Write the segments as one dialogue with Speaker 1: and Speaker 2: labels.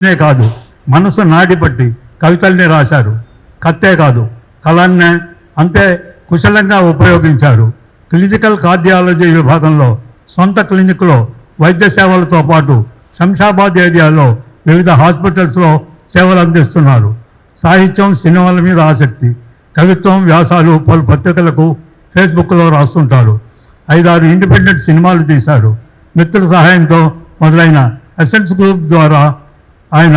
Speaker 1: కాదు, మనసు నాడిపట్టి కవితల్ని రాశారు. కత్తే కాదు, కళాన్నే అంతే కుశలంగా ఉపయోగించారు. క్లినికల్ కార్డియాలజీ విభాగంలో సొంత క్లినిక్లో వైద్య సేవలతో పాటు శంషాబాద్ ఏరియాలో వివిధ హాస్పిటల్స్లో సేవలు అందిస్తున్నారు. సాహిత్యం, సినిమాల మీద ఆసక్తి, కవిత్వం, వ్యాసాలు పలు పత్రికలకు ఫేస్బుక్లో రాస్తుంటారు. 5-6 ఇండిపెండెంట్ సినిమాలు తీశారు. మిత్రుల సహాయంతో మొదలైన ఎసెన్స్ గ్రూప్ ద్వారా ఆయన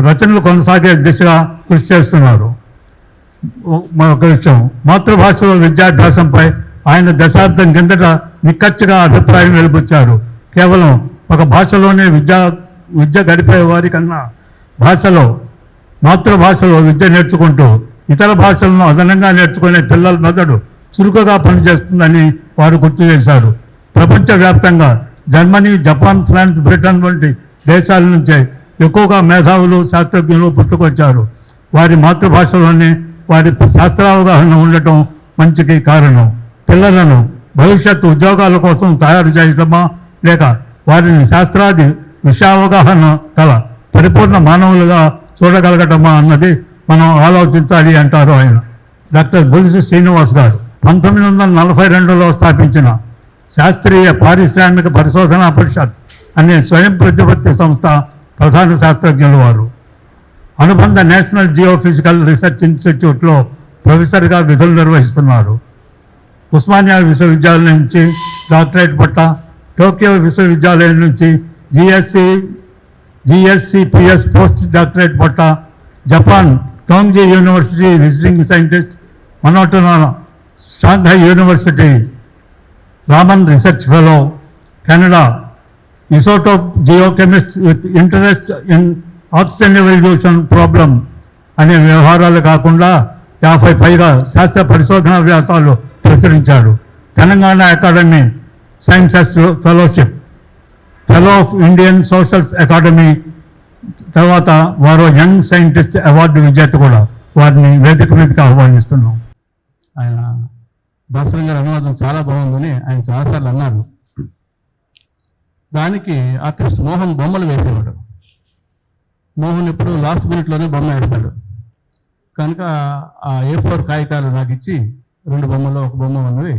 Speaker 1: రచనలు కొనసాగే దిశగా కృషి చేస్తున్నారు. మరొక విషయం, మాతృభాషలో విద్యాభ్యాసంపై ఆయన దశాబ్దం కిందట నిక్కచ్చిగా అభిప్రాయం వెలిబుచ్చారు. కేవలం ఒక భాషలోనే విద్య గడిపే వారి కన్నా మాతృభాషలో విద్య నేర్చుకుంటూ ఇతర భాషలను అదనంగా నేర్చుకునే పిల్లల మెదడు చురుకుగా పనిచేస్తుందని వారు గుర్తు చేశారు. ప్రపంచవ్యాప్తంగా జర్మనీ, జపాన్, ఫ్రాన్స్, బ్రిటన్ వంటి దేశాల నుంచే ఎక్కువగా మేధావులు, శాస్త్రజ్ఞులు పుట్టుకొచ్చారు. వారి మాతృభాషలోనే వారి శాస్త్రావగాహన ఉండటం మంచికి కారణం. పిల్లలను భవిష్యత్తు ఉద్యోగాల కోసం తయారు చేయటమా, లేక వారిని శాస్త్రాది విషయావగాహన కల పరిపూర్ణ మానవులుగా చూడగలగటమా అన్నది మనం ఆలోచించాలి అంటారు ఆయన. డాక్టర్ బొలిసి శ్రీనివాస్ గారు 1942లో స్థాపించిన శాస్త్రీయ పారిశ్రామిక పరిశోధనా పరిషత్ అనే స్వయం ప్రతిపత్తి సంస్థ ప్రధాన శాస్త్రజ్ఞులు వారు. అనుబంధ నేషనల్ జియోఫిజికల్ రీసెర్చ్ ఇన్స్టిట్యూట్లో ప్రొఫెసర్గా విధులు నిర్వహిస్తున్నారు. ఉస్మానియా విశ్వవిద్యాలయం నుంచి డాక్టరేట్ పట్టా, టోక్యో విశ్వవిద్యాలయం నుంచి జిఎస్సిపిఎస్ పోస్ట్ డాక్టరేట్ పట్టా, Japan Tongji university visiting scientist, మనోటోనా Shanghai university Raman research fellow, Canada isotope geochemist with interest in oxygen evolution problem అనే వ్యవహారాలు కాకుండా 50 పైగా శాస్త్ర పరిశోధనా వ్యాసాలు ప్రచురించారు. Telangana academy sciences fellowship, fellow of Indian socials academy, తర్వాత వారు యంగ్ సైంటిస్ట్ అవార్డు విజేత కూడా. వారిని వేదిక మీదకి ఆహ్వానిస్తున్నాం.
Speaker 2: ఆయన భాస్కర్ గారి అనువాదం చాలా బాగుందని ఆయన చాలాసార్లు అన్నారు. దానికి ఆర్టిస్ట్ మోహన్ బొమ్మలు వేసేవాడు. మోహన్ ఎప్పుడు లాస్ట్ మినిట్లోనే బొమ్మ వేస్తాడు కనుక ఆ A4 కాగితాలు నాకు ఇచ్చి 2 బొమ్మలు 1 బొమ్మ ఉన్నవి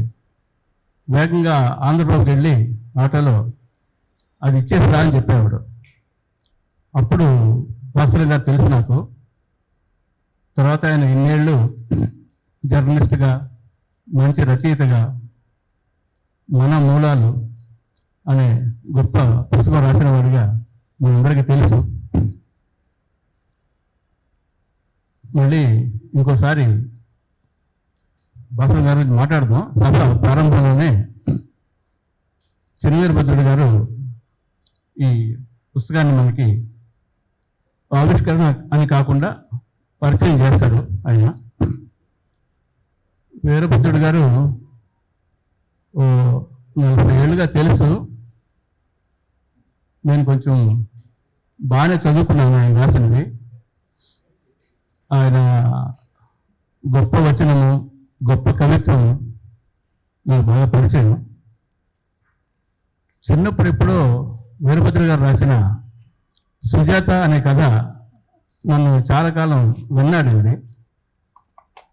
Speaker 2: వేగంగా ఆంధ్రప్రదేశ్కి వెళ్ళి ఆటోలో అది ఇచ్చేసిరా అని చెప్పేవాడు. అప్పుడు భాస్కర్ గారు తెలుసు నాకు. తర్వాత ఆయన ఇన్నేళ్ళు జర్నలిస్ట్గా, మంచి రచయితగా మన మూలాలు అనే గొప్ప పుస్తకం రాసిన వాడిగా మనందరికీ తెలుసు. మళ్ళీ ఇంకోసారి భాస్కర్ గారి గురించి మాట్లాడదాం. సభ ప్రారంభంలోనే చినవీరభద్రుడు గారు ఈ పుస్తకాన్ని మనకి ఆవిష్కరణ అని కాకుండా పరిచయం చేస్తారు. ఆయన వీరభద్రుడు గారు 40 ఏళ్ళుగా తెలుసు. నేను కొంచెం బాగానే చదువుకున్నాను ఆయన రాసినవి. ఆయన గొప్ప వచనము, గొప్ప కవిత్వం నాకు బాగా పరిచయం. చిన్నప్పుడు ఎప్పుడో వీరభద్రుడు గారు రాసిన సుజాత అనే కథ నన్ను చాలా కాలం విన్నాడండి.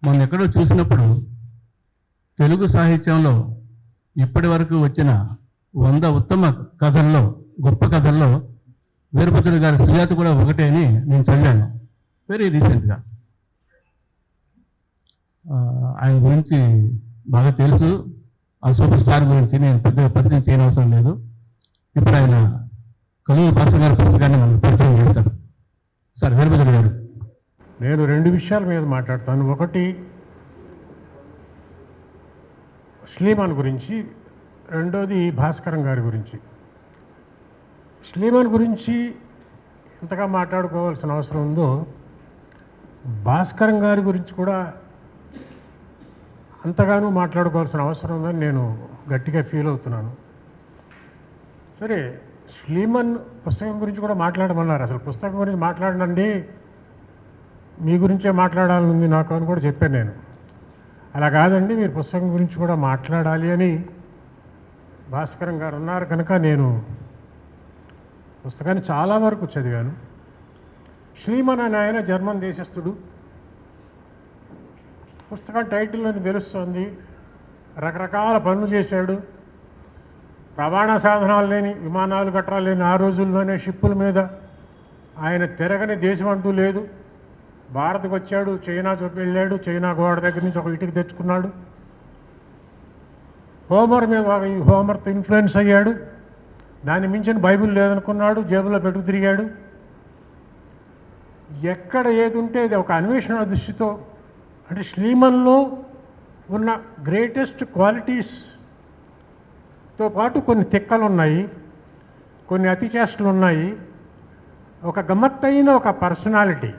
Speaker 2: మొన్న ఎక్కడో చూసినప్పుడు తెలుగు సాహిత్యంలో ఇప్పటి వరకు వచ్చిన 100 ఉత్తమ కథల్లో, గొప్ప కథల్లో వీరభద్రుడు గారి సుజాత కూడా ఒకటే అని నేను చదివాను వెరీ రీసెంట్గా. ఆయన గురించి బాగా తెలుసు. ఆ సూపర్ స్టార్ గురించి నేను పెద్దగా పరిచయం చేయని అవసరం లేదు. ఇప్పుడు ఆయన కలూరు భాస్కర్ గారి పుస్తకాన్ని మనకు పరిచయం చేస్తారు. సార్ వీరభద్రుడు గారు.
Speaker 3: నేను 2 విషయాల మీద మాట్లాడతాను. ఒకటి శ్లీమాన్ గురించి, రెండోది భాస్కరం గారి గురించి. శ్లీమాన్ గురించి ఎంతగా మాట్లాడుకోవాల్సిన అవసరం ఉందో, భాస్కరం గారి గురించి కూడా అంతగానూ మాట్లాడుకోవాల్సిన అవసరం ఉందని నేను గట్టిగా ఫీల్ అవుతున్నాను. సరే, శ్లీమన్ పుస్తకం గురించి కూడా మాట్లాడమన్నారు. అసలు పుస్తకం గురించి మాట్లాడనండి, మీ గురించే మాట్లాడాలని నాకు అని కూడా చెప్పాను నేను. అలా కాదండి, మీరు పుస్తకం గురించి కూడా మాట్లాడాలి అని భాస్కరం గారు ఉన్నారు కనుక నేను పుస్తకాన్ని చాలా వరకు చదివాను. శ్లీమన్ అనే ఆయన జర్మన్ దేశస్థుడు. పుస్తకం టైటిల్లోని తెలుస్తోంది, రకరకాల పనులు చేశాడు. రవాణా సాధనాలు లేని, విమానాలు గట్రా లేని ఆ రోజుల్లోనే షిప్పుల మీద ఆయన తిరగని దేశం అంటూ లేదు. భారత్కు వచ్చాడు, చైనా చూపి వెళ్ళాడు, చైనా గోడ దగ్గర నుంచి ఒక ఇటుక తెచ్చుకున్నాడు. హోమర్ మీద హోమర్తో ఇన్ఫ్లుయెన్స్ అయ్యాడు. దాన్ని మించిన బైబిల్ లేదనుకున్నాడు, జేబులో పెట్టుకు తిరిగాడు. ఎక్కడ ఏది ఉంటే ఇది ఒక అన్వేషణ దృష్టితో, అంటే శ్లీమన్లో ఉన్న గ్రేటెస్ట్ క్వాలిటీస్తో పాటు కొన్ని తిక్కలు ఉన్నాయి, కొన్ని అతిచేష్టలు ఉన్నాయి, ఒక గమ్మత్తైన ఒక పర్సనాలిటీ,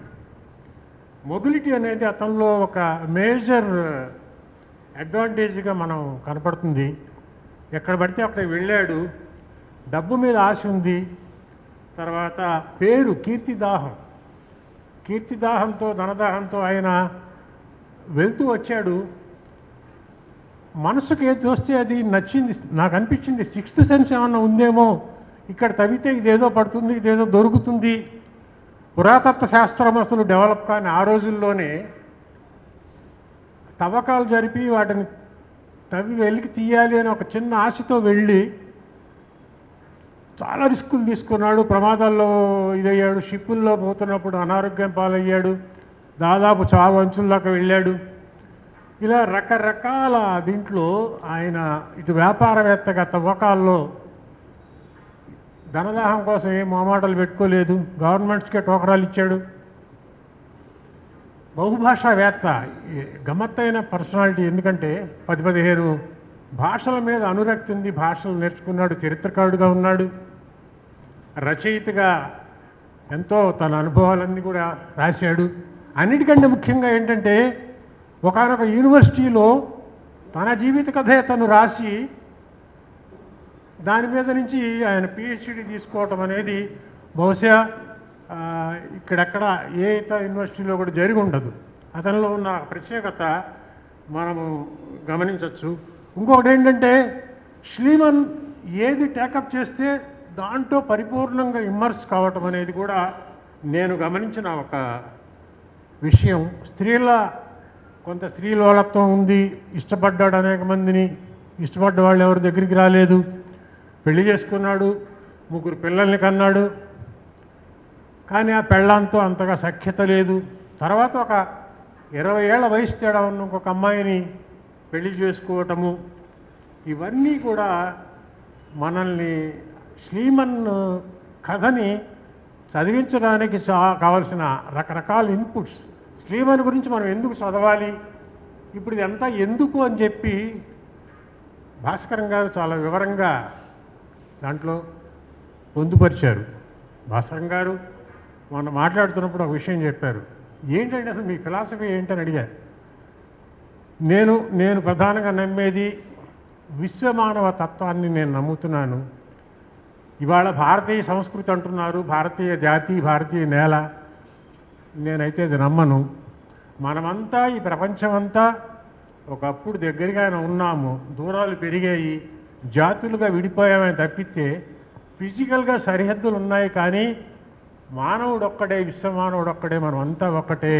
Speaker 3: మొబిలిటీ అనేది అతనిలో ఒక మేజర్ అడ్వాంటేజ్గా మనం కనపడుతుంది. ఎక్కడ పడితే అక్కడ వెళ్ళాడు. డబ్బు మీద ఆశ ఉంది. తర్వాత పేరు, కీర్తిదాహంతో ధనదాహంతో ఆయన వెళ్తూ వచ్చాడు. మనసుకు ఏది వస్తే అది నచ్చింది. నాకు అనిపించింది సిక్స్త్ సెన్స్ ఏమన్నా ఉందేమో, ఇక్కడ తవ్వితే ఇదేదో పడుతుంది, ఇదేదో దొరుకుతుంది. పురాతత్వ శాస్త్రం అసలు డెవలప్ కానీ ఆ రోజుల్లోనే తవ్వకాలు జరిపి వాటిని తవ్వి వెలికి తీయాలి అని ఒక చిన్న ఆశతో వెళ్ళి చాలా రిస్కులు తీసుకున్నాడు. ప్రమాదాల్లో ఇదయ్యాడు. షిప్పుల్లో పోతున్నప్పుడు అనారోగ్యం పాలయ్యాడు. దాదాపు చావు అంచుల్లోకి వెళ్ళాడు. ఇలా రకరకాల దీంట్లో ఆయన ఇటు వ్యాపారవేత్తగా తవ్వకాల్లో ధనదాహం కోసం ఏం మొహమాటలు పెట్టుకోలేదు. గవర్నమెంట్స్కే టోకరాలు ఇచ్చాడు. బహుభాషావేత్త, గమ్మత్తైన పర్సనాలిటీ. ఎందుకంటే 10-15 భాషల మీద అనురక్తి ఉంది. భాషలు నేర్చుకున్నాడు. చరిత్రకారుడుగా ఉన్నాడు. రచయితగా ఎంతో తన అనుభవాలన్నీ కూడా రాశాడు. అన్నిటికంటే ముఖ్యంగా ఏంటంటే ఒకానొక యూనివర్సిటీలో తన జీవిత కథే తను రాసి దాని మీద నుంచి ఆయన పిహెచ్డి తీసుకోవటం అనేది బహుశా ఇక్కడెక్కడ ఏ ఇతర యూనివర్సిటీలో కూడా జరిగి ఉండదు. అతనిలో ఉన్న ప్రత్యేకత మనము గమనించవచ్చు. ఇంకొకటి ఏంటంటే శ్లీమన్ ఏది టేకప్ చేస్తే దాంట్లో పరిపూర్ణంగా ఇమ్మర్స్ కావటం అనేది కూడా నేను గమనించిన ఒక విషయం. కొంత స్త్రీలోలత్వం ఉంది. ఇష్టపడ్డాడు అనేక మందిని. ఇష్టపడ్డ వాళ్ళు ఎవరి దగ్గరికి రాలేదు. పెళ్లి చేసుకున్నాడు. 3 పిల్లల్ని కన్నాడు. కానీ ఆ పెళ్ళాంతో అంతగా సఖ్యత లేదు. తర్వాత ఒక 20 ఏళ్ల వయసు తేడా ఉన్న ఇంకొక అమ్మాయిని పెళ్లి చేసుకోవటము, ఇవన్నీ కూడా మనల్ని శ్లీమన్ కథని చదివించడానికి కావాల్సిన రకరకాల ఇన్పుట్స్. శ్లీమన్ గురించి మనం ఎందుకు చదవాలి, ఇప్పుడు ఇదంతా ఎందుకు అని చెప్పి భాస్కరం గారు చాలా వివరంగా దాంట్లో పొందుపరిచారు. భాస్కరం గారు మొన్న మాట్లాడుతున్నప్పుడు ఒక విషయం చెప్పారు. ఏంటంటే అసలు మీ ఫిలాసఫీ ఏంటని అడిగారు. నేను ప్రధానంగా నమ్మేది విశ్వమానవ తత్వాన్ని నేను నమ్ముతున్నాను. ఇవాళ భారతీయ సంస్కృతి అంటున్నారు, భారతీయ జాతి, భారతీయ నేల. నేనైతే అది నమ్మను. మనమంతా ఈ ప్రపంచమంతా ఒకప్పుడు దగ్గరగానే ఉన్నాము. దూరాలు పెరిగాయి, జాతులుగా విడిపోయామని తప్పితే ఫిజికల్గా సరిహద్దులు ఉన్నాయి. కానీ మానవుడు ఒక్కడే, విశ్వమానవుడు ఒక్కడే, మనం అంతా ఒక్కటే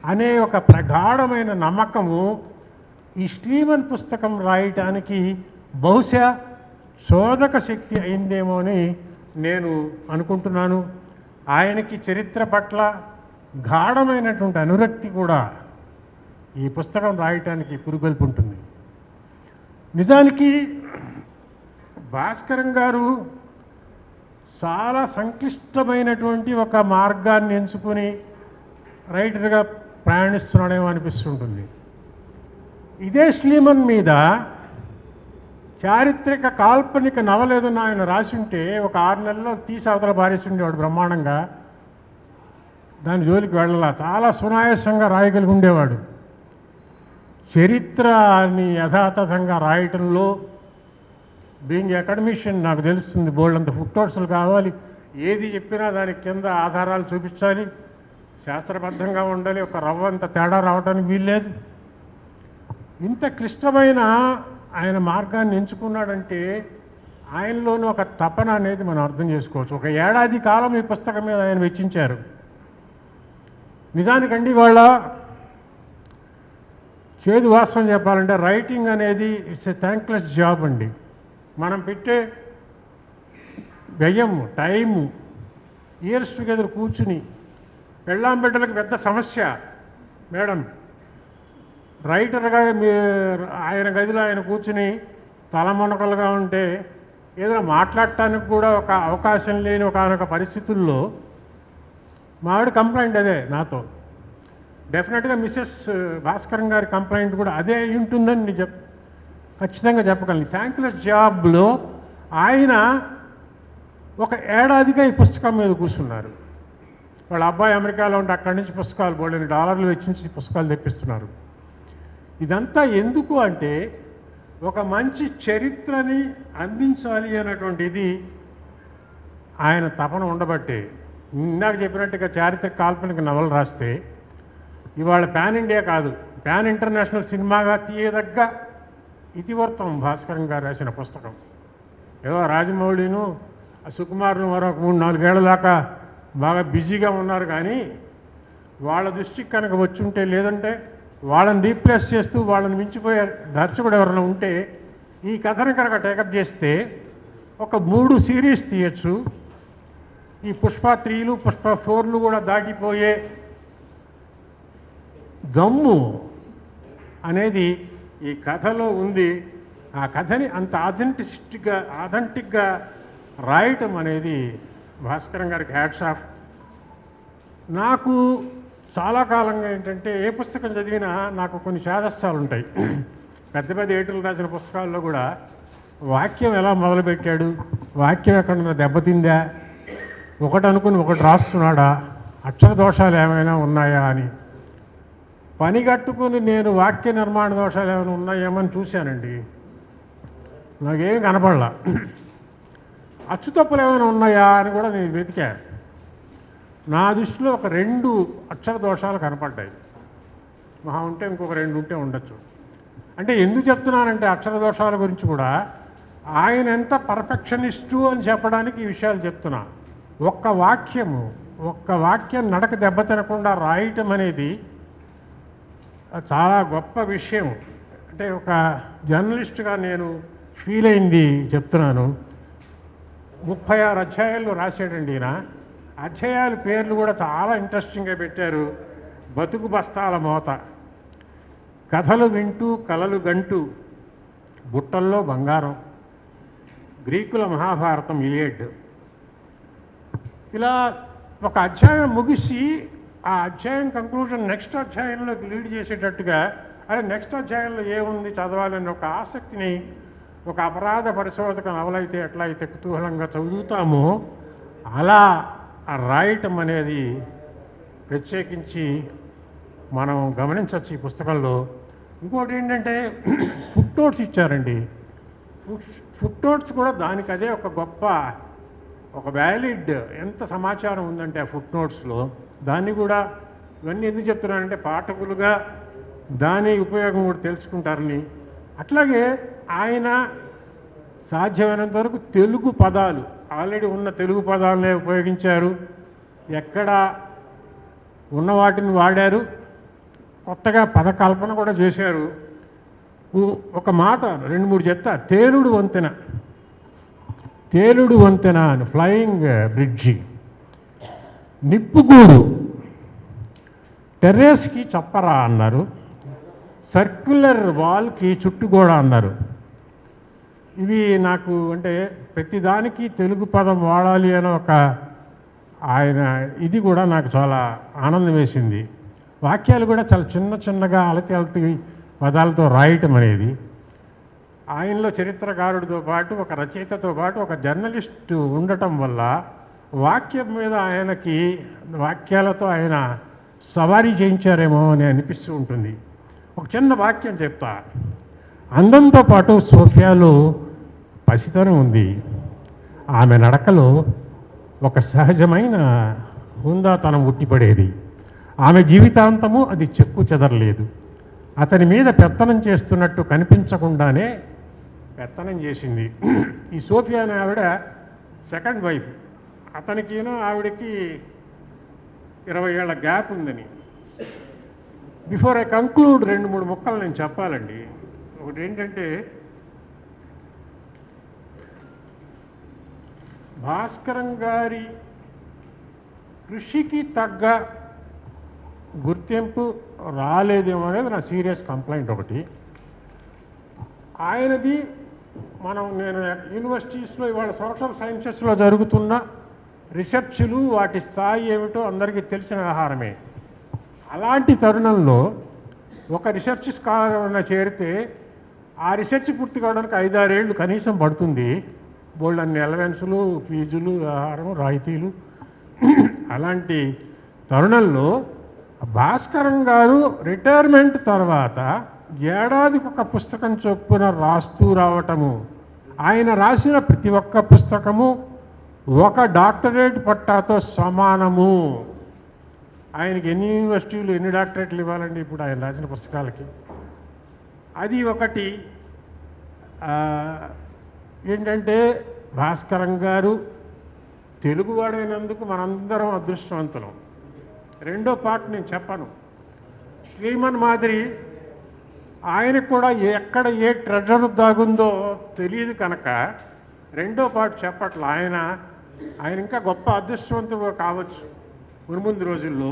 Speaker 3: అనే ఒక ప్రగాఢమైన నమ్మకము ఈ శ్లీమన్ పుస్తకం రాయటానికి బహుశా శోధక శక్తి అయిందేమో అని నేను అనుకుంటున్నాను. ఆయనకి చరిత్ర పట్ల గాఢమైనటువంటి అనురక్తి కూడా ఈ పుస్తకం రాయటానికి పురుగొల్పుంటుంది. నిజానికి భాస్కరం గారు చాలా సంక్లిష్టమైనటువంటి ఒక మార్గాన్ని ఎంచుకొని రైటర్గా ప్రయాణిస్తున్నాడేమో అనిపిస్తుంటుంది. ఇదే శ్లీమన్ మీద చారిత్రక కాల్పనిక నవలేదన్న ఆయన రాసి ఉంటే ఒక 6 నెలల్లో తీసి అవతల పారేసి ఉండేవాడు బ్రహ్మాండంగా. దాని జోలికి వెళ్ళాల, చాలా సునాయాసంగా రాయగలిగి ఉండేవాడు. చరిత్రని యథాతథంగా రాయటంలో బీయింగ్ అకాడమిషియన్ నాకు తెలుస్తుంది. బోల్డంత ఫుట్నోట్స్లు కావాలి. ఏది చెప్పినా దానికి కింద ఆధారాలు చూపించాలి, శాస్త్రబద్ధంగా ఉండాలి. ఒక రవ్వంత తేడా రావడానికి వీల్లేదు. ఇంత క్లిష్టమైన ఆయన మార్గాన్ని ఎంచుకున్నాడంటే ఆయనలోనూ ఒక తపన అనేది మనం అర్థం చేసుకోవచ్చు. ఒక ఏడాది కాలం ఈ పుస్తకం మీద ఆయన వెచ్చించారు. నిజానికండి వాళ్ళ చేదు వాస్తవం చెప్పాలంటే రైటింగ్ అనేది ఇట్స్ ఎ థ్యాంక్లెస్ జాబ్ అండి. మనం పెట్టే వ్యయం, టైము, ఇయర్స్ టుగెదర్ కూర్చుని పెళ్ళాం బిడ్డలకు పెద్ద సమస్య మేడం. రైటర్గా ఆయన గదిలో ఆయన కూర్చుని తలమునకలుగా ఉంటే ఏదైనా మాట్లాడటానికి కూడా ఒక అవకాశం లేని ఒకనొక పరిస్థితుల్లో మావిడ కంప్లైంట్ అదే నాతో. డెఫినెట్గా మిస్సెస్ భాస్కరన్ గారి కంప్లైంట్ కూడా అదే అయి ఉంటుందని నేను ఖచ్చితంగా చెప్పగలను. థ్యాంక్లెస్ జాబ్లో ఆయన ఒక ఏడాదిగా ఈ పుస్తకం మీద కూర్చున్నారు. వాళ్ళ అబ్బాయి అమెరికాలో ఉంటే అక్కడి నుంచి పుస్తకాలు $1,000 వెచ్చించి పుస్తకాలు తెప్పిస్తున్నారు. ఇదంతా ఎందుకు అంటే ఒక మంచి చరిత్రని అందించాలి అన్నటువంటి ఇది ఆయన తపన ఉండబట్టే. ఇందాక చెప్పినట్టుగా చారిత్రక కాల్పనిక నవలు రాస్తే ఇవాళ పాన్ ఇండియా కాదు, పాన్ ఇంటర్నేషనల్ సినిమాగా తీయదగ్గ ఇతివృత్తం భాస్కరన్ గారు రాసిన పుస్తకం. ఏదో రాజమౌళిను సుకుమార్ను మరొక 3-4 ఏళ్ల దాకా బాగా బిజీగా ఉన్నారు, కానీ వాళ్ళ దృష్టికి కనుక వచ్చి ఉంటే, లేదంటే వాళ్ళని రీప్లేస్ చేస్తూ వాళ్ళని మించిపోయే దర్శకుడు ఎవరైనా ఉంటే ఈ కథను కనుక టేకప్ చేస్తే ఒక 3 సిరీస్ తీయచ్చు. ఈ పుష్ప 3లు పుష్ప 4లు కూడా దాటిపోయే దమ్ము అనేది ఈ కథలో ఉంది. ఆ కథని అంత ఆథెంటిక్గా రాయటం అనేది భాస్కరన్ గారికి హ్యాట్స్ ఆఫ్. నాకు చాలా కాలంగా ఏంటంటే ఏ పుస్తకం చదివినా నాకు కొన్ని చాదస్తాలు ఉంటాయి. పెద్ద పెద్ద ఏటులు రాసిన పుస్తకాల్లో కూడా వాక్యం ఎలా మొదలుపెట్టాడు, వాక్యం ఎక్కడన్నా దెబ్బతిందా, ఒకటి అనుకుని ఒకటి రాస్తున్నాడా, అక్షర దోషాలు ఏమైనా ఉన్నాయా అని పని కట్టుకుని నేను వాక్య నిర్మాణ దోషాలు ఏమైనా ఉన్నాయేమని చూశానండి. నాకేం కనపడలా. అచ్చుతప్పులు ఏమైనా ఉన్నాయా అని కూడా నేను వెతికాను. నా దృష్టిలో ఒక 2 అక్షర దోషాలు కనపడ్డాయి. మహా ఉంటే ఇంకొక 2 ఉంటే ఉండొచ్చు. అంటే ఎందుకు చెప్తున్నానంటే అక్షర దోషాల గురించి కూడా ఆయన ఎంత పర్ఫెక్షనిస్టు అని చెప్పడానికి ఈ విషయాలు చెప్తున్నా. ఒక్క వాక్యం నడక దెబ్బతినకుండా రాయటం అనేది చాలా గొప్ప విషయం. అంటే ఒక జర్నలిస్ట్గా నేను ఫీల్ అయింది చెప్తున్నాను. 36 అధ్యాయాల్లో రాశాడండి ఈయన. అధ్యాయాల పేర్లు కూడా చాలా ఇంట్రెస్టింగ్గా పెట్టారు. బతుకు బస్తాల మోత, కథలు వింటూ కలలు గంటూ, బుట్టల్లో బంగారం, గ్రీకుల మహాభారతం ఇలియడ్. ఇలా ఒక అధ్యాయం ముగిసి ఆ అధ్యాయం కంక్లూజన్ నెక్స్ట్ అధ్యాయంలోకి లీడ్ చేసేటట్టుగా, అదే నెక్స్ట్ అధ్యాయంలో ఏముంది చదవాలని ఒక ఆసక్తిని, ఒక అపరాధ పరిశోధక నవలైతే ఎట్లా అయితే కుతూహలంగా చదువుతామో అలా రాయటం అనేది ప్రత్యేకించి మనం గమనించవచ్చు ఈ పుస్తకంలో. ఇంకోటి ఏంటంటే ఫుట్ నోట్స్ ఇచ్చారండి. ఫుట్ నోట్స్ కూడా దానికి అదే ఒక గొప్ప, ఒక వ్యాలిడ్ ఎంత సమాచారం ఉందంటే ఆ ఫుట్ నోట్స్లో. దాన్ని కూడా ఇవన్నీ ఎందుకు చెప్తున్నానంటే పాఠకులుగా దాని ఉపయోగం కూడా తెలుసుకుంటారని. అట్లాగే ఆయన సాధ్యమైనంత వరకు తెలుగు పదాలు, ఆల్రెడీ ఉన్న తెలుగు పదాలనే ఉపయోగించారు. ఎక్కడ ఉన్న వాటిని వాడారు, కొత్తగా పదకల్పన కూడా చేశారు. ఒక మాట 2-3 చెప్తా. తేలుడు వంతెన అని, ఫ్లయింగ్ బ్రిడ్జి, నిప్పుగూడు, టెర్రస్కి చప్పరా అన్నారు, సర్క్యులర్ వాల్కి చుట్టుగోడ అన్నారు. ఇవి నాకు అంటే ప్రతిదానికి తెలుగు పదం వాడాలి అని ఒక ఆయన ఇది కూడా నాకు చాలా ఆనందం వేసింది. వాక్యాలు కూడా చాలా చిన్నగా అలతి పదాలతో రాయటం అనేది. ఆయనలో చరిత్రకారుడితో పాటు ఒక రచయితతో పాటు ఒక జర్నలిస్టు ఉండటం వల్ల వాక్యం మీద ఆయనకి, వాక్యాలతో ఆయన సవారీ చేయించారేమో అని అనిపిస్తూ ఉంటుంది. ఒక చిన్న వాక్యం చెప్తా. అందంతో పాటు సోఫియాలో పసితనం ఉంది. ఆమె నడకలో ఒక సహజమైన హుందాతనం ఉట్టిపడేది. ఆమె జీవితాంతము అది చెక్కు చెదరలేదు. అతని మీద పెత్తనం చేస్తున్నట్టు కనిపించకుండానే పెత్తనం చేసింది. ఈ సోఫియా అనే ఆవిడ సెకండ్ వైఫ్. అతనికిను ఆవిడకి 20 ఏళ్ల గ్యాప్ ఉందని. బిఫోర్ ఐ కంక్లూడ్ 2-3 ముక్కలు నేను చెప్పాలండి. ఒకటి ఏంటంటే, భాస్కరం గారి కృషికి తగ్గ గుర్తింపు రాలేదేమో అనేది నా సీరియస్ కంప్లైంట్ ఒకటి. ఆయనది నేను యూనివర్సిటీస్లో ఇవాళ సోషల్ సైన్సెస్లో జరుగుతున్న రీసెర్చ్లు వాటి స్థాయి ఏమిటో అందరికీ తెలిసిన ఆహారమే. అలాంటి తరుణంలో ఒక రీసెర్చ్ స్కాలర్ చేరితే ఆ రీసెర్చ్ పూర్తి కావడానికి 5-6 ఏళ్ళు కనీసం పడుతుంది. బోల్డ్ అన్ని అలవెన్సులు, ఫీజులు, ఆహారం, రాయితీలు. అలాంటి తరుణంలో భాస్కరం గారు రిటైర్మెంట్ తర్వాత ఏడాదికి ఒక పుస్తకం చొప్పున రాస్తూ రావటము, ఆయన రాసిన ప్రతి ఒక్క పుస్తకము ఒక డాక్టరేట్ పట్టాతో సమానము. ఆయనకి ఎన్ని యూనివర్సిటీలు ఎన్ని డాక్టరేట్లు ఇవ్వాలండి ఇప్పుడు ఆయన రాసిన పుస్తకాలకి? అది ఒకటి. ఏంటంటే భాస్కరం గారు తెలుగువాడైనందుకు మనందరం అదృష్టవంతులం. రెండో పార్ట్ నేను చెప్పను. శ్రీమన్ మాదిరి ఆయనకు కూడా ఎక్కడ ఏ ట్రెజర్ దాగుందో తెలియదు కనుక రెండో పార్ట్ చెప్పట్ల. ఆయన ఇంకా గొప్ప అదృష్టవంతుడు కావచ్చు మున్ముందు రోజుల్లో.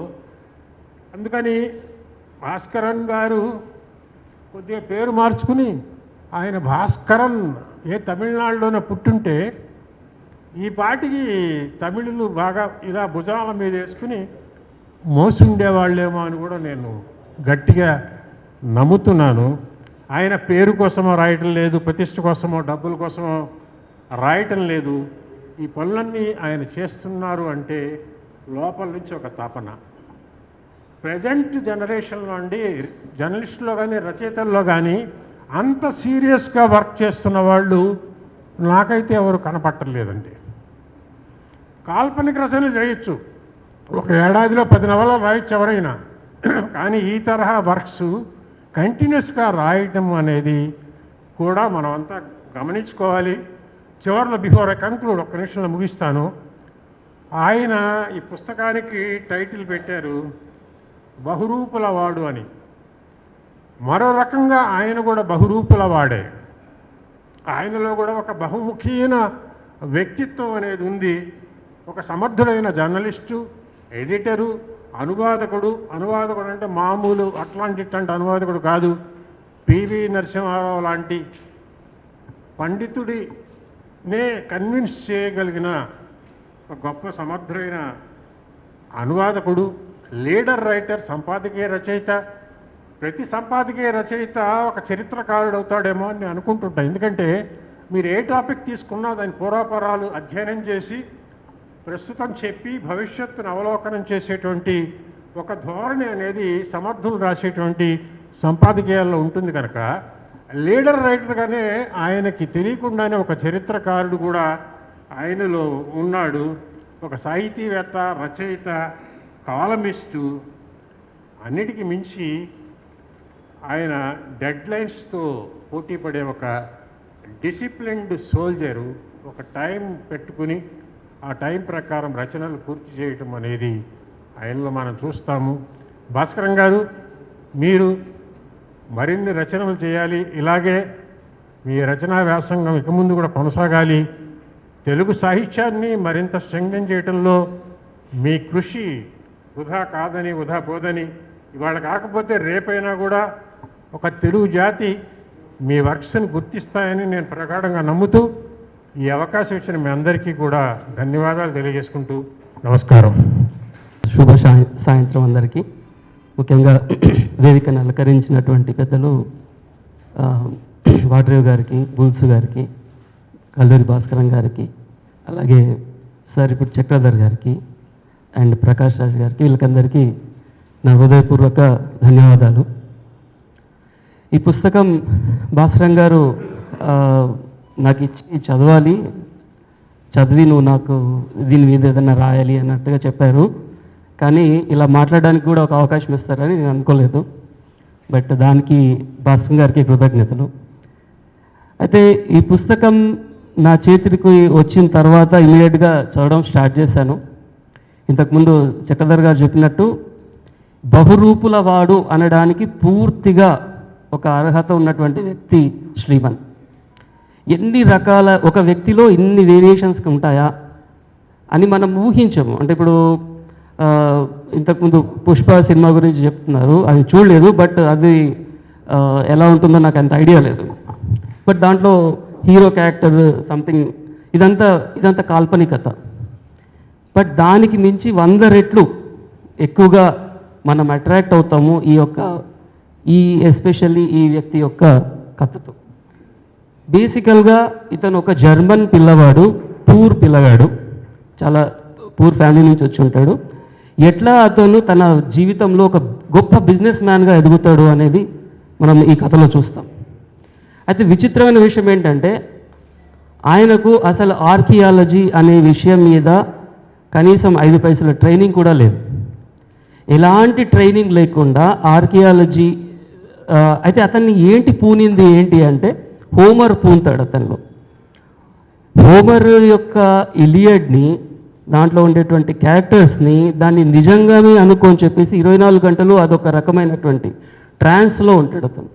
Speaker 3: అందుకని భాస్కరన్ గారు కొద్దిగా పేరు మార్చుకుని ఆయన భాస్కరన్ తమిళనాడులోనే పుట్టుంటే ఈ పాటికి తమిళులు బాగా ఇలా భుజాల మీద వేసుకుని మోసుండేవాళ్ళేమో అని కూడా నేను గట్టిగా నమ్ముతున్నాను. ఆయన పేరు కోసమో రాయటం లేదు, ప్రతిష్ట కోసమో డబ్బుల కోసమో రాయటం లేదు. ఈ పనులన్నీ ఆయన చేస్తున్నారు అంటే లోపల నుంచి ఒక తపన. ప్రజెంట్ జనరేషన్లో అండి జర్నలిస్టులో కానీ రచయితల్లో కానీ అంత సీరియస్గా వర్క్ చేస్తున్న వాళ్ళు నాకైతే ఎవరు కనపట్టలేదండి. కాల్పనిక రచనలు చేయొచ్చు, ఒక ఏడాదిలో 10 నవలలు రాయొచ్చు ఎవరైనా, కానీ ఈ తరహా వర్క్స్ కంటిన్యూస్గా రాయటం అనేది కూడా మనం అంతా గమనించుకోవాలి. చివరిలో బిఫోర్ ఐ కంక్లూడ్ ఒక్క నిమిషంలో ముగిస్తాను. ఆయన ఈ పుస్తకానికి టైటిల్ పెట్టారు బహురూపుల వాడు అని. మరో రకంగా ఆయన కూడా బహురూపుల వాడే. ఆయనలో కూడా ఒక బహుముఖీన వ్యక్తిత్వం అనేది ఉంది. ఒక సమర్థుడైన జర్నలిస్టు, ఎడిటరు, అనువాదకుడు అంటే మామూలు అట్లాంటి అనువాదకుడు కాదు. పివి నరసింహారావు లాంటి పండితుడినే కన్విన్స్ చేయగలిగిన ఒక గొప్ప సమర్థుడైన అనువాదకుడు, లీడర్ రైటర్, సంపాదకీయ రచయిత. ప్రతి సంపాదకీయ రచయిత ఒక చరిత్రకారుడు అవుతాడేమో అని నేను అనుకుంటుంటాను. ఎందుకంటే మీరు ఏ టాపిక్ తీసుకున్నా దాని పూర్వాపరాలు అధ్యయనం చేసి ప్రస్తుతం చెప్పి భవిష్యత్తును అవలోకనం చేసేటువంటి ఒక ధోరణి అనేది సమర్థులు రాసేటువంటి సంపాదకీయాల్లో ఉంటుంది కనుక లీడర్ రైటర్గానే ఆయనకి తెలియకుండానే ఒక చరిత్రకారుడు కూడా ఆయనలో ఉన్నాడు. ఒక సాహితీవేత్త, రచయిత, కాలమిస్టు. అన్నిటికీ మించి ఆయన డెడ్లైన్స్తో పోటీ పడే ఒక డిసిప్లిన్డ్ సోల్జరు. ఒక టైం పెట్టుకుని ఆ టైం ప్రకారం రచనలు పూర్తి చేయటం అనేది ఆయనలో మనం చూస్తాము. భాస్కరం గారు, మీరు మరిన్ని రచనలు చేయాలి. ఇలాగే మీ రచనా వ్యాసంగం ఇక ముందు కూడా కొనసాగాలి. తెలుగు సాహిత్యాన్ని మరింత స్ట్రెంగ్థెన్ చేయటంలో మీ కృషి వృధా కాదని, వృధా పోదని, ఇవాళ కాకపోతే రేపైనా కూడా ఒక తెలుగు జాతి మీ వర్క్స్ని గుర్తిస్తాయని నేను ప్రగాఢంగా నమ్ముతూ ఈ అవకాశం ఇచ్చిన మీ అందరికీ కూడా ధన్యవాదాలు తెలియజేసుకుంటూ నమస్కారం.
Speaker 4: శుభ సాయంత్రం అందరికీ. ముఖ్యంగా వేదికను అలంకరించినటువంటి పెద్దలు వాడ్రేవ్ గారికి, బుల్సు గారికి, కల్లూరి భాస్కరం గారికి, అలాగే సారిపూడి చక్రధర్ గారికి అండ్ ప్రకాష్ రాజ్ గారికి, వీళ్ళకందరికీ నా హృదయపూర్వక ధన్యవాదాలు. ఈ పుస్తకం భాస్కరం గారు నాకు ఇచ్చి చదివి నువ్వు నాకు దీని మీద ఏదైనా రాయాలి అన్నట్టుగా చెప్పారు. కానీ ఇలా మాట్లాడడానికి కూడా ఒక అవకాశం ఇస్తారని నేను అనుకోలేదు. బట్ దానికి భాస్కర్ గారికి కృతజ్ఞతలు. అయితే ఈ పుస్తకం నా చేతికి వచ్చిన తర్వాత ఇమీడియట్గా చదవడం స్టార్ట్ చేశాను. ఇంతకుముందు చక్రధర్ గారు చెప్పినట్టు బహురూపుల వాడు అనడానికి పూర్తిగా ఒక అర్హత ఉన్నటువంటి వ్యక్తి శ్రీమన్. ఎన్ని రకాల ఒక వ్యక్తిలో ఇన్ని వేరియేషన్స్ ఉంటాయా అని మనం ఊహించము. అంటే ఇప్పుడు ఇంతకుముందు పుష్ప సినిమా గురించి చెప్తున్నారు, అది చూడలేదు, బట్ అది ఎలా ఉంటుందో నాకు అంత ఐడియా లేదు. బట్ దాంట్లో హీరో క్యారెక్టర్ సంథింగ్ ఇదంతా కాల్పనికత. బట్ దానికి మించి 100 రెట్లు ఎక్కువగా మనం అట్రాక్ట్ అవుతాము ఎస్పెషల్లీ ఈ వ్యక్తి యొక్క కథతో. బేసికల్గా ఇతను ఒక జర్మన్ పిల్లవాడు, పూర్ పిల్లగాడు, చాలా పూర్ ఫ్యామిలీ నుంచి వచ్చి ఉంటాడు. ఎట్లా అతను తన జీవితంలో ఒక గొప్ప బిజినెస్ మ్యాన్గా ఎదుగుతాడు అనేది మనం ఈ కథలో చూస్తాం. అయితే విచిత్రమైన విషయం ఏంటంటే ఆయనకు అసలు ఆర్కియాలజీ అనే విషయం మీద కనీసం 5 పైసల ట్రైనింగ్ కూడా లేదు. ఎలాంటి ట్రైనింగ్ లేకుండా ఆర్కియాలజీ అయితే అతన్ని పూనింది ఏంటి అంటే హోమర్ పూనుతాడు అతనిలో. హోమర్ యొక్క ఇలియడ్ని, దాంట్లో ఉండేటువంటి క్యారెక్టర్స్ని దాన్ని నిజంగానే అనుకోని చెప్పేసి 24 గంటలు అదొక రకమైనటువంటి ట్రాన్స్లో ఉంటాడు అతను.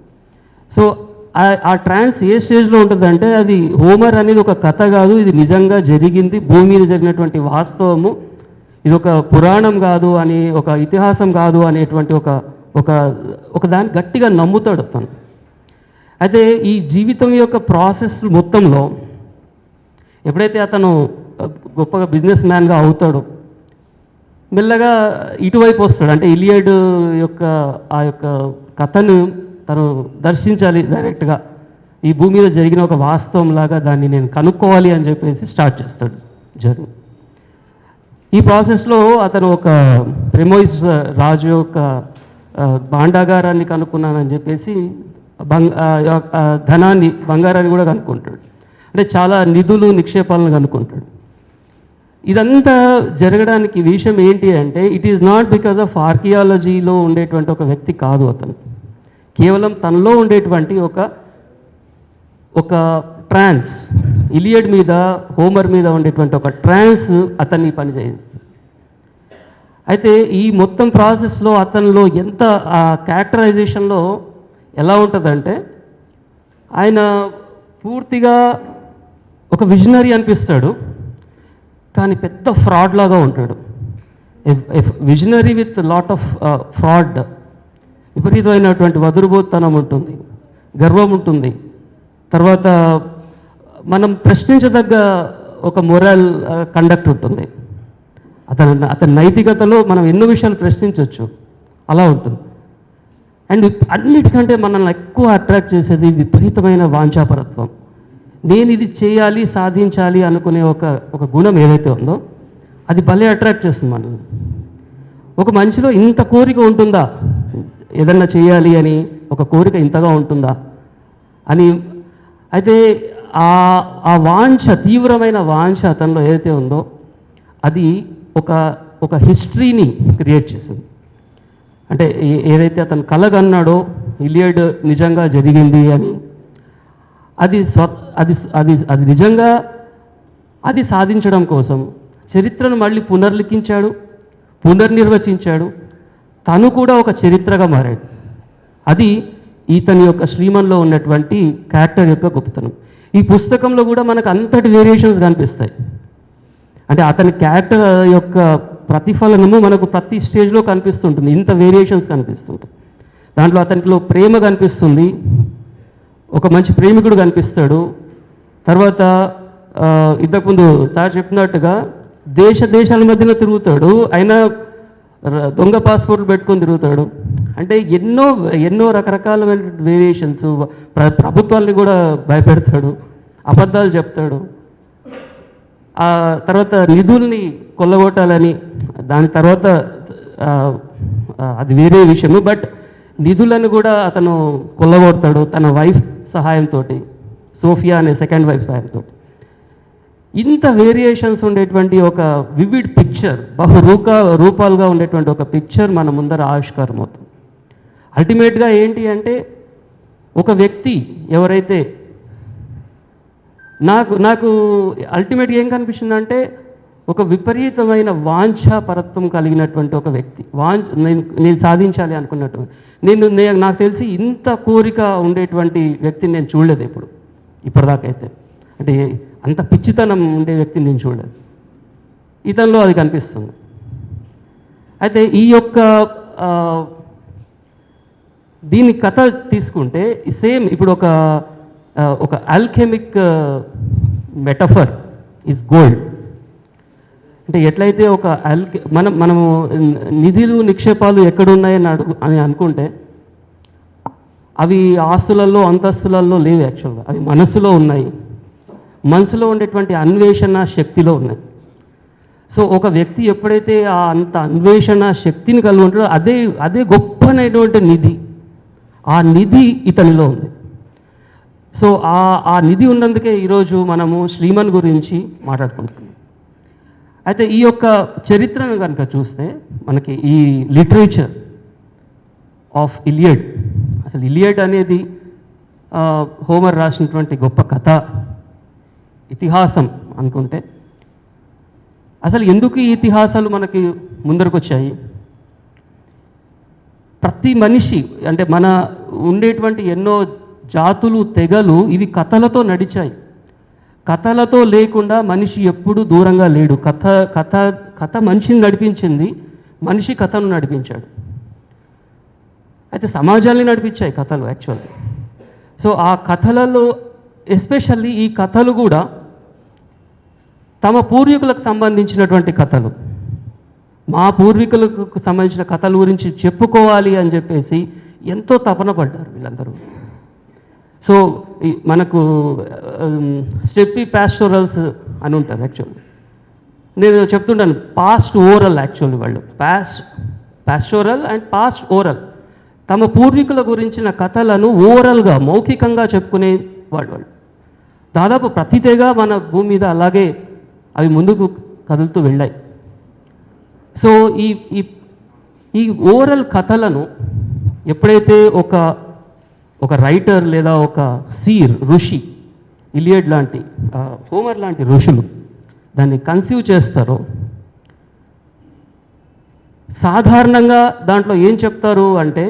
Speaker 4: సో ఆ ట్రాన్స్ ఏ స్టేజ్లో ఉంటుందంటే అది హోమర్ అనేది ఒక కథ కాదు, ఇది నిజంగా జరిగింది, భూమి మీద జరిగినటువంటి వాస్తవము, ఇది ఒక పురాణం కాదు అని, ఒక ఇతిహాసం కాదు అనేటువంటి ఒక దాన్ని గట్టిగా నమ్ముతాడు అతను. అయితే ఈ జీవితం యొక్క ప్రాసెస్ మొత్తంలో ఎప్పుడైతే అతను గొప్పగా బిజినెస్ మ్యాన్గా అవుతాడో మెల్లగా ఇటువైపు వస్తాడు. అంటే ఇలియడ్ యొక్క ఆ యొక్క కథను తను దర్శించాలి డైరెక్ట్గా, ఈ భూమి మీద జరిగిన ఒక వాస్తవం లాగా దాన్ని నేను కనుక్కోవాలి అని చెప్పేసి స్టార్ట్ చేస్తాడు జర్నీ. ఈ ప్రాసెస్లో అతను ఒక ప్రెమోయిస్ రాజు యొక్క భాండాగారాన్ని కనుక్కున్నానని చెప్పేసి ధనాన్ని, బంగారాన్ని కూడా కనుక్కుంటాడు. అంటే చాలా నిధులు, నిక్షేపాలను కనుక్కుంటాడు. ఇదంతా జరగడానికి విషయం ఏంటి అంటే it is not because of ఆర్కియాలజీలో ఉండేటువంటి ఒక వ్యక్తి కాదు అతను, కేవలం తనలో ఉండేటువంటి ఒక ట్రాన్స్, ఇలియడ్ మీద, హోమర్ మీద ఉండేటువంటి ఒక ట్రాన్స్ అతన్ని పనిచేస్తుంది. అయితే ఈ మొత్తం ప్రాసెస్లో అతనిలో ఎంత ఆ క్యారెక్టరైజేషన్లో ఎలా ఉంటుందంటే ఆయన పూర్తిగా ఒక విజనరీ అనిపిస్తాడు, కానీ పెద్ద ఫ్రాడ్ లాగా ఉంటాడు. Visionary with lot of fraud, విపరీతమైనటువంటి వదురుబోతనం ఉంటుంది, గర్వం ఉంటుంది. తర్వాత మనం ప్రశ్నించదగ్గ ఒక మొరల్ కండక్ట్ ఉంటుంది. అతని నైతికతలో మనం ఎన్నో విషయాలు ప్రశ్నించవచ్చు, అలా ఉంటుంది. అండ్ అన్నిటికంటే మనల్ని ఎక్కువ అట్రాక్ట్ చేసేది విపరీతమైన వాంఛాపరత్వం. నేను ఇది చేయాలి, సాధించాలి అనుకునే ఒక గుణం ఏదైతే ఉందో అది భలే అట్రాక్ట్ చేస్తుంది మనల్ని. ఒక మనిషిలో ఇంత కోరిక ఉంటుందా, ఏదన్నా చేయాలి అని ఒక కోరిక ఇంతగా ఉంటుందా అని. అయితే ఆ వాంఛ, తీవ్రమైన వాంఛ అతనిలో ఏదైతే ఉందో అది ఒక హిస్టరీని క్రియేట్ చేసింది. అంటే ఏదైతే అతను కలగన్నాడో ఇలియడ్ నిజంగా జరిగింది అని, అది నిజంగా అది సాధించడం కోసం చరిత్రను మళ్ళీ పునర్లిఖించాడు, పునర్నిర్వచించాడు. తను కూడా ఒక చరిత్రగా మారాడు. అది ఇతని యొక్క శ్రీమన్లో ఉన్నటువంటి క్యారెక్టర్ యొక్క గొప్పతనం. ఈ పుస్తకంలో కూడా మనకు అంతటి వేరియేషన్స్ కనిపిస్తాయి. అంటే అతని క్యారెక్టర్ యొక్క ప్రతిఫలనము మనకు ప్రతి స్టేజ్లో కనిపిస్తుంటుంది, ఇంత వేరియేషన్స్ కనిపిస్తుంటాయి. దాంట్లో అతనిలో ప్రేమ కనిపిస్తుంది, ఒక మంచి ప్రేమికుడు కనిపిస్తాడు. తర్వాత ఇంతకుముందు సార్ చెప్పినట్టుగా దేశాల మధ్యలో తిరుగుతాడు, అయినా దొంగ పాస్పోర్ట్లు పెట్టుకొని తిరుగుతాడు. అంటే ఎన్నో రకరకాలమైన వేరియేషన్స్. ప్రభుత్వాన్ని కూడా భయపెడతాడు, అబద్ధాలు చెప్తాడు. ఆ తర్వాత నిధుల్ని కొల్లగొట్టాలని, దాని తర్వాత అది వేరే విషయము, బట్ నిధులను కూడా అతను కొల్లగొడతాడు తన వైఫ్ సహాయంతో, సోఫియా అనే సెకండ్ వైఫ్ సహాయంతో. ఇంత వేరియేషన్స్ ఉండేటువంటి ఒక వివిడ్ పిక్చర్, రూపాలుగా ఉండేటువంటి ఒక పిక్చర్ మన ముందర ఆవిష్కారం అవుతుంది. అల్టిమేట్గా ఏంటి అంటే ఒక వ్యక్తి ఎవరైతే నాకు నాకు అల్టిమేట్గా ఏం కనిపిస్తుందంటే ఒక విపరీతమైన వాంఛాపరత్వం కలిగినటువంటి ఒక వ్యక్తి. నేను సాధించాలి అనుకున్నట్టు నాకు తెలిసి ఇంత కోరిక ఉండేటువంటి వ్యక్తిని నేను చూడలేదు ఇప్పటిదాకైతే. అంటే అంత పిచ్చితనం ఉండే వ్యక్తిని నేను చూడలేదు. ఇతనిలో అది కనిపిస్తుంది. అయితే ఈ యొక్క దీని కథ తీసుకుంటే సేమ్ ఇప్పుడు ఒక ఆల్కెమిక్ మెటఫర్ ఈజ్ గోల్డ్. అంటే ఎట్లయితే మనము నిధులు నిక్షేపాలు ఎక్కడున్నాయని అని అనుకుంటే అవి ఆస్తులలో అంతస్తులలో లేవు. యాక్చువల్గా అవి మనసులో ఉన్నాయి. మనసులో ఉండేటువంటి అన్వేషణ శక్తిలో ఉన్నాయి. సో ఒక వ్యక్తి ఎప్పుడైతే అంత అన్వేషణ శక్తిని కలిగి ఉంటాడో అదే గొప్పనైనటువంటి నిధి. ఆ నిధి ఇతనిలో ఉంది. సో ఆ నిధి ఉన్నందుకే ఈరోజు మనము శ్రీమన్ గురించి మాట్లాడుకుంటున్నాం. అయితే ఈ యొక్క చరిత్రను కనుక చూస్తే మనకి ఈ లిటరేచర్ ఆఫ్ ఇలియడ్, అసలు ఇలియడ్ అనేది హోమర్ రాసినటువంటి గొప్ప కథ, ఇతిహాసం అనుకుంటే అసలు ఎందుకు ఈ ఇతిహాసాలు మనకి ముందరకు వచ్చాయి? ప్రతి మనిషి అంటే మన ఉండేటువంటి ఎన్నో జాతులు తెగలు ఇవి కథలతో నడిచాయి. కథలతో లేకుండా మనిషి ఎప్పుడూ దూరంగా లేడు. కథ మనిషిని నడిపించింది, మనిషి కథను నడిపించాడు. అయితే సమాజాన్ని నడిపించాయి కథలు యాక్చువల్లీ. సో ఆ కథలలో ఎస్పెషల్లీ ఈ కథలు కూడా తమ పూర్వీకులకు సంబంధించినటువంటి కథలు, మా పూర్వీకులకు సంబంధించిన కథల గురించి చెప్పుకోవాలి అని చెప్పేసి ఎంతో తపన పడ్డారు వీళ్ళందరూ. సో మనకు స్టెప్పీ ప్యాస్టోరల్స్ అని ఉంటారు యాక్చువల్లీ. నేను చెప్తుంటాను పాస్ట్ ఓరల్. యాక్చువల్లీ వాళ్ళు పాస్టోరల్ అండ్ పాస్ట్ ఓరల్. తమ పూర్వీకుల గురించిన కథలను ఓరల్గా మౌఖికంగా చెప్పుకునే వాళ్ళు. దాదాపు ప్రతి తెగ మన భూమి మీద అలాగే అవి ముందుకు కదులుతూ వెళ్ళాయి. సో ఈ ఓరల్ కథలను ఎప్పుడైతే ఒక రైటర్ లేదా ఒక ఋషి, ఇలియడ్ లాంటి హోమర్ లాంటి ఋషులు దాన్ని కన్సీవ్ చేస్తారో, సాధారణంగా దాంట్లో ఏం చెప్తారు అంటే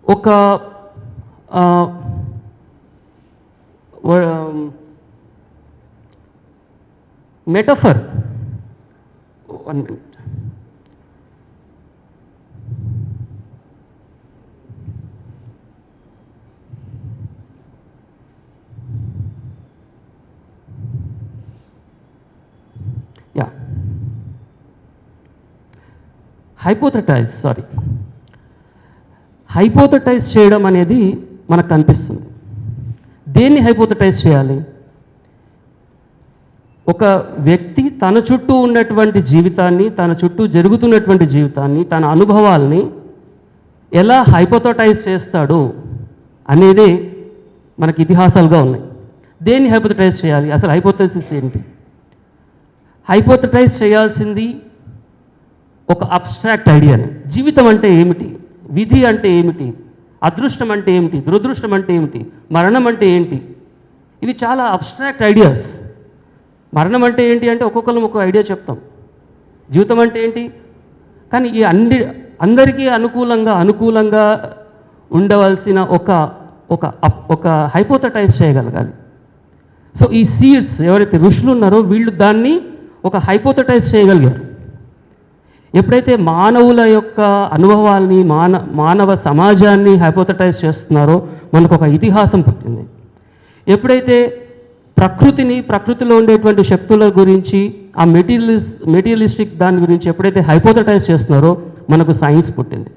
Speaker 4: ఒక మెటఫర్. 1 minute. Yeah. హైపోథటైజ్ చేయడం అనేది మనకు కనిపిస్తుంది. దేన్ని హైపోథటైజ్ చేయాలి? ఒక వ్యక్తి తన చుట్టూ ఉన్నటువంటి జీవితాన్ని, తన చుట్టూ జరుగుతున్నటువంటి జీవితాన్ని, తన అనుభవాల్ని ఎలా హైపోథటైజ్ చేస్తాడు అనేదే మనకి ఇతిహాసాలుగా ఉన్నాయి. దేన్ని హైపోథటైజ్ చేయాలి? అసలు హైపోథెసిస్ ఏంటి? హైపోథటైజ్ చేయాల్సింది ఒక అబ్స్ట్రాక్ట్ ఐడియాని. జీవితం అంటే ఏమిటి? విధి అంటే ఏమిటి? అదృష్టం అంటే ఏమిటి? దురదృష్టం అంటే ఏమిటి? మరణం అంటే ఏంటి? ఇవి చాలా అబ్స్ట్రాక్ట్ ఐడియాస్. మరణం అంటే ఏంటి అంటే ఒక్కొక్కరు ఒక్కొక్క ఐడియా చెప్తాం. జీవితం అంటే ఏంటి? కానీ ఈ అందరికీ అనుకూలంగా ఉండవలసిన ఒక హైపోథటైజ్ చేయగలగాలి. సో ఈ సీడ్స్ ఎవరైతే ఋషులు ఉన్నారో వీళ్ళు దాన్ని ఒక హైపోథటైజ్ చేయగలిగారు. ఎప్పుడైతే మానవుల యొక్క అనుభవాల్ని, మానవ సమాజాన్ని హైపోథటైజ్ చేస్తున్నారో మనకు ఒక ఇతిహాసం పుట్టింది. ఎప్పుడైతే ప్రకృతిలో ఉండేటువంటి శక్తుల గురించి, ఆ మెటీరియలిస్టిక్ దాని గురించి ఎప్పుడైతే హైపోథటైజ్ చేస్తున్నారో మనకు సైన్స్ పుట్టింది.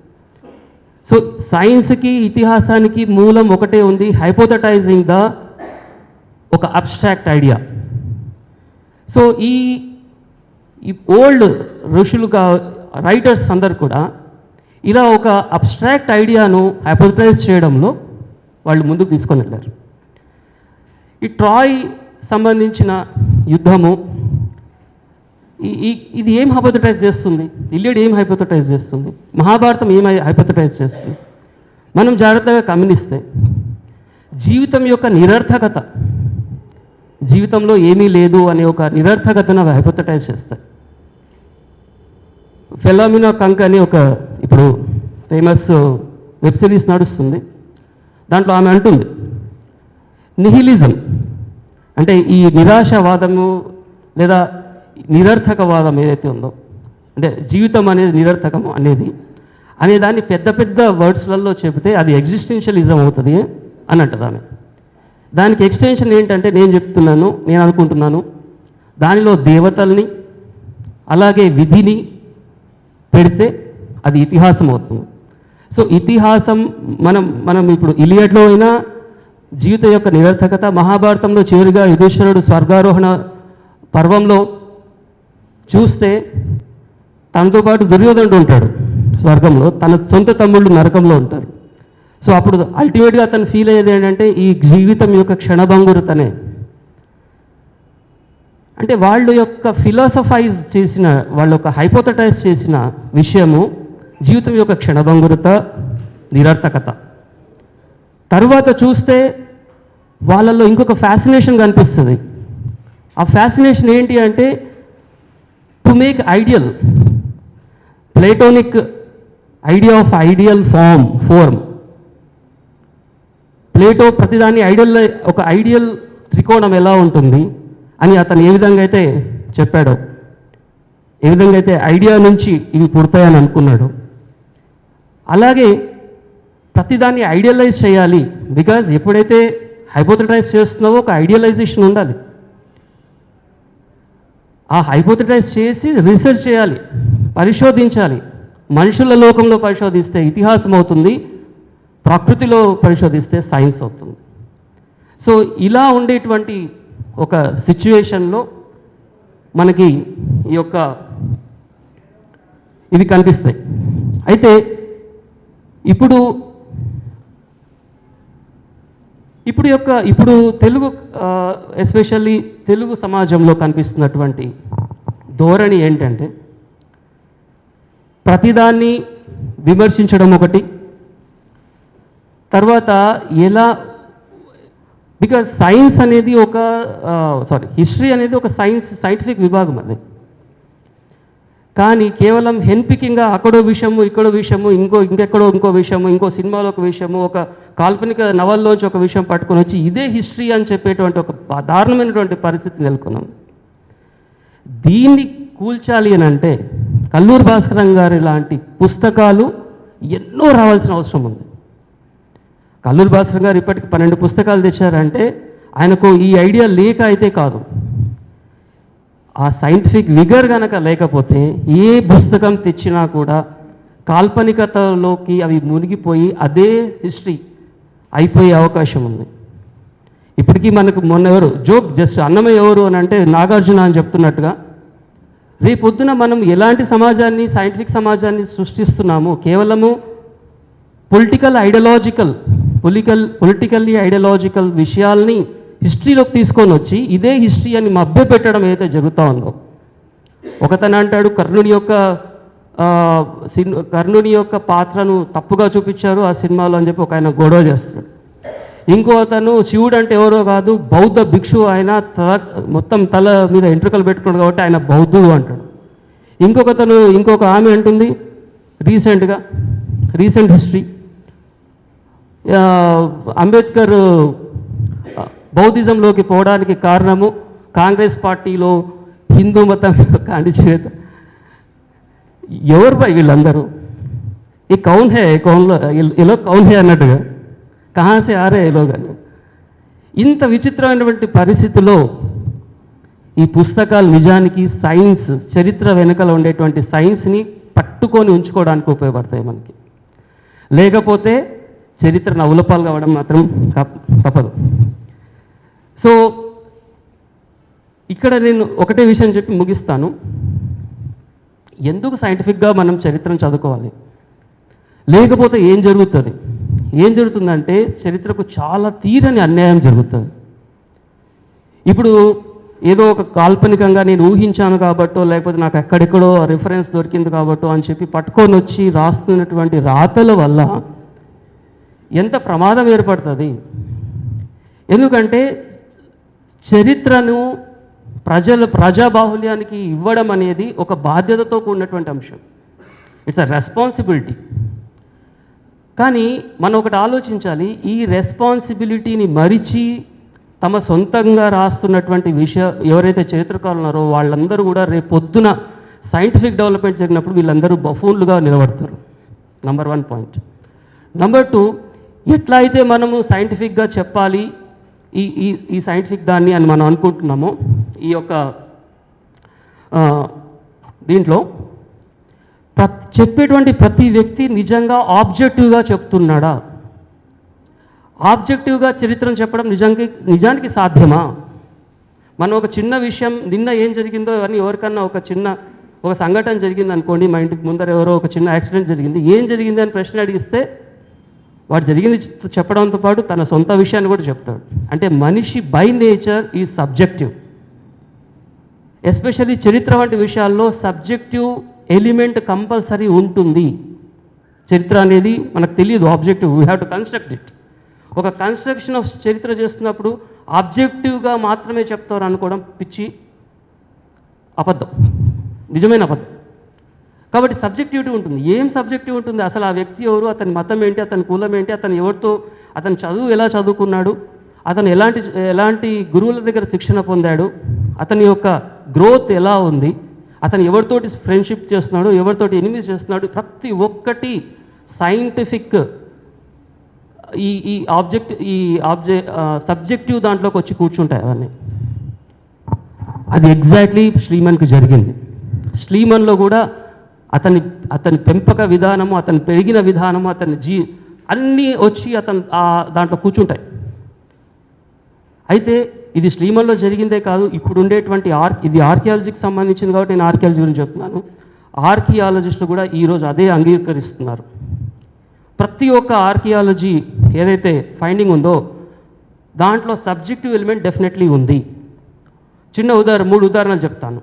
Speaker 4: సో సైన్స్కి, ఇతిహాసానికి మూలం ఒకటే ఉంది, హైపోథటైజింగ్ ఒక అబ్స్ట్రాక్ట్ ఐడియా. సో ఈ ఓల్డ్ ఋషులుగా రైటర్స్ అందరు కూడా ఇలా ఒక అబ్స్ట్రాక్ట్ ఐడియాను హైపోథటైజ్ చేయడంలో వాళ్ళు ముందుకు తీసుకొని వెళ్ళారు. ఈ ట్రాయ్ సంబంధించిన యుద్ధము ఇది ఏం హైపోథటైజ్ చేస్తుంది? ఇలియడ్ ఏం హైపోథటైజ్ చేస్తుంది? మహాభారతం ఏం హైపోథటైజ్ చేస్తుంది? మనం జాగ్రత్తగా గమనిస్తే జీవితం యొక్క నిరర్థకత, జీవితంలో ఏమీ లేదు అనే ఒక నిరర్థకతను అవి హైపోథటైజ్ చేస్తాయి. ఫెలామినా కంక్ అని ఒక ఇప్పుడు ఫేమస్ వెబ్ సిరీస్ నడుస్తుంది. దాంట్లో ఆమె అంటుంది, నిహిలిజం అంటే ఈ నిరాశావాదము లేదా నిరర్థకవాదం ఏదైతే ఉందో, అంటే జీవితం అనేది నిరర్థకము అనే దాన్ని పెద్ద పెద్ద వర్డ్స్లలో చెబితే అది ఎగ్జిస్టెన్షియలిజం అవుతుంది అని అంటది ఆమె. దానికి ఎక్స్టెన్షన్ ఏంటంటే నేను అనుకుంటున్నాను దానిలో దేవతల్ని అలాగే విధిని పెడితే అది ఇతిహాసం అవుతుంది. సో ఇతిహాసం మనం ఇప్పుడు ఇలియడ్లో అయినా జీవితం యొక్క నిరర్థకత, మహాభారతంలో చివరిగా యుధిష్ఠిరుడు స్వర్గారోహణ పర్వంలో చూస్తే తనతో పాటు దుర్యోధనుడు ఉంటాడు స్వర్గంలో, తన సొంత తమ్ముళ్ళు నరకంలో ఉంటారు. సో అప్పుడు అల్టిమేట్గా అతను ఫీల్ అయ్యేది ఏంటంటే ఈ జీవితం యొక్క క్షణభంగురతనే. అంటే వాళ్ళు యొక్క ఫిలాసఫైజ్ చేసిన, వాళ్ళ యొక్క హైపోథటైజ్ చేసిన విషయము జీవితం యొక్క క్షణభంగురత, నిరర్థకత. తరువాత చూస్తే వాళ్ళల్లో ఇంకొక ఫ్యాసినేషన్ కనిపిస్తుంది. ఆ ఫ్యాసినేషన్ ఏంటి అంటే to make ideal, platonic idea of ideal form. Plato ప్రతిదాన్ని ఒక ఐడియల్ త్రికోణం ఎలా ఉంటుంది అని అతను ఏ విధంగా అయితే చెప్పాడో, ఏ విధంగా అయితే ఐడియా నుంచి ఇవి పుడతాయని అనుకున్నాడు, అలాగే ప్రతిదాన్ని ఐడియలైజ్ చేయాలి. బికాజ్ ఎప్పుడైతే హైపోథటైజ్ చేస్తున్నావో ఒక ఐడియలైజేషన్ ఉండాలి. ఆ హైపోథటైజ్ చేసి రీసెర్చ్ చేయాలి, పరిశోధించాలి. మనుషుల లోకంలో పరిశోధిస్తే ఇతిహాసం అవుతుంది, ప్రకృతిలో పరిశోధిస్తే సైన్స్ అవుతుంది. సో ఇలా ఉండేటువంటి ఒక సిచ్యువేషన్లో మనకి ఈ యొక్క ఇవి కనిపిస్తాయి. అయితే ఇప్పుడు తెలుగు ఎస్పెషల్లీ తెలుగు సమాజంలో కనిపిస్తున్నటువంటి ధోరణి ఏంటంటే ప్రతిదాన్ని విమర్శించడం ఒకటి, తర్వాత బికాజ్ సైన్స్ అనేది హిస్టరీ అనేది ఒక సైంటిఫిక్ విభాగం అది. కానీ కేవలం హెన్పికింగ్గా అక్కడో విషయము, ఇక్కడో విషయము, ఇంకెక్కడో ఇంకో విషయము, ఇంకో సినిమాలో ఒక విషయము, ఒక కాల్పనిక నవల్లోంచి ఒక విషయం పట్టుకొని వచ్చి ఇదే హిస్టరీ అని చెప్పేటువంటి ఒక దారుణమైనటువంటి పరిస్థితి నెలకొన్నాం. దీన్ని కూల్చాలి అని అంటే కల్లూరి భాస్కరం గారి లాంటి పుస్తకాలు ఎన్నో రావాల్సిన అవసరం ఉంది. కల్లూరి భాస్కర్ గారు ఇప్పటికి 12 పుస్తకాలు తెచ్చారంటే ఆయనకు ఈ ఐడియా లేక అయితే కాదు, ఆ సైంటిఫిక్ విగర్ కనుక లేకపోతే ఏ పుస్తకం తెచ్చినా కూడా కాల్పనికతలోకి అవి మునిగిపోయి అదే హిస్టరీ అయిపోయే అవకాశం ఉంది. ఇప్పటికీ మనకు జస్ట్ అన్నమయ్య ఎవరు అని అంటే నాగార్జున అని చెప్తున్నట్టుగా, రేపొద్దున మనం ఎలాంటి సమాజాన్ని, సైంటిఫిక్ సమాజాన్ని సృష్టిస్తున్నాము, కేవలము పొలిటికల్లీ ఐడియాలజికల్ విషయాల్ని హిస్టరీలోకి తీసుకొని వచ్చి ఇదే హిస్టరీ అని మభ్య పెట్టడం ఏదైతే జరుగుతూ ఉందో. ఒకతను అంటాడు కర్ణుని యొక్క పాత్రను తప్పుగా చూపించారు ఆ సినిమాలో అని చెప్పి ఒక ఆయన గొడవ చేస్తాడు. ఇంకో అతను శివుడు అంటే ఎవరో కాదు, బౌద్ధ భిక్షు, ఆయన మొత్తం తల మీద ఎంట్రుకలు పెట్టుకున్నాడు కాబట్టి ఆయన బౌద్ధుడు అంటాడు. ఇంకొక ఆమె అంటుంది రీసెంట్ హిస్టరీ, అంబేద్కర్ బౌద్ధిజంలోకి పోవడానికి కారణము కాంగ్రెస్ పార్టీలో హిందూ మతం అణిచివేత. ఎవరు పై వీళ్ళందరూ? ఈ కౌన్ హే కౌన్ హే అన్నట్టుగా కహాసే ఆరే లోగా. ఇంత విచిత్రమైనటువంటి పరిస్థితిలో ఈ పుస్తకాలు నిజానికి సైన్స్, చరిత్ర వెనుకల ఉండేటువంటి సైన్స్ని పట్టుకొని ఉంచుకోవడానికి ఉపయోగపడతాయి మనకి. లేకపోతే చరిత్రను ఉలపాలు కావడం మాత్రం తప్పదు. సో ఇక్కడ నేను ఒకటే విషయం చెప్పి ముగిస్తాను. ఎందుకు సైంటిఫిక్గా మనం చరిత్రను చదువుకోవాలి? లేకపోతే ఏం జరుగుతుందంటే చరిత్రకు చాలా తీరని అన్యాయం జరుగుతుంది. ఇప్పుడు ఏదో ఒక కాల్పనికంగా నేను ఊహించాను కాబట్టో, లేకపోతే నాకు ఎక్కడెక్కడో రిఫరెన్స్ దొరికింది కాబట్టో అని చెప్పి పట్టుకొని వచ్చి రాస్తున్నటువంటి రాతల వల్ల ఎంత ప్రమాదం ఏర్పడుతుంది. ఎందుకంటే చరిత్రను ప్రజాబాహుల్యానికి ఇవ్వడం అనేది ఒక బాధ్యతతో కూడినటువంటి అంశం. It's a responsibility. కానీ మనం ఒకటి ఆలోచించాలి, ఈ రెస్పాన్సిబిలిటీని మరిచి తమ సొంతంగా రాస్తున్నటువంటి ఎవరైతే చరిత్రకారులు ఉన్నారో వాళ్ళందరూ కూడా రేపు పొద్దున సైంటిఫిక్ డెవలప్మెంట్ జరిగినప్పుడు వీళ్ళందరూ బఫూన్లుగా నిలబడతారు. Number 1 point. నంబర్ 2, ఎట్లా అయితే మనము సైంటిఫిక్గా చెప్పాలి ఈ ఈ ఈ సైంటిఫిక్ దాన్ని అని మనం అనుకుంటున్నామో, ఈ యొక్క దీంట్లో చెప్పేటువంటి ప్రతి వ్యక్తి నిజంగా ఆబ్జెక్టివ్గా చెప్తున్నాడా? ఆబ్జెక్టివ్గా చరిత్రను చెప్పడం నిజానికి సాధ్యమా? మనం ఒక చిన్న విషయం, నిన్న ఏం జరిగిందో అని ఎవరికన్నా ఒక సంఘటన జరిగింది అనుకోండి, మా ఇంటికి ముందర ఎవరో ఒక చిన్న యాక్సిడెంట్ జరిగింది, ఏం జరిగింది అని ప్రశ్న అడిగిస్తే వాడు జరిగింది చెప్పడంతో పాటు తన సొంత విషయాన్ని కూడా చెప్తాడు. అంటే మనిషి బై నేచర్ ఈ సబ్జెక్టివ్. ఎస్పెషల్లీ చరిత్ర వంటి విషయాల్లో సబ్జెక్టివ్ ఎలిమెంట్ కంపల్సరీ ఉంటుంది. చరిత్ర అనేది మనకు తెలియదు objective, we have to construct it. ఒక కన్స్ట్రక్షన్ ఆఫ్ చరిత్ర చేస్తున్నప్పుడు ఆబ్జెక్టివ్గా మాత్రమే చెప్తారు అనుకోవడం పిచ్చి, అబద్ధం, నిజమైన అబద్ధం. కాబట్టి సబ్జెక్టివిటీ ఉంటుంది. ఏం సబ్జెక్టివ్ ఉంటుంది? అసలు ఆ వ్యక్తి ఎవరు, అతని మతం ఏంటి, అతని కులం ఏంటి, అతను ఎవరితో, అతని చదువు ఎలా చదువుకున్నాడు, అతను ఎలాంటి గురువుల దగ్గర శిక్షణ పొందాడు, అతని యొక్క గ్రోత్ ఎలా ఉంది, అతను ఎవరితోటి ఫ్రెండ్షిప్ చేస్తున్నాడు, ఎవరితోటి ఎనిమిస్ చేస్తున్నాడు, ప్రతి ఒక్కటి సైంటిఫిక్ సబ్జెక్టివ్ దాంట్లోకి వచ్చి కూర్చుంటాయి అవన్నీ. అది ఎగ్జాక్ట్లీ శ్లీమన్కి జరిగింది. శ్లీమన్లో కూడా అతని పెంపక విధానము, అతను పెరిగిన విధానము, అన్నీ వచ్చి దాంట్లో కూర్చుంటాయి. అయితే ఇది శ్లీమన్లో జరిగిందే కాదు, ఇప్పుడు ఉండేటువంటి ఇది ఆర్కియాలజీకి సంబంధించింది కాబట్టి నేను ఆర్కియాలజీ గురించి చెప్తున్నాను. ఆర్కియాలజిస్టులు కూడా ఈరోజు అదే అంగీకరిస్తున్నారు. ప్రతి ఒక్క ఆర్కియాలజీ ఏదైతే ఫైండింగ్ ఉందో దాంట్లో సబ్జెక్టివ్ ఎలిమెంట్ డెఫినెట్లీ ఉంది. చిన్న 3 ఉదాహరణలు చెప్తాను.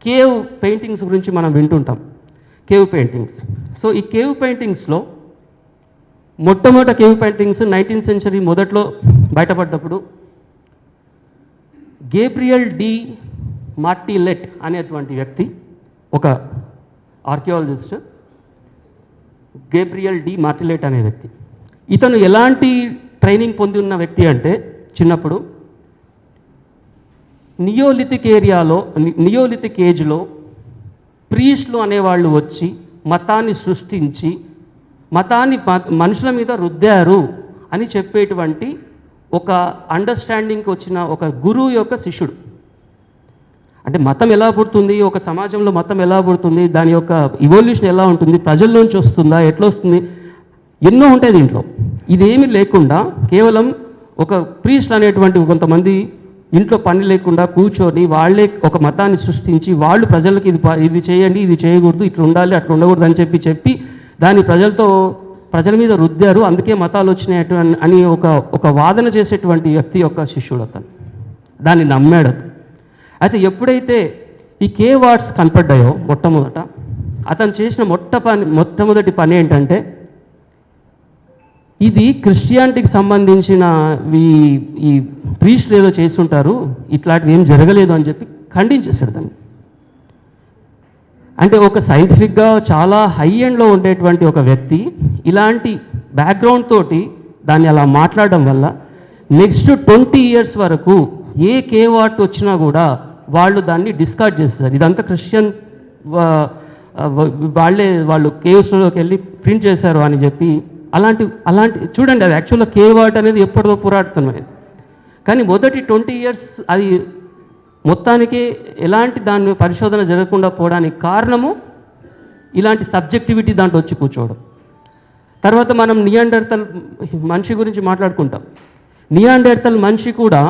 Speaker 4: కేవ్ పెయింటింగ్స్ గురించి మనం వింటుంటాం, కేవ్ పెయింటింగ్స్. సో ఈ కేవ్ పెయింటింగ్స్లో మొట్టమొదటి కేవ్ పెయింటింగ్స్ 19th సెంచరీ మొదట్లో బయటపడ్డప్పుడు గేబ్రియల్ డి మార్టిలెట్ అనేటువంటి వ్యక్తి, ఒక ఆర్కియాలజిస్ట్, గేబ్రియల్ డి మార్టిలెట్ అనే వ్యక్తి. ఇతను ఎలాంటి ట్రైనింగ్ పొంది ఉన్న వ్యక్తి అంటే, చిన్నప్పుడు నియోలిథిక్ ఏజ్లో ప్రీస్ట్లు అనేవాళ్ళు వచ్చి మతాన్ని సృష్టించి మతాన్ని మనుషుల మీద రుద్దారు అని చెప్పేటువంటి ఒక అండర్స్టాండింగ్కి వచ్చిన ఒక గురువు యొక్క శిష్యుడు. అంటే మతం ఎలా పుడుతుంది, ఒక సమాజంలో మతం ఎలా పుడుతుంది, దాని యొక్క ఇవల్యూషన్ ఎలా ఉంటుంది, ప్రజల్లోంచి వస్తుందా, ఎట్లా వస్తుంది, ఎన్నో ఉంటాయి దీంట్లో. ఇదేమీ లేకుండా కేవలం ఒక ప్రీస్ట్ అనేటువంటి కొంతమంది ఇంట్లో పని లేకుండా కూర్చొని వాళ్ళే ఒక మతాన్ని సృష్టించి వాళ్ళు ప్రజలకు ఇది చేయండి, ఇది చేయకూడదు, ఇట్లా ఉండాలి, అట్లా ఉండకూడదు అని చెప్పి దాన్ని ప్రజల మీద రుద్దారు, అందుకే మతాలు వచ్చినాయి అని ఒక వాదన చేసేటువంటి వ్యక్తి యొక్క శిష్యుడు అతను. దాన్ని నమ్మాడు. అయితే ఎప్పుడైతే ఈ కేవ్ ఆర్ట్స్ కనపడ్డాయో మొట్టమొదట, అతను చేసిన మొట్టమొదటి పని ఏంటంటే, ఇది క్రిస్టియానిటీకి సంబంధించిన ఈ ప్రీస్ట్లు ఏదో చేస్తుంటారు, ఇట్లాంటివి ఏం జరగలేదు అని చెప్పి ఖండించేశాడు దాన్ని. అంటే ఒక సైంటిఫిక్గా చాలా హై ఎండ్లో ఉండేటువంటి ఒక వ్యక్తి ఇలాంటి బ్యాక్గ్రౌండ్ తోటి దాన్ని అలా మాట్లాడడం వల్ల నెక్స్ట్ 20 years వరకు ఏ కేవ్ ఆర్ట్ వచ్చినా కూడా వాళ్ళు దాన్ని డిస్కార్డ్ చేస్తారు. ఇదంతా క్రిస్టియన్ వాళ్ళు కేవ్స్లోకి వెళ్ళి ప్రింట్ చేశారు అని చెప్పి అలాంటి చూడండి, అది యాక్చువల్గా కేవ్ ఆర్ట్ అనేది ఎప్పటిదో పురాతనమైనది. కానీ మొదటి 20 years అది మొత్తానికి ఎలాంటి దాన్ని పరిశోధన జరగకుండా పోవడానికి కారణము ఇలాంటి సబ్జెక్టివిటీ దాంట్లో వచ్చి కూర్చోవడం. తర్వాత మనం నియాండర్తల్ మనిషి గురించి మాట్లాడుకుంటాం. నియాండర్తల్ మనిషి కూడా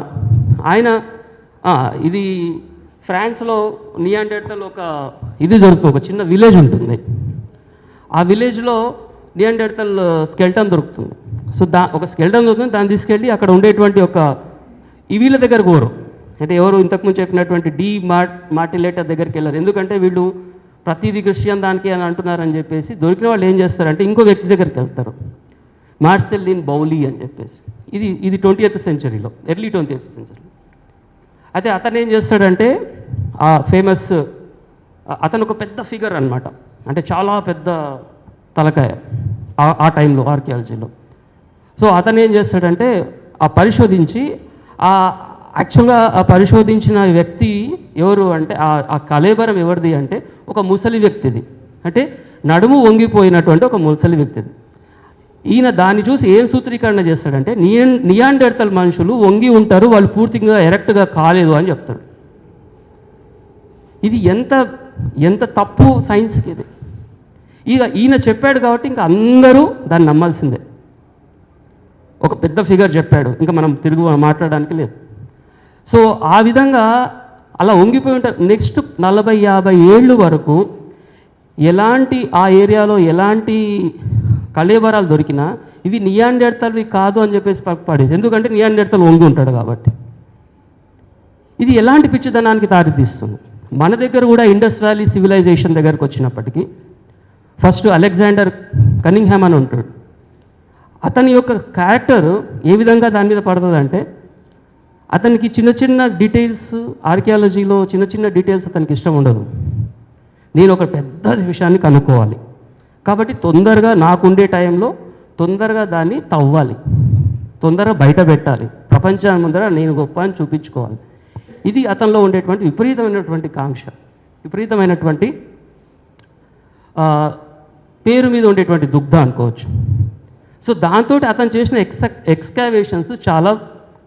Speaker 4: ఆయన ఇది ఫ్రాన్స్లో నియాండర్తల్ ఒక ఇది దొరుకుతుంది, ఒక చిన్న విలేజ్ ఉంటుంది. ఆ విలేజ్లో నియాండర్తల్ స్కెల్టన్ దొరుకుతుంది. సో ఒక స్కెల్టన్ దొరుకుతుంది, దాన్ని తీసుకెళ్ళి అక్కడ ఉండేటువంటి వీళ్ళ దగ్గర కోరు, అంటే ఎవరు ఇంతకుముందు చెప్పినటువంటి మార్టిలేటర్ దగ్గరికి వెళ్ళారు. ఎందుకంటే వీళ్ళు ప్రతిదీ క్రిస్టియన్ దానికి అని అంటున్నారని చెప్పేసి దొరికిన వాళ్ళు ఏం చేస్తారంటే ఇంకో వ్యక్తి దగ్గరికి వెళ్తారు, మార్సెలిన్ బౌలీ అని చెప్పేసి. ఇది 20th centuryలో, ఎర్లీ 20th century. అయితే అతను ఏం చేస్తాడంటే ఆ ఫేమస్ అతను ఒక పెద్ద ఫిగర్ అన్నమాట, అంటే చాలా పెద్ద తలకాయ ఆ టైంలో ఆర్కియాలజీలో. సో అతను ఏం చేస్తాడంటే ఆ పరిశోధించి యాక్చువల్గా ఆ పరిశోధించిన వ్యక్తి ఎవరు అంటే ఆ కళేబరం ఎవరిది అంటే ఒక ముసలి వ్యక్తిది, అంటే నడుము వంగిపోయినటువంటి ఒక ముసలి వ్యక్తిది. ఈయన దాన్ని చూసి ఏం సూత్రీకరణ చేస్తాడంటే నియాండర్తల్ మనుషులు వంగి ఉంటారు, వాళ్ళు పూర్తిగా ఎరెక్ట్గా కాలేదు అని చెప్తాడు. ఇది ఎంత తప్పు సైన్స్కి ఇది. ఈయన చెప్పాడు కాబట్టి ఇంకా అందరూ దాన్ని నమ్మాల్సిందే. ఒక పెద్ద ఫిగర్ చెప్పాడు, ఇంకా మనం తిరుగు మాట్లాడడానికి లేదు. సో ఆ విధంగా అలా వంగిపోయి ఉంటారు. నెక్స్ట్ 40-50 ఏళ్ళు వరకు ఎలాంటి ఆ ఏరియాలో ఎలాంటి కళేబరాలు దొరికినా ఇవి నియాండర్తల్వి కాదు అని చెప్పేసి పడేది, ఎందుకంటే నియాండర్తల్ వంగి ఉంటాడు కాబట్టి. ఇది ఎలాంటి పిచ్చిదనానికి దారితీస్తుంది. మన దగ్గర కూడా ఇండస్ వ్యాలీ సివిలైజేషన్ దగ్గరకు వచ్చినప్పటికీ ఫస్ట్ అలెగ్జాండర్ కనింగ్హామ్ అని ఉంటాడు. అతని యొక్క క్యారెక్టర్ ఏ విధంగా దాని మీద పడుతుందంటే అతనికి చిన్న చిన్న డీటెయిల్స్, ఆర్కియాలజీలో చిన్న చిన్న డీటెయిల్స్ అతనికి ఇష్టం ఉండదు. నేను ఒక పెద్ద విషయాన్ని కనుక్కోవాలి కాబట్టి తొందరగా నాకుండే టైంలో తొందరగా దాన్ని తవ్వాలి, తొందరగా బయట పెట్టాలి, ప్రపంచాన్ని ముందర నేను గొప్ప అని చూపించుకోవాలి. ఇది అతనిలో ఉండేటువంటి విపరీతమైనటువంటి కాంక్ష, విపరీతమైనటువంటి పేరు మీద ఉండేటువంటి దుగ్ధ అనుకోవచ్చు. సో దాంతో అతను చేసిన ఎక్స్కావేషన్స్ చాలా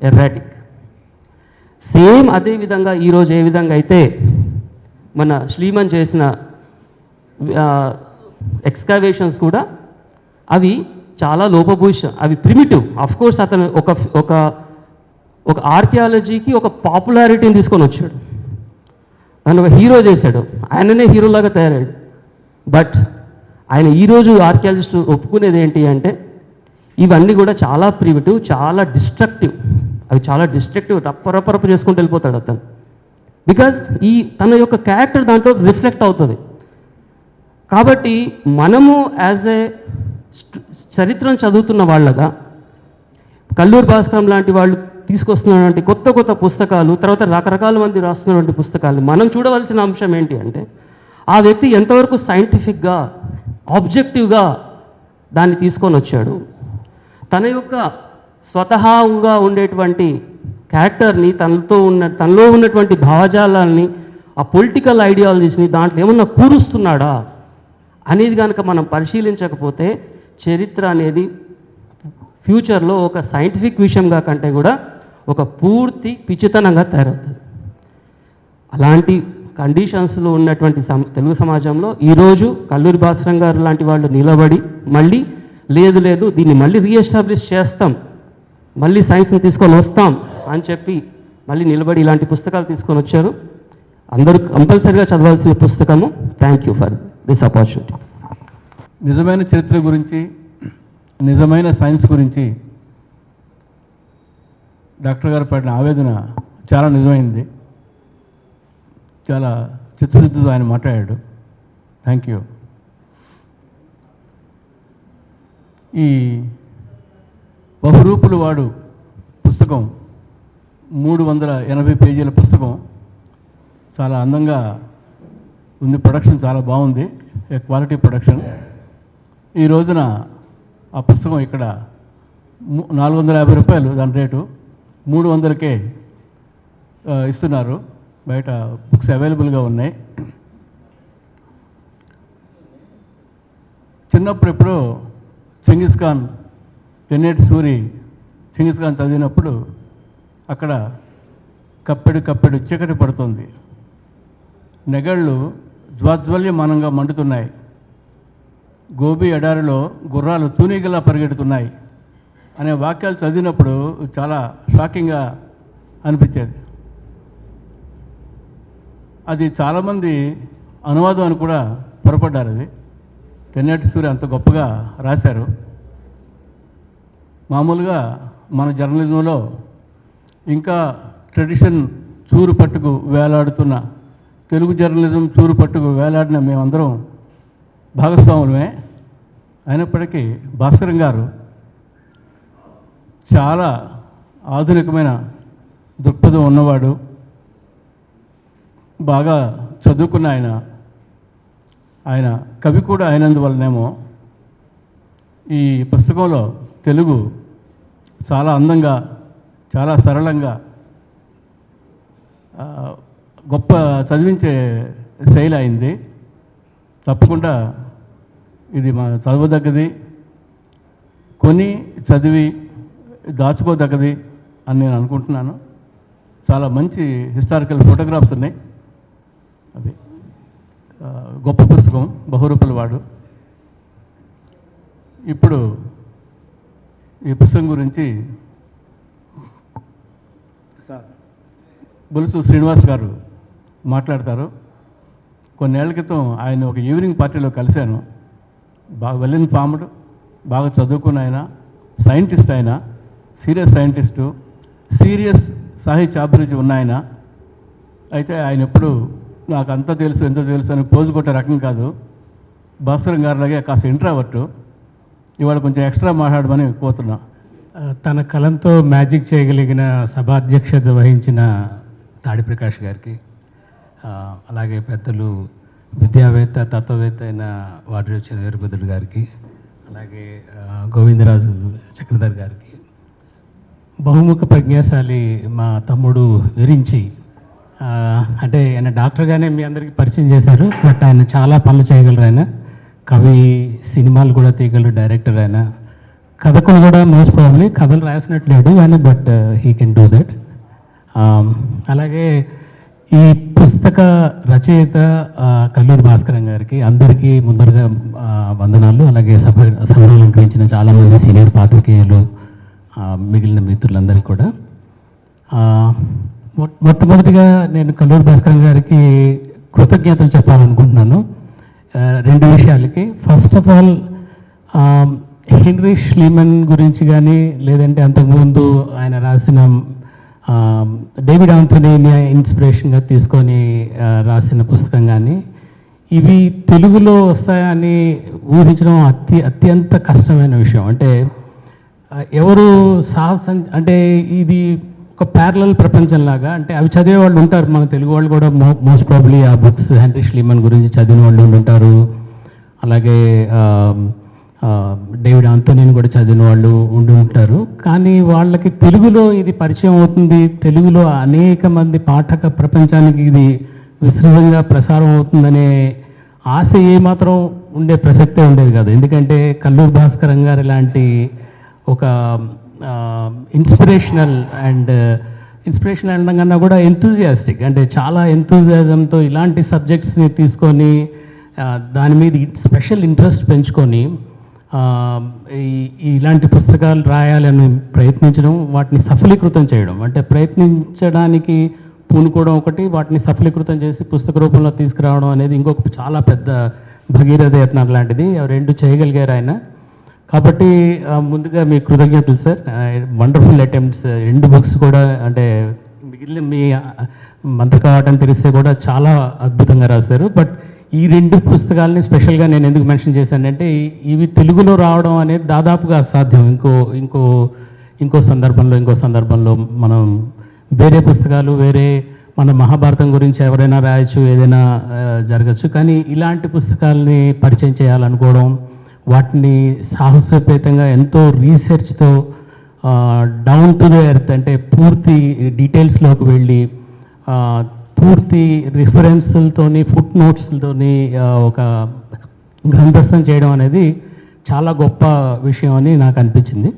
Speaker 4: ఎర్రాటిక్. సేమ్ అదే విధంగా ఈరోజు ఏ విధంగా అయితే మన శ్లీమన్ చేసిన ఎక్స్కావేషన్స్ కూడా అవి చాలా లోపభూయిష్టం, అవి ప్రిమిటివ్. అఫ్ కోర్స్ అతను ఒక ఆర్కియాలజీకి ఒక పాపులారిటీని తీసుకొని వచ్చాడు, దాన్ని ఒక హీరో చేశాడు, ఆయననే హీరోలాగా తయారాడు. బట్ ఆయన ఈరోజు ఆర్కియాలజిస్ట్ ఒప్పుకునేది ఏంటి అంటే ఇవన్నీ కూడా చాలా ప్రిమిటివ్, చాలా డిస్ట్రక్టివ్, అవి చాలా డిస్ట్రక్టివ్, రప్పరప్పు చేసుకుంటూ వెళ్ళిపోతాడు అతను. బికాజ్ తన యొక్క క్యారెక్టర్ దాంట్లో రిఫ్లెక్ట్ అవుతుంది. కాబట్టి మనము యాజ్ ఏ చరిత్రను చదువుతున్న వాళ్ళగా కల్లూరి భాస్కరం లాంటి వాళ్ళు తీసుకొస్తున్నటువంటి కొత్త కొత్త పుస్తకాలు, తర్వాత రకరకాల మంది రాస్తున్నటువంటి పుస్తకాలు మనం చూడవలసిన అంశం ఏంటి అంటే ఆ వ్యక్తి ఎంతవరకు సైంటిఫిక్గా ఆబ్జెక్టివ్గా దాన్ని తీసుకొని వచ్చాడు, తన యొక్క స్వతహాగా ఉండేటువంటి క్యారెక్టర్ని, తనలో ఉన్నటువంటి భావజాలాల్ని, ఆ పొలిటికల్ ఐడియాలజీస్ని దాంట్లో ఏమన్నా కూరుస్తున్నాడా అనేది కనుక మనం పరిశీలించకపోతే చరిత్ర అనేది ఫ్యూచర్లో ఒక సైంటిఫిక్ విషయంగా కంటే కూడా ఒక పూర్తి పిచ్చితనంగా తయారవుతుంది. అలాంటి కండిషన్స్లో ఉన్నటువంటి తెలుగు సమాజంలో ఈరోజు కల్లూరి భాస్కరం గారు లాంటి వాళ్ళు నిలబడి మళ్ళీ లేదు దీన్ని మళ్ళీ రీఎస్టాబ్లిష్ చేస్తాం, మళ్ళీ సైన్స్ని తీసుకొని వస్తాం అని చెప్పి మళ్ళీ నిలబడి ఇలాంటి పుస్తకాలు తీసుకొని వచ్చారు. అందరూ కంపల్సరీగా చదవాల్సిన పుస్తకము. Thank you for this opportunity.
Speaker 2: నిజమైన చరిత్ర గురించి, నిజమైన సైన్స్ గురించి డాక్టర్ గారు పడిన ఆవేదన చాలా నిజమైంది, చాలా చిత్తశుద్ధితో ఆయన మాట్లాడాడు. Thank you. ఈ బహురూపులు వాడు పుస్తకం 380 పేజీల పుస్తకం చాలా అందంగా ఉంది, ప్రొడక్షన్ చాలా బాగుంది, క్వాలిటీ ప్రొడక్షన్. ఈ రోజున ఆ పుస్తకం ఇక్కడ 450 రూపాయలు దాని రేటు, 300కే ఇస్తున్నారు. బయట బుక్స్ అవైలబుల్గా ఉన్నాయి. చిన్నప్పుడు ఎప్పుడో చెంగిస్ ఖాన్, తెన్నేటి సూరి చెంగిస్ ఖాన్ చదివినప్పుడు అక్కడ కప్పెడు చీకటి పడుతుంది, నెగళ్ళు జ్వాజ్వల్యమానంగా మండుతున్నాయి, గోబీ ఎడారిలో గుర్రాలు తూనీగలా పరిగెడుతున్నాయి అనే వాక్యాలు చదివినప్పుడు చాలా షాకింగ్గా అనిపించేది. అది చాలామంది అనువాదం అని కూడా పొరపడ్డారు. అది తెన్నేటి సూర్య అంత గొప్పగా రాశారు. మామూలుగా మన జర్నలిజంలో ఇంకా ట్రెడిషన్ చూరు పట్టుకు వేలాడుతున్న, తెలుగు జర్నలిజం చూరు పట్టుకు వేలాడిన మేమందరం భాగస్వాములమే. అయినప్పటికీ భాస్కరం గారు చాలా ఆధునికమైన దృక్పథం ఉన్నవాడు, బాగా చదువుకున్న ఆయన కవి కూడా అయినందువల్లనేమో ఈ పుస్తకంలో తెలుగు చాలా అందంగా, చాలా సరళంగా, గొప్ప చదివించే శైలి అయింది. తప్పకుండా ఇది మా చదవదగ్గది, కొని చదివి దాచుకోదగ్గది అని నేను అనుకుంటున్నాను. చాలా మంచి హిస్టారికల్ ఫోటోగ్రాఫ్స్ ఉన్నాయి. అది గొప్ప పుస్తకం, బహురూపాల వాడు. ఇప్పుడు ఈ పుస్తకం గురించి బొలుసు శ్రీనివాస్ గారు మాట్లాడతారు. కొన్నేళ్ల క్రితం ఆయన ఒక ఈవినింగ్ పార్టీలో కలిశాను. బాగా వెల్ ఇన్ఫార్మ్డ్, బాగా చదువుకున్న ఆయన, సైంటిస్ట్, ఆయన సీరియస్ సైంటిస్టు, సీరియస్ సాహిత్య అభిరుచి ఉన్న ఆయన. అయితే ఆయన ఎప్పుడు నాకు అంత తెలుసు ఎంత తెలుసు అని పోజు కొట్టే రకం కాదు. భాస్కరం గారిలాగే కాస్త ఇంట్రావర్టు. ఇవాళ కొంచెం ఎక్స్ట్రా మాట్లాడమని కోరుతున్నా.
Speaker 5: తన కలంతో మ్యాజిక్ చేయగలిగిన సభాధ్యక్షత వహించిన తాడి ప్రకాష్ గారికి, అలాగే పెద్దలు విద్యావేత్త తత్వవేత్త అయిన వాడ్రేచిన వీరభద్రుడు గారికి, అలాగే గోవిందరాజు చక్రధర్ గారికి, బహుముఖ ప్రజ్ఞాశాలి మా తమ్ముడు విరించి, అంటే ఆయన డాక్టర్గానే మీ అందరికీ పరిచయం చేశారు. బట్ ఆయన చాలా పనులు చేయగలరు. ఆయన కవి, సినిమాలు కూడా తీయగలరు, డైరెక్టర్. ఆయన కథకులు కూడా మోస్ట్ ప్రాబ్లీ కథలు రాసినట్లేడు కానీ but he can do that. అలాగే ఈ పుస్తక రచయిత కల్లూరి భాస్కరం గారికి అందరికీ ముందరగా వందనాలు. అలాగే సభను అలంకరించిన చాలామంది సీనియర్ పాత్రికేయులు, మిగిలిన మిత్రులందరికీ కూడా. మొట్టమొదటిగా నేను కల్లూరి భాస్కరం గారికి కృతజ్ఞతలు చెప్పాలనుకుంటున్నాను రెండు విషయాలకి. ఫస్ట్ ఆఫ్ ఆల్ హెన్రీ ష్లీమన్ గురించి కానీ, లేదంటే అంతకుముందు ఆయన రాసిన డేవిడ్ ఆంథోనీని ఇన్స్పిరేషన్గా తీసుకొని రాసిన పుస్తకం కానీ, ఇవి తెలుగులో వస్తాయని ఊహించడం అత్యంత కష్టమైన విషయం. అంటే ఎవరు సాహసం, అంటే ఇది ఒక ప్యారలల్ ప్రపంచంలాగా, అంటే అవి చదివే వాళ్ళు ఉంటారు. మన తెలుగు వాళ్ళు కూడా మోస్ట్ ప్రాబ్లీ ఆ బుక్స్ హెన్రీ ష్లీమన్ గురించి చదివిన వాళ్ళు ఉంటారు. అలాగే డేవిడ్ ఆంథోనీని కూడా చదివిన వాళ్ళు ఉండి ఉంటారు. కానీ వాళ్ళకి తెలుగులో ఇది పరిచయం అవుతుంది, తెలుగులో అనేక మంది పాఠక ప్రపంచానికి ఇది విస్తృతంగా ప్రసారం అవుతుందనే ఆశ ఏమాత్రం ఉండే ప్రసక్తే ఉండేది కాదు. ఎందుకంటే కల్లూరి భాస్కరం గారు లాంటి ఒక ఇన్స్పిరేషనల్ అనడం కన్నా కూడా ఎంతూజియాస్టిక్, అంటే చాలా ఎంతూజియాజంతో ఇలాంటి సబ్జెక్ట్స్ని తీసుకొని దాని మీద స్పెషల్ ఇంట్రెస్ట్ పెంచుకొని ఇలాంటి పుస్తకాలు రాయాలని ప్రయత్నించడం, వాటిని సఫలీకృతం చేయడం, అంటే ప్రయత్నించడానికి పూనుకోవడం ఒకటి, వాటిని సఫలీకృతం చేసి పుస్తక రూపంలో తీసుకురావడం అనేది ఇంకొక చాలా పెద్ద భగీరథ యత్నం లాంటిది. రెండు చేయగలిగారు ఆయన. కాబట్టి ముందుగా మీ కృతజ్ఞతలు సార్. Wonderful attempts. రెండు బుక్స్ కూడా, అంటే మిగిలిన మీ మంత్రకావటం తెలిస్తే కూడా చాలా అద్భుతంగా రాశారు. బట్ ఈ రెండు పుస్తకాలని స్పెషల్గా నేను ఎందుకు మెన్షన్ చేశానంటే, ఇవి తెలుగులో రావడం అనేది దాదాపుగా అసాధ్యం. ఇంకో సందర్భంలో మనం వేరే పుస్తకాలు, వేరే మన మహాభారతం గురించి ఎవరైనా రాయొచ్చు, ఏదైనా జరగచ్చు. కానీ ఇలాంటి పుస్తకాలని పరిచయం చేయాలనుకోవడం, వాటిని సాహసోపేతంగా ఎంతో రీసెర్చ్తో డౌన్ టు ద ఎర్త్, అంటే పూర్తి డీటెయిల్స్లోకి వెళ్ళి పూర్తి రిఫరెన్స్లతోని, ఫుట్ నోట్స్లతోని ఒక గ్రంథస్థం చేయడం అనేది చాలా గొప్ప విషయం అని నాకు అనిపించింది.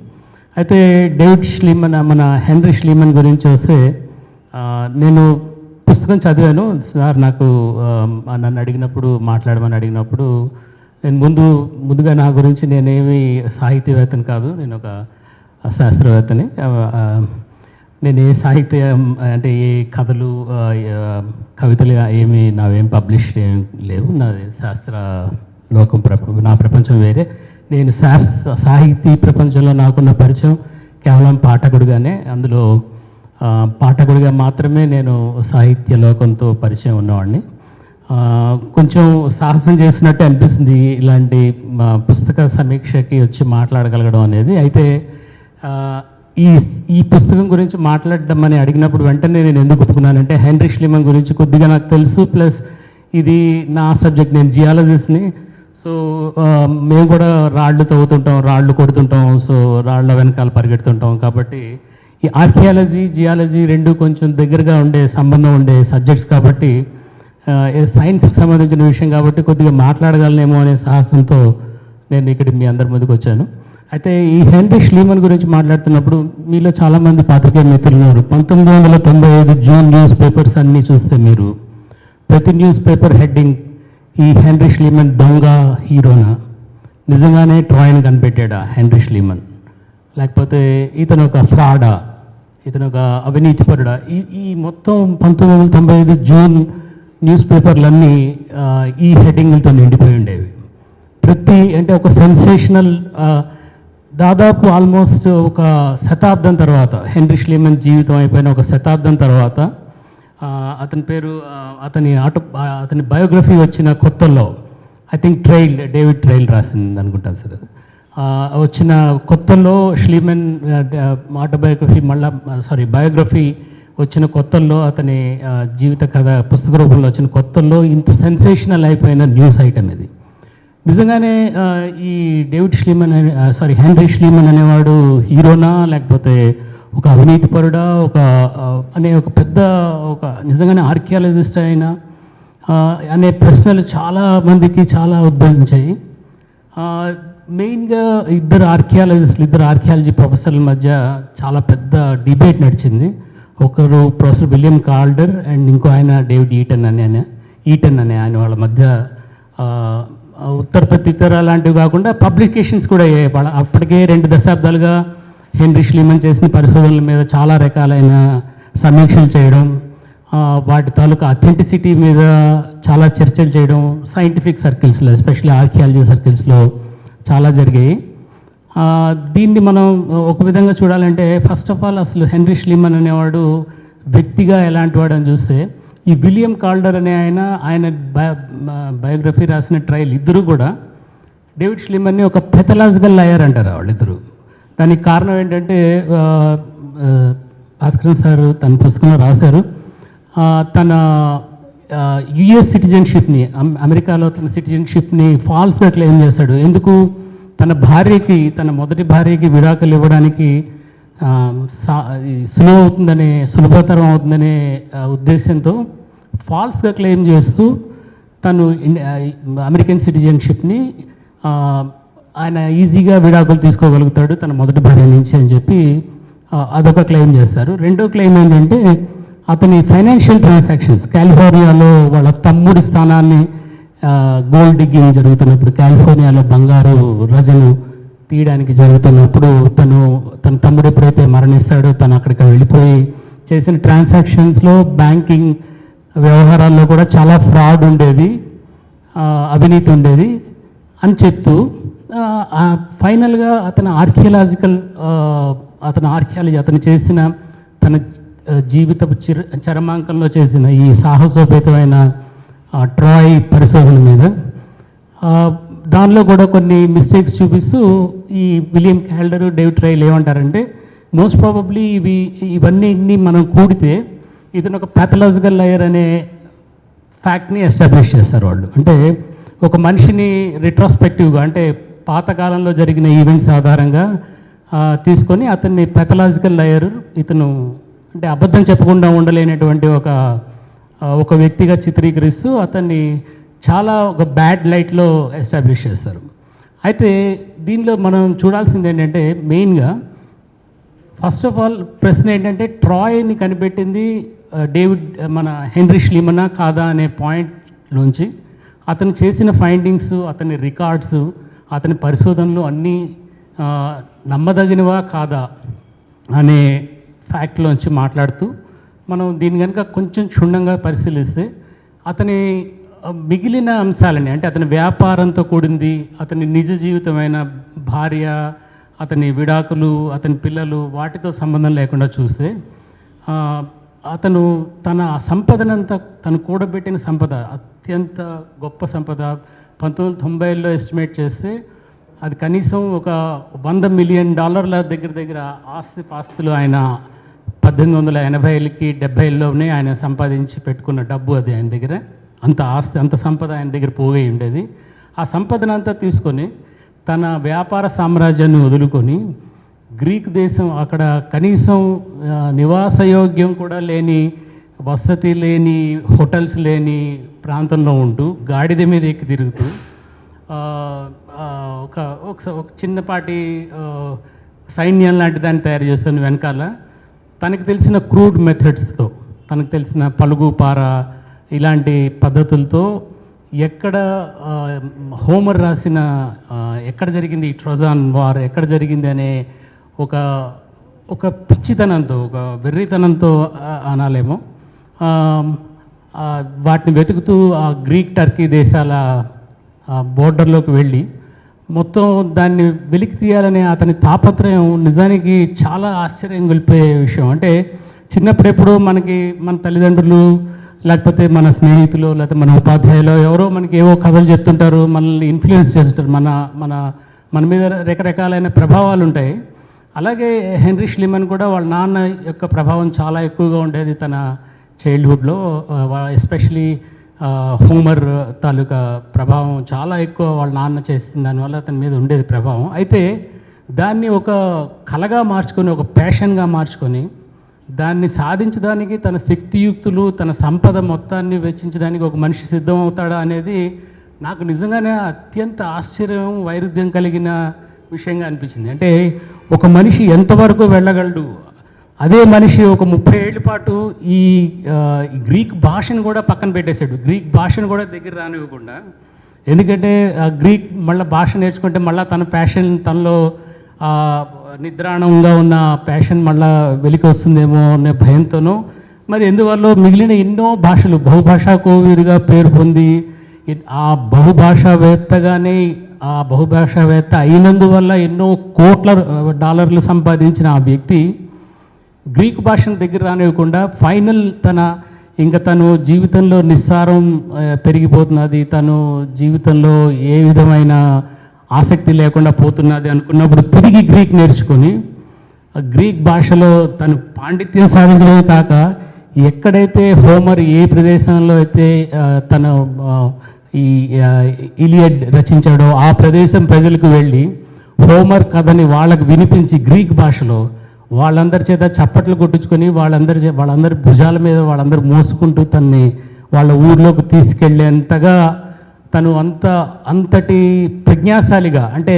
Speaker 5: అయితే డేవిడ్ ష్లీమన్, మన హెన్రీ ష్లీమన్ గురించి వస్తే, నేను పుస్తకం చదివాను సార్. నాకు నన్ను మాట్లాడమని అడిగినప్పుడు నేను ముందుగా నా గురించి నేనేమి సాహిత్యవేత్తని కాదు, నేను ఒక శాస్త్రవేత్తని. నేను ఏ సాహిత్యం, అంటే ఏ కథలు, కవితలు నావేం పబ్లిష్ లేవు. నా శాస్త్ర లోకం, నా ప్రపంచం వేరే. నేను సాహితీ ప్రపంచంలో నాకున్న పరిచయం కేవలం పాఠకుడిగానే. అందులో పాఠకుడిగా మాత్రమే నేను సాహిత్య లోకంతో పరిచయం ఉన్నవాడిని. కొంచెం సాహసం చేసినట్టే అనిపిస్తుంది ఇలాంటి పుస్తక సమీక్షకి వచ్చి మాట్లాడగలగడం అనేది. అయితే ఈ ఈ పుస్తకం గురించి మాట్లాడడం అని అడిగినప్పుడు వెంటనే నేను ఎందుకు ఒప్పుకున్నానంటే హెన్రీ ష్లీమన్ గురించి కొద్దిగా నాకు తెలుసు, ప్లస్ ఇది నా సబ్జెక్ట్, నేను జియాలజిస్ట్ని. సో మేము కూడా రాళ్ళు తవ్వుతుంటాం, రాళ్ళు కొడుతుంటాం, సో రాళ్ళ వెనకాల పరిగెడుతుంటాం. కాబట్టి ఈ ఆర్కియాలజీ జియాలజీ రెండు కొంచెం దగ్గరగా ఉండే సంబంధం ఉండే సబ్జెక్ట్స్ కాబట్టి సైన్స్కి సంబంధించిన విషయం కాబట్టి కొద్దిగా మాట్లాడగలనేమో అనే సాహసంతో నేను ఇక్కడ మీ అందరి ముందుకు వచ్చాను. అయితే ఈ హెన్రీ ష్లీమన్ గురించి మాట్లాడుతున్నప్పుడు మీలో చాలామంది పాత్రికేయ మిత్రులు ఉన్నారు. 1995 జూన్ న్యూస్ పేపర్స్ అన్నీ చూస్తే మీరు ప్రతి న్యూస్ పేపర్ హెడ్డింగ్ ఈ హెన్రీ ష్లీమన్ దొంగ హీరోనా, నిజంగానే ట్రాయ్ని కనిపెట్టాడా హెన్రీ ష్లీమన్, లేకపోతే ఇతను ఒక ఫ్రాడా, ఇతను ఒక అవినీతిపరుడా, ఈ మొత్తం 1995 జూన్ న్యూస్ పేపర్లన్నీ ఈ హెడ్డింగ్లతో నిండిపోయి ఉండేవి. అంటే ఒక సెన్సేషనల్, దాదాపు ఆల్మోస్ట్ ఒక శతాబ్దం తర్వాత, హెన్రీ ష్లీమన్ జీవితం అయిపోయిన ఒక శతాబ్దం తర్వాత అతని పేరు అతని బయోగ్రఫీ వచ్చిన కొత్తల్లో, ఐ థింక్ డేవిడ్ ట్రైల్ రాసింది అనుకుంటాను సార్. వచ్చిన కొత్తల్లో ష్లీమన్ బయోగ్రఫీ వచ్చిన కొత్తల్లో, అతని జీవిత కథ పుస్తక రూపంలో వచ్చిన కొత్తల్లో ఇంత సెన్సేషనల్ అయిపోయిన న్యూస్ ఐటమ్ ఇది. నిజంగానే ఈ హెన్రీ ష్లీమన్ అనేవాడు హీరోనా, లేకపోతే ఒక అవినీతిపరుడా, ఒక పెద్ద నిజంగానే ఆర్కియాలజిస్ట్ అయినా అనే ప్రశ్నలు చాలా మందికి చాలా ఉద్భవించాయి. మెయిన్గా ఇద్దరు ఆర్కియాలజీ ప్రొఫెసర్ల మధ్య చాలా పెద్ద డిబేట్ నడిచింది. ఒకరు ప్రొఫెసర్ విలియం కాల్డర్ అండ్ ఇంకో ఆయన డేవిడ్ ఈటన్ అనే ఆయన వాళ్ళ మధ్య ఉత్తర ప్రత్యుత్తర లాంటివి కాకుండా పబ్లికేషన్స్ కూడా అయ్యాయి. అప్పటికే 2 దశాబ్దాలుగా హెన్రీ ష్లీమన్ చేసిన పరిశోధనల మీద చాలా రకాలైన సమీక్షలు చేయడం, వాటి తాలూకా అథెంటిసిటీ మీద చాలా చర్చలు చేయడం సైంటిఫిక్ సర్కిల్స్లో, ఎస్పెషల్లీ ఆర్కియాలజీ సర్కిల్స్లో చాలా జరిగాయి. దీన్ని మనం ఒక విధంగా చూడాలంటే, ఫస్ట్ ఆఫ్ ఆల్ అసలు హెన్రీ ష్లీమన్ అనేవాడు వ్యక్తిగా ఎలాంటి వాడు అని చూస్తే, ఈ విలియం కాల్డర్ అనే ఆయన బయోగ్రఫీ రాసిన ట్రైల్ ఇద్దరు కూడా డేవిడ్ ష్లీమన్ని ఒక పెథలాజికల్ లయర్ అంటారు వాళ్ళిద్దరు. దానికి కారణం ఏంటంటే, భాస్కరన్ సార్ తన పుస్తకంలో రాశారు, తన యుఎస్ సిటిజన్షిప్ని, అమెరికాలో తన సిటిజన్షిప్ని ఫాల్స్గా క్లెయిమ్ చేశాడు. ఎందుకు? తన మొదటి భార్యకి విడాకులు ఇవ్వడానికి సులభతరం అవుతుందనే ఉద్దేశంతో ఫాల్స్గా క్లెయిమ్ చేస్తూ తను అమెరికన్ సిటిజన్షిప్ని ఆయన ఈజీగా విడాకులు తీసుకోగలుగుతాడు తన మొదటి భార్య నుంచి అని చెప్పి అదొక క్లెయిమ్ చేస్తారు. రెండో క్లెయిమ్ ఏంటంటే, అతని ఫైనాన్షియల్ ట్రాన్సాక్షన్స్ కాలిఫోర్నియాలో వాళ్ళ తమ్ముడి స్థానాన్ని గోల్డ్ డిగ్గింగ్ జరుగుతున్నప్పుడు, కాలిఫోర్నియాలో బంగారు రజను తీయడానికి జరుగుతున్నప్పుడు తన తమ్ముడు ఎప్పుడైతే మరణిస్తాడో తను అక్కడికి వెళ్ళిపోయి చేసిన ట్రాన్సాక్షన్స్లో బ్యాంకింగ్ వ్యవహారాల్లో కూడా చాలా ఫ్రాడ్ ఉండేది, అవినీతి ఉండేది అని చెప్తూ ఫైనల్గా అతను చేసిన తన జీవితపు చరమాంకంలో చేసిన ఈ సాహసోపేతమైన ట్రాయ్ పరిశోధన మీద దానిలో కూడా కొన్ని మిస్టేక్స్ చూపిస్తూ ఈ విలియం కాల్డర్, డేవిడ్ ట్రైల్ ఏమంటారంటే, మోస్ట్ ప్రాబబ్లీ ఇవన్నీ మనం కూడితే ఇతను ఒక ప్యాథలాజికల్ లయర్ అనే ఫ్యాక్ట్ని ఎస్టాబ్లిష్ చేస్తారు వాళ్ళు. అంటే ఒక మనిషిని రిట్రాస్పెక్టివ్గా, అంటే పాతకాలంలో జరిగిన ఈవెంట్స్ ఆధారంగా తీసుకొని అతన్ని ప్యాథలాజికల్ లయర్, ఇతను అంటే అబద్ధం చెప్పకుండా ఉండలేనటువంటి ఒక వ్యక్తిగా చిత్రీకరిస్తూ అతన్ని చాలా ఒక బ్యాడ్ లైట్లో ఎస్టాబ్లిష్ చేస్తారు. అయితే దీనిలో మనం చూడాల్సింది ఏంటంటే, మెయిన్గా ఫస్ట్ ఆఫ్ ఆల్ ప్రశ్న ఏంటంటే, ట్రాయ్ని కనిపెట్టింది మన హెన్రీ ష్లీమనా కాదా అనే పాయింట్ నుంచి అతను చేసిన ఫైండింగ్స్, అతని రికార్డ్స్, అతని పరిశోధనలు అన్నీ నమ్మదగినవా కాదా అనే ఫ్యాక్ట్లోంచి మాట్లాడుతూ మనం దీన్ని కనుక కొంచెం క్షుణ్ణంగా పరిశీలిస్తే, అతని మిగిలిన అంశాలని, అంటే అతని వ్యాపారంతో కూడింది, అతని నిజ జీవితమైన భార్య, అతని విడాకులు, అతని పిల్లలు, వాటితో సంబంధం లేకుండా చూస్తే అతను తన సంపదనంతా, తను కూడబెట్టిన సంపద, అత్యంత గొప్ప సంపద 1990లో ఎస్టిమేట్ చేస్తే అది కనీసం ఒక $100 మిలియన్ దగ్గర దగ్గర పాస్తులు ఆయన 1880కి 70లోనే ఆయన సంపాదించి పెట్టుకున్న డబ్బు అది ఆయన దగ్గర. అంత ఆస్తి, అంత సంపద ఆయన దగ్గర పోగై ఉండేది. ఆ సంపదనంతా తీసుకొని తన వ్యాపార సామ్రాజ్యాన్ని వదులుకొని గ్రీక్ దేశం, అక్కడ కనీసం నివాసయోగ్యం కూడా లేని, వసతి లేని, హోటల్స్ లేని ప్రాంతంలో ఉంటూ గాడిద మీద ఎక్కి తిరుగుతూ ఒక చిన్నపాటి సైన్యం లాంటి దాన్ని తయారు చేస్తున్న వెనకాల తనకు తెలిసిన క్రూడ్ మెథడ్స్తో, తనకు తెలిసిన పలుగు పార ఇలాంటి పద్ధతులతో ఎక్కడ హోమర్ రాసిన ఎక్కడ జరిగింది ఈ ట్రోజాన్ వార్, ఎక్కడ జరిగింది అనే ఒక పిచ్చితనంతో, ఒక వెర్రితనంతో అనాలేమో, వాటిని వెతుకుతూ ఆ గ్రీక్ టర్కీ దేశాల బోర్డర్లోకి వెళ్ళి మొత్తం దాన్ని వెలికి తీయాలనే అతని తాపత్రయం నిజానికి చాలా ఆశ్చర్యం గొలిపే విషయం. అంటే చిన్నప్పుడెప్పుడు మనకి మన తల్లిదండ్రులు, లేకపోతే మన స్నేహితులు, లేకపోతే మన ఉపాధ్యాయులు ఎవరో మనకి ఏవో కథలు చెప్తుంటారు, మనల్ని ఇన్ఫ్లుయెన్స్ చేస్తుంటారు, మన మన మన మీద రకరకాలైన ప్రభావాలు ఉంటాయి. అలాగే హెన్రీ ష్లీమన్ కూడా వాళ్ళ నాన్న యొక్క ప్రభావం చాలా ఎక్కువగా ఉండేది తన చైల్డ్హుడ్లో. ఎస్పెషలీ హోమర్ తాలూకా ప్రభావం చాలా ఎక్కువ వాళ్ళ నాన్న చేసిన దానివల్ల అతని మీద ఉండేది ప్రభావం. అయితే దాన్ని ఒక కళగా మార్చుకొని, ఒక ప్యాషన్గా మార్చుకొని, దాన్ని సాధించడానికి తన శక్తియుక్తులు, తన సంపద మొత్తాన్ని వెచ్చించడానికి ఒక మనిషి సిద్ధం అవుతాడా అనేది నాకు నిజంగానే అత్యంత ఆశ్చర్యం, వైరుధ్యం కలిగిన విషయంగా అనిపించింది. అంటే ఒక మనిషి ఎంతవరకు వెళ్ళగలడు, అదే మనిషి ఒక 30 ఏళ్ళ పాటు ఈ గ్రీక్ భాషను కూడా పక్కన పెట్టేశాడు. గ్రీక్ భాషను కూడా దగ్గర రానివ్వకుండా. ఎందుకంటే గ్రీక్ మళ్ళీ భాష నేర్చుకుంటే మళ్ళీ తన ప్యాషన్, తనలో నిద్రాణంగా ఉన్న ప్యాషన్ మళ్ళీ వెలికి వస్తుందేమో అనే భయంతోనో మరి ఎందువల్ల మిగిలిన ఎన్నో భాషలు బహుభాషా కోవిదుగా పేరు పొంది ఆ బహుభాషావేత్తగానే, ఆ బహుభాషావేత్త అయినందువల్ల ఎన్నో కోట్ల డాలర్లు సంపాదించిన ఆ వ్యక్తి గ్రీక్ భాషను దగ్గర రానివ్వకుండా ఫైనల్ తను జీవితంలో నిస్సారం పెరిగిపోతున్నది, తను జీవితంలో ఏ విధమైన ఆసక్తి లేకుండా పోతున్నది అనుకున్నప్పుడు తిరిగి గ్రీక్ నేర్చుకొని గ్రీక్ భాషలో తను పాండిత్యం సాధించడమే కాక ఎక్కడైతే హోమర్ ఏ ప్రదేశంలో అయితే తను ఈ ఇలియడ్ రచించాడో ఆ ప్రదేశం ప్రజలకు వెళ్ళి హోమర్ కథని వాళ్ళకు వినిపించి గ్రీక్ భాషలో వాళ్ళందరి చేత చప్పట్లు కొట్టించుకొని వాళ్ళందరి భుజాల మీద వాళ్ళందరూ మోసుకుంటూ తన్ని వాళ్ళ ఊర్లోకి తీసుకెళ్ళేంతగా తను అంతటి ప్రజ్ఞాశాలిగా, అంటే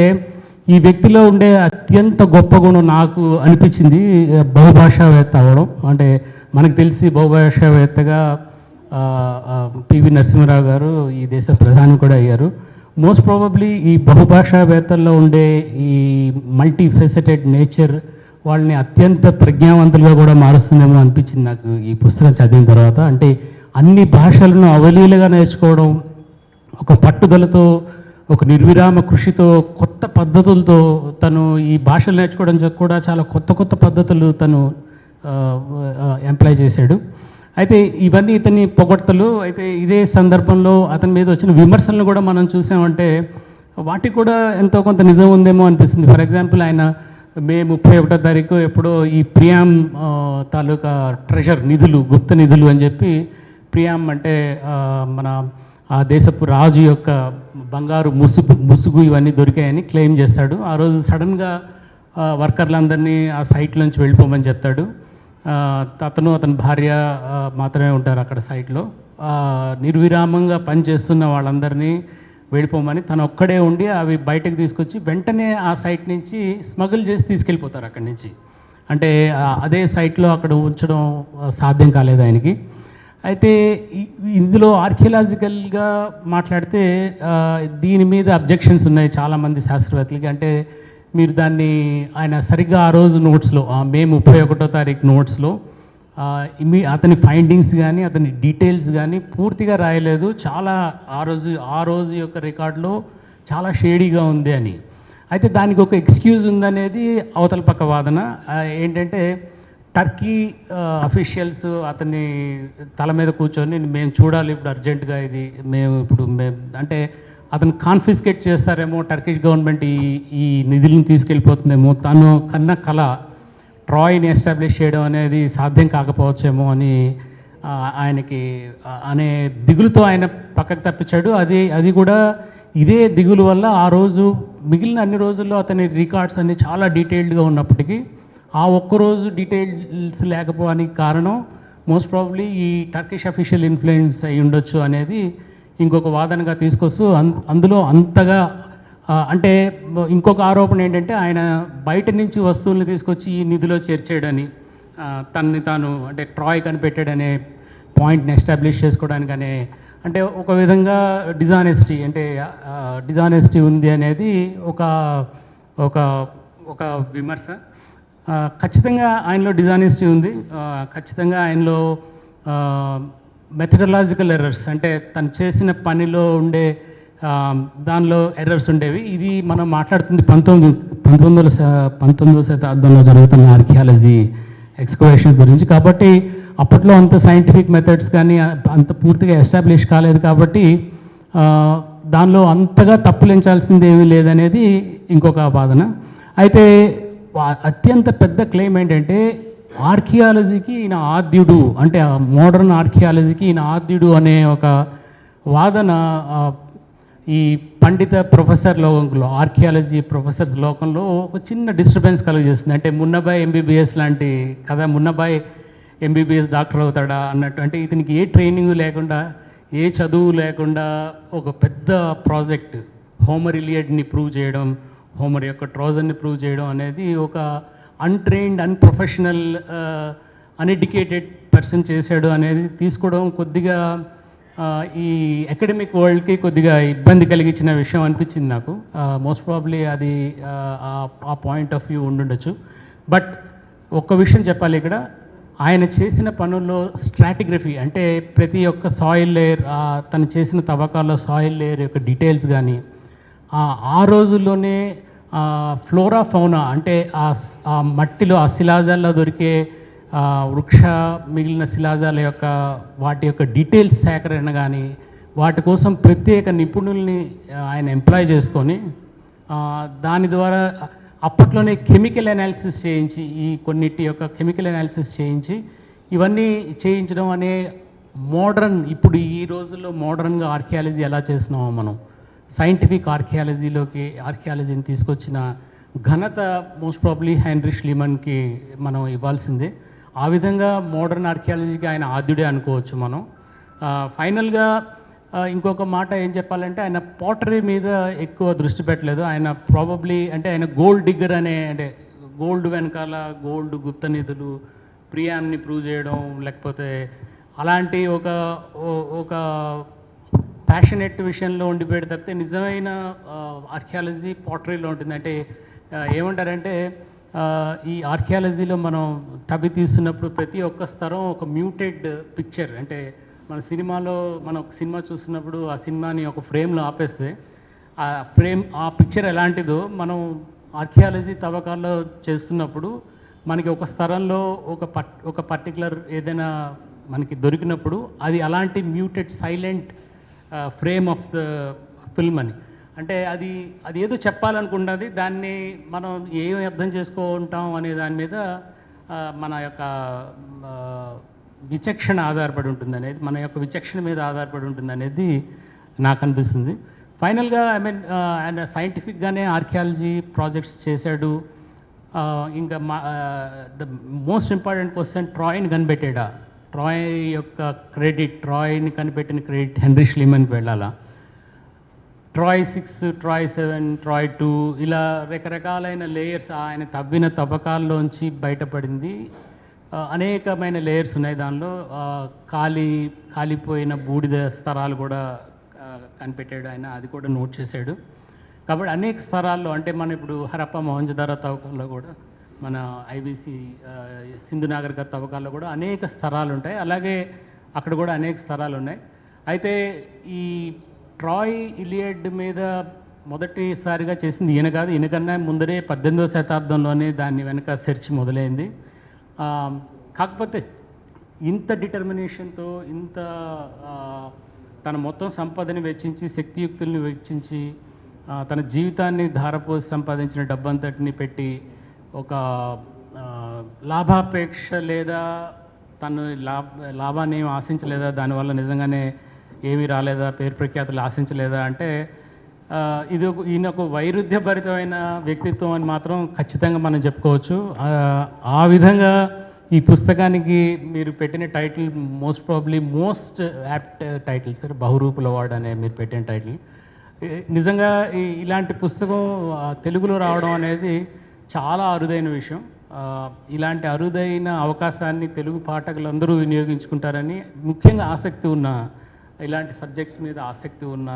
Speaker 5: ఈ వ్యక్తిలో ఉండే అత్యంత గొప్ప గుణం నాకు అనిపించింది బహుభాషావేత్త అవ్వడం. అంటే మనకు తెలిసి బహుభాషావేత్తగా పివి నరసింహారావు గారు ఈ దేశ ప్రధాని కూడా అయ్యారు. మోస్ట్ ప్రాబబ్లీ ఈ బహుభాషావేత్తల్లో ఉండే ఈ మల్టీ ఫెసెటెడ్ నేచర్ వాళ్ళని అత్యంత ప్రజ్ఞావంతులుగా కూడా మారుస్తుందేమో అనిపించింది నాకు ఈ పుస్తకం చదివిన తర్వాత. అంటే అన్ని భాషలను అవలీలగా నేర్చుకోవడం, ఒక పట్టుదలతో, ఒక నిర్విరామ కృషితో, కొత్త పద్ధతులతో తను ఈ భాషలు నేర్చుకోవడం కూడా చాలా కొత్త పద్ధతులు తను ఎంప్లాయ్ చేశాడు. అయితే ఇవన్నీ ఇతని పొగడ్తలు. అయితే ఇదే సందర్భంలో అతని మీద వచ్చిన విమర్శలను కూడా మనం చూసామంటే వాటికి కూడా ఎంతో కొంత నిజం ఉందేమో అనిపిస్తుంది. ఫర్ ఎగ్జాంపుల్ ఆయన మే 31వ తారీఖు ఎప్పుడో ఈ ప్రియామ్ తాలూకా ట్రెజర్ నిధులు, గుప్త నిధులు అని చెప్పి, ప్రియామ్ అంటే మన ఆ దేశపు రాజు యొక్క బంగారు ముసుగు ఇవన్నీ దొరికాయని క్లెయిమ్ చేస్తాడు. ఆ రోజు సడన్గా వర్కర్లందరినీ ఆ సైట్ నుంచి వెళ్ళిపోమని చెప్తాడు. అతని భార్య మాత్రమే ఉంటారు అక్కడ సైట్లో. నిర్విరామంగా పనిచేస్తున్న వాళ్ళందరినీ వెళ్ళిపోమని తను ఒక్కడే ఉండి అవి బయటకు తీసుకొచ్చి వెంటనే ఆ సైట్ నుంచి స్మగుల్ చేసి తీసుకెళ్ళిపోతారు అక్కడి నుంచి. అంటే అదే సైట్లో అక్కడ ఉంచడం సాధ్యం కాలేదు ఆయనకి. అయితే ఇందులో ఆర్కియలాజికల్గా మాట్లాడితే దీని మీద అబ్జెక్షన్స్ ఉన్నాయి చాలామంది శాస్త్రవేత్తలకి. అంటే మీరు దాన్ని ఆయన సరిగ్గా ఆ రోజు నోట్స్లో, మే 31వ తారీఖు నోట్స్లో అతని ఫైండింగ్స్ కానీ అతని డీటెయిల్స్ కానీ పూర్తిగా రాయలేదు. చాలా ఆ రోజు యొక్క రికార్డులో చాలా షేడీగా ఉంది అని. అయితే దానికి ఒక ఎక్స్క్యూజ్ ఉందనేది అవతల పక్క వాదన. ఏంటంటే టర్కీ అఫీషియల్స్ అతన్ని తల మీద కూర్చొని మేము చూడాలి ఇప్పుడు అర్జెంటుగా ఇది, మేము అంటే అతను కాన్ఫిస్కేట్ చేస్తారేమో, టర్కిష్ గవర్నమెంట్ ఈ నిధులను తీసుకెళ్ళిపోతుందేమో, తను కన్న కళ ట్రాయ్ని ఎస్టాబ్లిష్ చేయడం అనేది సాధ్యం కాకపోవచ్చేమో అని ఆయనకి అనే దిగులుతో ఆయన పక్కకు తప్పించాడు. అది కూడా ఇదే దిగులు వల్ల ఆ రోజు మిగిలిన అన్ని రోజుల్లో అతని రికార్డ్స్ అన్ని చాలా డీటెయిల్డ్గా ఉన్నప్పటికీ ఆ ఒక్కరోజు డీటెయిల్స్ లేకపోవడానికి కారణం మోస్ట్ ప్రాబబ్లీ ఈ టర్కిష్ అఫీషియల్ ఇన్ఫ్లుయెన్స్ అయి ఉండొచ్చు అనేది ఇంకొక వాదనగా తీసుకొస్తూ అందులో అంతగా అంటే ఇంకొక ఆరోపణ ఏంటంటే ఆయన బయట నుంచి వస్తువుల్ని తీసుకొచ్చి ఈ నిధిలో చేర్చేయడని, తనని తాను అంటే ట్రాయ్ కనిపెట్టాడనే పాయింట్ని ఎస్టాబ్లిష్ చేసుకోవడానికనే, అంటే ఒక విధంగా డిజానెస్టీ ఉంది అనేది ఒక ఒక ఒక విమర్శ. ఖచ్చితంగా ఆయనలో డిజానెస్టీ ఉంది, ఖచ్చితంగా ఆయనలో మెథడలాజికల్ ఎర్రర్స్ అంటే తను చేసిన పనిలో ఉండే దానిలో ఎర్రర్స్ ఉండేవి. ఇది మనం మాట్లాడుతుంది 19వ శతాబ్దంలో జరుగుతున్న ఆర్కియాలజీ ఎక్స్కవేషన్స్ గురించి. కాబట్టి అప్పట్లో అంత సైంటిఫిక్ మెథడ్స్ కానీ అంత పూర్తిగా ఎస్టాబ్లిష్ కాలేదు కాబట్టి దానిలో అంతగా తప్పులించాల్సింది ఏమీ లేదనేది ఇంకొక వాదన. అయితే అత్యంత పెద్ద క్లెయిమ్ ఏంటంటే ఆర్కియాలజీకి ఈయన ఆద్యుడు, అంటే మోడర్న్ ఆర్కియాలజీకి ఈయన ఆద్యుడు అనే ఒక వాదన ఈ పండిత ప్రొఫెసర్ లోకంలో, ఆర్కియాలజీ ప్రొఫెసర్స్ లోకంలో ఒక చిన్న డిస్టర్బెన్స్ కలుగజేస్తుంది. అంటే మున్నబాయ్ ఎంబీబీఎస్ లాంటి కథ, మున్నబాయ్ ఎంబీబీఎస్ డాక్టర్ అవుతాడా అన్నట్టు. అంటే ఇతనికి ఏ ట్రైనింగ్ లేకుండా, ఏ చదువు లేకుండా ఒక పెద్ద ప్రాజెక్ట్ హోమర్ ఇలియడ్ని ప్రూవ్ చేయడం, హోమర్ యొక్క ట్రోజన్ని ప్రూవ్ చేయడం అనేది ఒక అన్ట్రైన్డ్, అన్ప్రొఫెషనల్, అన్ఎడ్యుకేటెడ్ పర్సన్ చేశాడు అనేది తీసుకోవడం కొద్దిగా ఈ అకాడమిక్ వరల్డ్కి కొద్దిగా ఇబ్బంది కలిగించిన విషయం అనిపించింది నాకు. మోస్ట్ ప్రాబ్లీ అది ఆ పాయింట్ ఆఫ్ వ్యూ ఉండుండొచ్చు. బట్ ఒక్క విషయం చెప్పాలి ఇక్కడ, ఆయన చేసిన పనుల్లో స్ట్రాటిగ్రఫీ అంటే ప్రతి ఒక్క సాయిల్ లేయర్, తను చేసిన తవ్వకాల్లో సాయిల్ లేయర్ యొక్క డీటెయిల్స్ కానీ, ఆ రోజుల్లోనే ఫ్లోరా ఫౌనా అంటే ఆ మట్టిలో, ఆ శిలాజాల్లో దొరికే వృక్ష మిగిలిన శిలాజాల యొక్క వాటి యొక్క డీటెయిల్స్ సేకరణ కానీ, వాటి కోసం ప్రత్యేక నిపుణుల్ని ఆయన ఎంప్లాయ్ చేసుకొని దాని ద్వారా అప్పట్లోనే కెమికల్ అనాలిసిస్ చేయించి, ఈ కొన్నిటి యొక్క కెమికల్ అనాలిసిస్ చేయించి ఇవన్నీ చేయించడం అనే మోడర్న్, ఇప్పుడు ఈ రోజుల్లో మోడర్న్గా ఆర్కియాలజీ ఎలా చేస్తున్నామో మనం సైంటిఫిక్ ఆర్కియాలజీని తీసుకొచ్చిన ఘనత మోస్ట్ ప్రాబ్లీ హెన్రీ ష్లీమన్కి మనం ఇవ్వాల్సిందే. ఆ విధంగా మోడర్న్ ఆర్కియాలజీకి ఆయన ఆద్యుడే అనుకోవచ్చు మనం. ఫైనల్గా ఇంకొక మాట ఏం చెప్పాలంటే, ఆయన పాటరీ మీద ఎక్కువ దృష్టి పెట్టలేదు. ఆయన ప్రాబబ్లీ అంటే ఆయన గోల్డ్ డిగ్గర్ అనే, అంటే గోల్డ్ వెనకాల గోల్డ్ గుప్త నిధులు, ప్రియాన్ని ప్రూవ్ చేయడం, లేకపోతే అలాంటి ఒక ప్యాషనెట్ విషయంలో ఉండిపోయాడు తప్పితే నిజమైన ఆర్కియాలజీ పాటరీలో ఉంటుంది. అంటే ఏమంటారంటే ఈ ఆర్కియాలజీలో మనం తవ్వి తీస్తున్నప్పుడు ప్రతి ఒక్క స్థరం ఒక మ్యూటెడ్ పిక్చర్. అంటే మన సినిమాలో మనం ఒక సినిమా చూస్తున్నప్పుడు ఆ సినిమాని ఒక ఫ్రేమ్లో ఆపేస్తే ఆ పిక్చర్ ఎలాంటిదో మనం ఆర్కియాలజీ తవ్వకాల్లో చేస్తున్నప్పుడు మనకి ఒక స్థలంలో ఒక పర్టికులర్ ఏదైనా మనకి దొరికినప్పుడు అది అలాంటి muted silent frame of the film అని. అంటే అది ఏదో చెప్పాలనుకుంటుంది, దాన్ని మనం ఏం అర్థం చేసుకుంటాం అనే దాని మీద మన యొక్క విచక్షణ ఆధారపడి ఉంటుంది అనేది, మన యొక్క విచక్షణ మీద ఆధారపడి ఉంటుంది అనేది నాకు అనిపిస్తుంది. ఫైనల్గా ఆయన సైంటిఫిక్గానే ఆర్కియాలజీ ప్రాజెక్ట్స్ చేశాడు. ఇంకా ద మోస్ట్ ఇంపార్టెంట్ క్వశ్చన్, ట్రాయ్ని కనిపెట్టాడా? ట్రాయ్ యొక్క క్రెడిట్, ట్రాయ్ని కనిపెట్టిన క్రెడిట్ హెన్రీ ష్లీమన్కి వెళ్ళాలా? ట్రాయ్ 6, ట్రాయ్ 7, ట్రాయ్ 2 ఇలా రకరకాలైన లేయర్స్ ఆయన తవ్విన తవ్వకాల్లోంచి బయటపడింది. అనేకమైన లేయర్స్ ఉన్నాయి దానిలో. కాలిపోయిన బూడిద స్తరాలు కూడా కనిపెట్టాడు ఆయన, అది కూడా నోట్ చేశాడు. కాబట్టి అనేక స్తరాల్లో, అంటే మన ఇప్పుడు హరప్ప మొహంజదారో తవ్వకాల్లో కూడా, మన ఐబీసీ సింధు నాగరికత తవ్వకాల్లో కూడా అనేక స్తరాలు ఉంటాయి. అలాగే అక్కడ కూడా అనేక స్తరాలు ఉన్నాయి. అయితే ఈ ట్రాయ్ ఇలియడ్ మీద మొదటిసారిగా చేసింది ఈయన కాదు, ఈయనకన్నా ముందరే 18వ శతాబ్దంలోనే దాన్ని వెనక సెర్చ్ మొదలైంది. కాకపోతే ఇంత డిటర్మినేషన్తో, ఇంత తన మొత్తం సంపదని వెచ్చించి, శక్తియుక్తుల్ని వెచ్చించి, తన జీవితాన్ని ధారపోసి సంపాదించిన డబ్బంతటిని పెట్టి ఒక లాభాపేక్ష లేదా తను లాభాన్ని ఏమి ఆశించలేదా, దానివల్ల నిజంగానే ఏమీ రాలేదా, పేరు ప్రఖ్యాతులు ఆశించలేదా అంటే ఈయన ఒక వైరుధ్యభరితమైన వ్యక్తిత్వం అని మాత్రం ఖచ్చితంగా మనం చెప్పుకోవచ్చు. ఆ విధంగా ఈ పుస్తకానికి మీరు పెట్టిన title most probably most apt title sir, Bahurupula Ward అనే మీరు పెట్టిన టైటిల్. నిజంగా ఇలాంటి పుస్తకం తెలుగులో రావడం అనేది చాలా అరుదైన విషయం. ఇలాంటి అరుదైన అవకాశాన్ని తెలుగు పాఠకులందరూ వినియోగించుకుంటారని, ముఖ్యంగా ఆసక్తి ఉన్న, ఇలాంటి సబ్జెక్ట్స్ మీద ఆసక్తి ఉన్న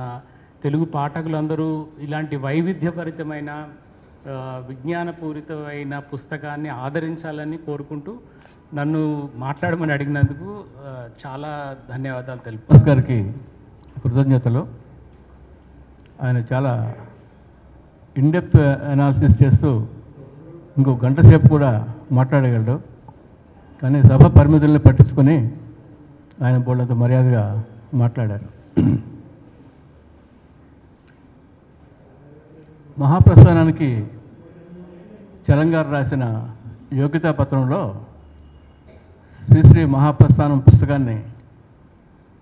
Speaker 5: తెలుగు పాఠకులందరూ ఇలాంటి వైవిధ్యభరితమైన విజ్ఞానపూరితమైన పుస్తకాన్ని ఆదరించాలని కోరుకుంటూ నన్ను మాట్లాడమని అడిగినందుకు చాలా ధన్యవాదాలు తెలుపు.
Speaker 2: బాస్ గారికి కృతజ్ఞతలు. ఆయన చాలా ఇన్డెప్త్ అనాలిసిస్ చేస్తూ ఇంకో గంట సేపు కూడా మాట్లాడగలడు. కానీ సభ పరిమితుల్ని పట్టించుకొని ఆయన బోళ్ళంత మర్యాదగా మాట్లాడారు. మహాప్రస్థానానికి చలంగారు రాసిన యోగ్యతా పత్రంలో శ్రీశ్రీ మహాప్రస్థానం పుస్తకాన్ని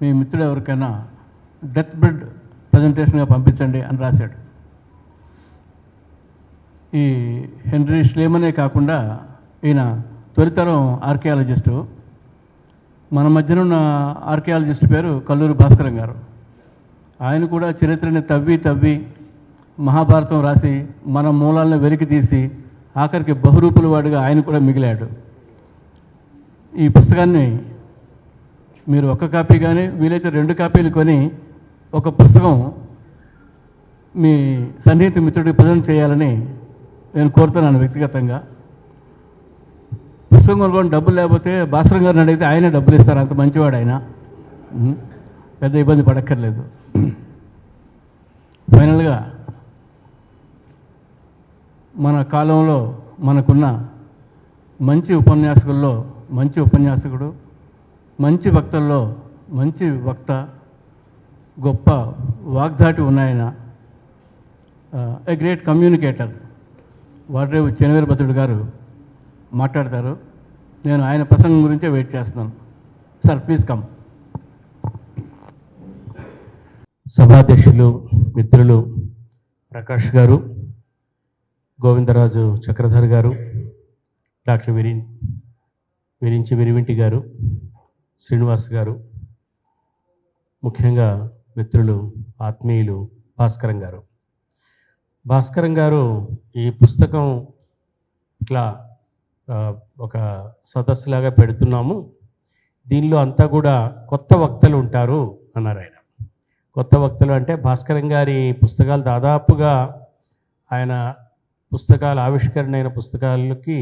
Speaker 2: మీ మిత్రుడు ఎవరికైనా డెత్ బెడ్ ప్రజెంటేషన్గా పంపించండి అని రాశాడు. ఈ హెన్రీ ష్లేమనే కాకుండా ఈయన తొలితరం ఆర్కియాలజిస్టు. మన మధ్యన ఉన్న ఆర్కియాలజిస్ట్ పేరు కల్లూరి భాస్కరం గారు. ఆయన కూడా చరిత్రని తవ్వి మహాభారతం రాసి మన మూలాలను వెలికి తీసి ఆఖరికి బహురూపుల వాడిగా ఆయన కూడా మిగిలాడు. ఈ పుస్తకాన్ని మీరు ఒక కాపీ కానీ వీలైతే 2 కాపీలు కొని ఒక పుస్తకం మీ సన్నిహిత మిత్రుడికి ప్రజెంట్ చేయాలని నేను కోరుతున్నాను వ్యక్తిగతంగా. పుస్తకం కొనుక్కొని డబ్బులు లేకపోతే భాస్కరం గారిని అడిగితే ఆయనే డబ్బులు ఇస్తారు, అంత మంచివాడు ఆయన, పెద్ద ఇబ్బంది పడక్కర్లేదు. ఫైనల్గా మన కాలంలో మనకున్న మంచి ఉపన్యాసకుల్లో మంచి ఉపన్యాసకుడు, మంచి వక్తల్లో మంచి వక్త, గొప్ప వాగ్దాటి ఉన్నాయన, ఏ గ్రేట్ కమ్యూనికేటర్ వాడ్రేవు చెనవీరభద్రుడు గారు మాట్లాడతారు. నేను ఆయన ప్రసంగం గురించే వెయిట్ చేస్తున్నాను. Sir please come.
Speaker 6: సభాధ్యక్షులు, మిత్రులు ప్రకాష్ గారు, గోవిందరాజు చక్రధర్ గారు, డాక్టర్ విరించి విరివింటి గారు, శ్రీనివాస్ గారు, ముఖ్యంగా మిత్రులు ఆత్మీయులు భాస్కరం గారు. భాస్కరం గారు ఈ పుస్తకం ఇట్లా ఒక సదస్సులాగా పెడుతున్నాము, దీనిలో అంతా కూడా కొత్త వక్తలు ఉంటారు అన్నారు ఆయన. కొత్త వక్తలు అంటే భాస్కరం గారి పుస్తకాలు దాదాపుగా ఆయన పుస్తకాలు ఆవిష్కరణ అయిన పుస్తకాలకి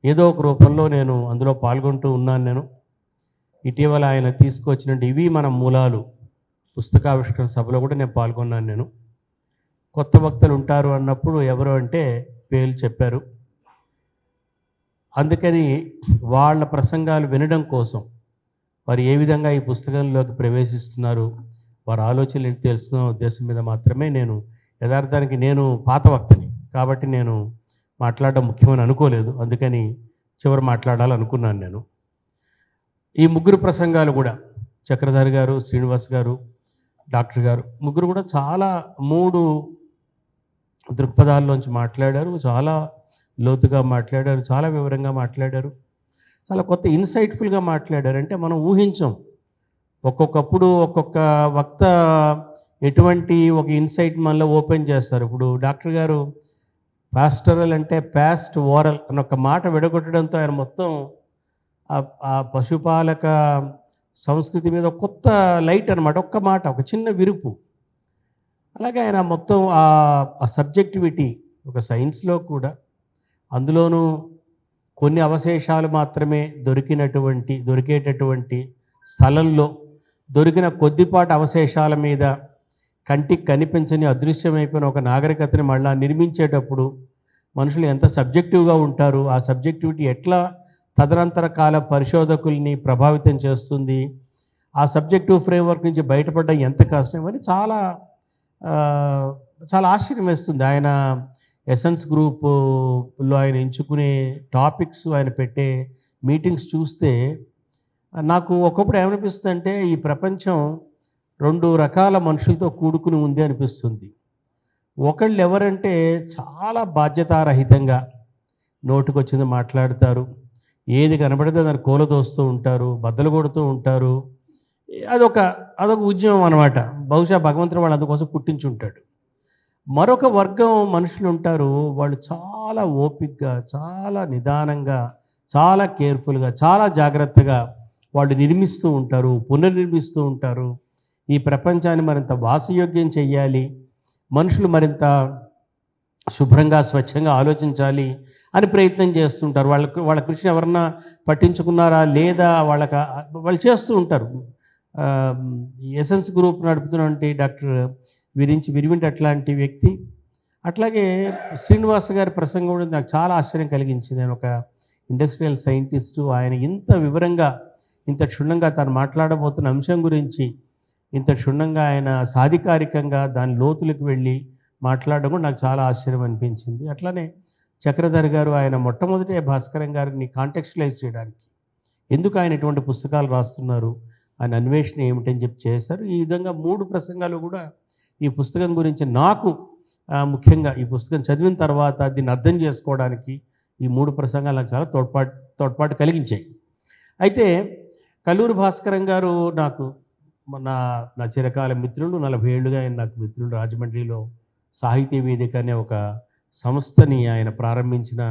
Speaker 6: ఏదో ఒక రూపంలో నేను అందులో పాల్గొంటూ ఉన్నాను. నేను ఇటీవల ఆయన తీసుకొచ్చిన ఇవి మన మూలాలు పుస్తకావిష్కరణ సభలో కూడా నేను పాల్గొన్నాను. నేను కొత్త వక్తలు ఉంటారు అన్నప్పుడు ఎవరు అంటే పేర్లు చెప్పారు. అందుకని వాళ్ళ ప్రసంగాలు వినడం కోసం, వారు ఏ విధంగా ఈ పుస్తకంలోకి ప్రవేశిస్తున్నారు, వారి ఆలోచనలు తెలుసుకునే ఉద్దేశం మీద మాత్రమే నేను, యథార్థానికి నేను పాత వక్తని కాబట్టి నేను మాట్లాడడం ముఖ్యమని అనుకోలేదు, అందుకని చివరి మాట్లాడాలనుకున్నాను నేను. ఈ ముగ్గురు ప్రసంగాలు కూడా చక్రధర్ గారు, శ్రీనివాస్ గారు, డాక్టర్ గారు ముగ్గురు కూడా చాలా 3 దృక్పథాల్లోంచి మాట్లాడారు. చాలా లోతుగా మాట్లాడారు, చాలా వివరంగా మాట్లాడారు, చాలా కొత్త ఇన్సైట్ఫుల్గా మాట్లాడారు. అంటే మనం ఊహించాం, ఒక్కొక్కప్పుడు ఒక్కొక్క వక్త ఎటువంటి ఒక ఇన్సైట్ మనలో ఓపెన్ చేస్తారు. ఇప్పుడు డాక్టర్ గారు పాస్టరల్ అంటే పాస్ట్ ఓరల్ అని ఒక మాట విడగొట్టడంతో ఆయన మొత్తం ఆ పశుపాలక సంస్కృతి మీద కొత్త లైట్ అనమాట, ఒక్క మాట, ఒక చిన్న విరుపు. అలాగే ఆయన మొత్తం ఆ సబ్జెక్టివిటీ ఒక సైన్స్లో కూడా, అందులోనూ కొన్ని అవశేషాలు మాత్రమే దొరికేటటువంటి స్థలంలో దొరికిన కొద్దిపాటి అవశేషాల మీద కంటికి కనిపించని అదృశ్యమైపోయిన ఒక నాగరికతని మళ్ళా నిర్మించేటప్పుడు మనుషులు ఎంత సబ్జెక్టివ్గా ఉంటారు, ఆ సబ్జెక్టివిటీ ఎట్లా తదనంతర కాల పరిశోధకుల్ని ప్రభావితం చేస్తుంది, ఆ సబ్జెక్టివ్ ఫ్రేమ్వర్క్ నుంచి బయటపడడం ఎంత కష్టం అని చాలా ఆ, చాలా ఆశ్చర్యం వేస్తుంది. ఆయన ఎసెన్స్ గ్రూపులో ఆయన ఎంచుకునే టాపిక్స్, ఆయన పెట్టే మీటింగ్స్ చూస్తే నాకు ఒకప్పుడు ఏమనిపిస్తుంది అంటే ఈ ప్రపంచం 2 రకాల మనుషులతో కూడుకుని ఉంది అనిపిస్తుంది. ఒకళ్ళు ఎవరంటే చాలా బాధ్యతారహితంగా నోటికొచ్చింది మాట్లాడతారు, ఏది కనబడితే దాన్ని కూలదోస్తూ ఉంటారు, బద్దలు కొడుతూ ఉంటారు. అదొక అదొక ఉద్యమం అనమాట. బహుశా భగవంతుడు వాళ్ళు అందుకోసం పుట్టించుంటాడు. మరొక వర్గం మనుషులు ఉంటారు, వాళ్ళు చాలా ఓపికగా, చాలా నిదానంగా, చాలా కేర్ఫుల్గా, చాలా జాగ్రత్తగా వాళ్ళు నిర్మిస్తూ ఉంటారు, పునర్నిర్మిస్తూ ఉంటారు. ఈ ప్రపంచాన్ని మరింత వాసయోగ్యం చెయ్యాలి, మనుషులు మరింత శుభ్రంగా, స్వచ్ఛంగా ఆలోచించాలి అని ప్రయత్నం చేస్తుంటారు. వాళ్ళ కృషిని ఎవరన్నా పట్టించుకున్నారా లేదా వాళ్ళు చేస్తూ ఉంటారు. ఎసెన్స్ గ్రూప్ నడుపుతున్నటువంటి డాక్టర్ విరివింటి అట్లాంటి వ్యక్తి. అట్లాగే శ్రీనివాస్ గారి ప్రసంగం కూడా నాకు చాలా ఆశ్చర్యం కలిగించింది. ఆయన ఒక ఇండస్ట్రియల్ సైంటిస్టు. ఆయన ఇంత వివరంగా, ఇంత క్షుణ్ణంగా తాను మాట్లాడబోతున్న అంశం గురించి ఇంత క్షుణ్ణంగా ఆయన సాధికారికంగా దాని లోతులకు వెళ్ళి మాట్లాడడం కూడా నాకు చాలా ఆశ్చర్యం అనిపించింది. అట్లానే చక్రధర్ గారు ఆయన మొట్టమొదటి భాస్కరం గారిని కాంటెక్స్చులైజ్ చేయడానికి ఎందుకు ఆయన ఇటువంటి పుస్తకాలు రాస్తున్నారు, ఆయన అన్వేషణ ఏమిటని చెప్పి చేశారు. ఈ విధంగా 3 ప్రసంగాలు కూడా ఈ పుస్తకం గురించి నాకు ముఖ్యంగా ఈ పుస్తకం చదివిన తర్వాత దీన్ని అర్థం చేసుకోవడానికి ఈ 3 ప్రసంగాలు నాకు చాలా తోడ్పాటు కలిగించాయి. అయితే కల్లూరి భాస్కరం గారు నాకు నా చిరకాల మిత్రుడు, 40 ఏళ్ళుగా ఆయన నాకు మిత్రుడు. రాజమండ్రిలో సాహితీ వేదిక అనే ఒక సంస్థని ఆయన ప్రారంభించిన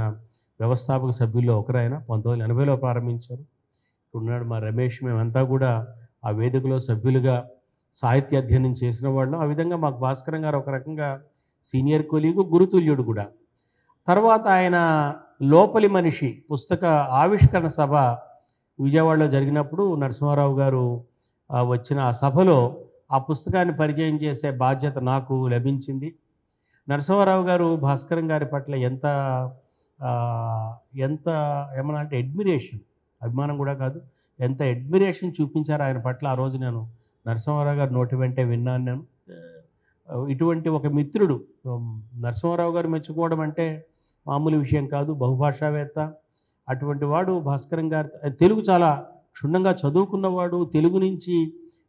Speaker 6: వ్యవస్థాపక సభ్యుల్లో ఒకరు. ఆయన 1980లో ప్రారంభించారు. ఉన్నాడు మా రమేష్, మేమంతా కూడా ఆ వేదికలో సభ్యులుగా సాహిత్య అధ్యయనం చేసిన వాళ్ళం. ఆ విధంగా మాకు భాస్కరం గారు ఒక రకంగా సీనియర్ కొలీగు, గురుతుల్యుడు కూడా. తర్వాత ఆయన లోపలి మనిషి పుస్తక ఆవిష్కరణ సభ విజయవాడలో జరిగినప్పుడు నరసింహారావు గారు వచ్చిన ఆ సభలో ఆ పుస్తకాన్ని పరిచయం చేసే బాధ్యత నాకు లభించింది. నరసింహారావు గారు భాస్కరం గారి పట్ల ఎంత ఏమన్నా అంటే అడ్మిరేషన్, అభిమానం కూడా కాదు, ఎంత అడ్మిరేషన్ చూపించారు ఆయన పట్ల ఆ రోజు నేను నరసింహారావు గారు నోటి వెంటే విన్నాను. నేను ఇటువంటి ఒక మిత్రుడు నరసింహారావు గారు మెచ్చుకోవడం అంటే మామూలు విషయం కాదు. బహుభాషావేత్త, అటువంటి వాడు భాస్కరం గారు. తెలుగు చాలా క్షుణ్ణంగా చదువుకున్నవాడు, తెలుగు నుంచి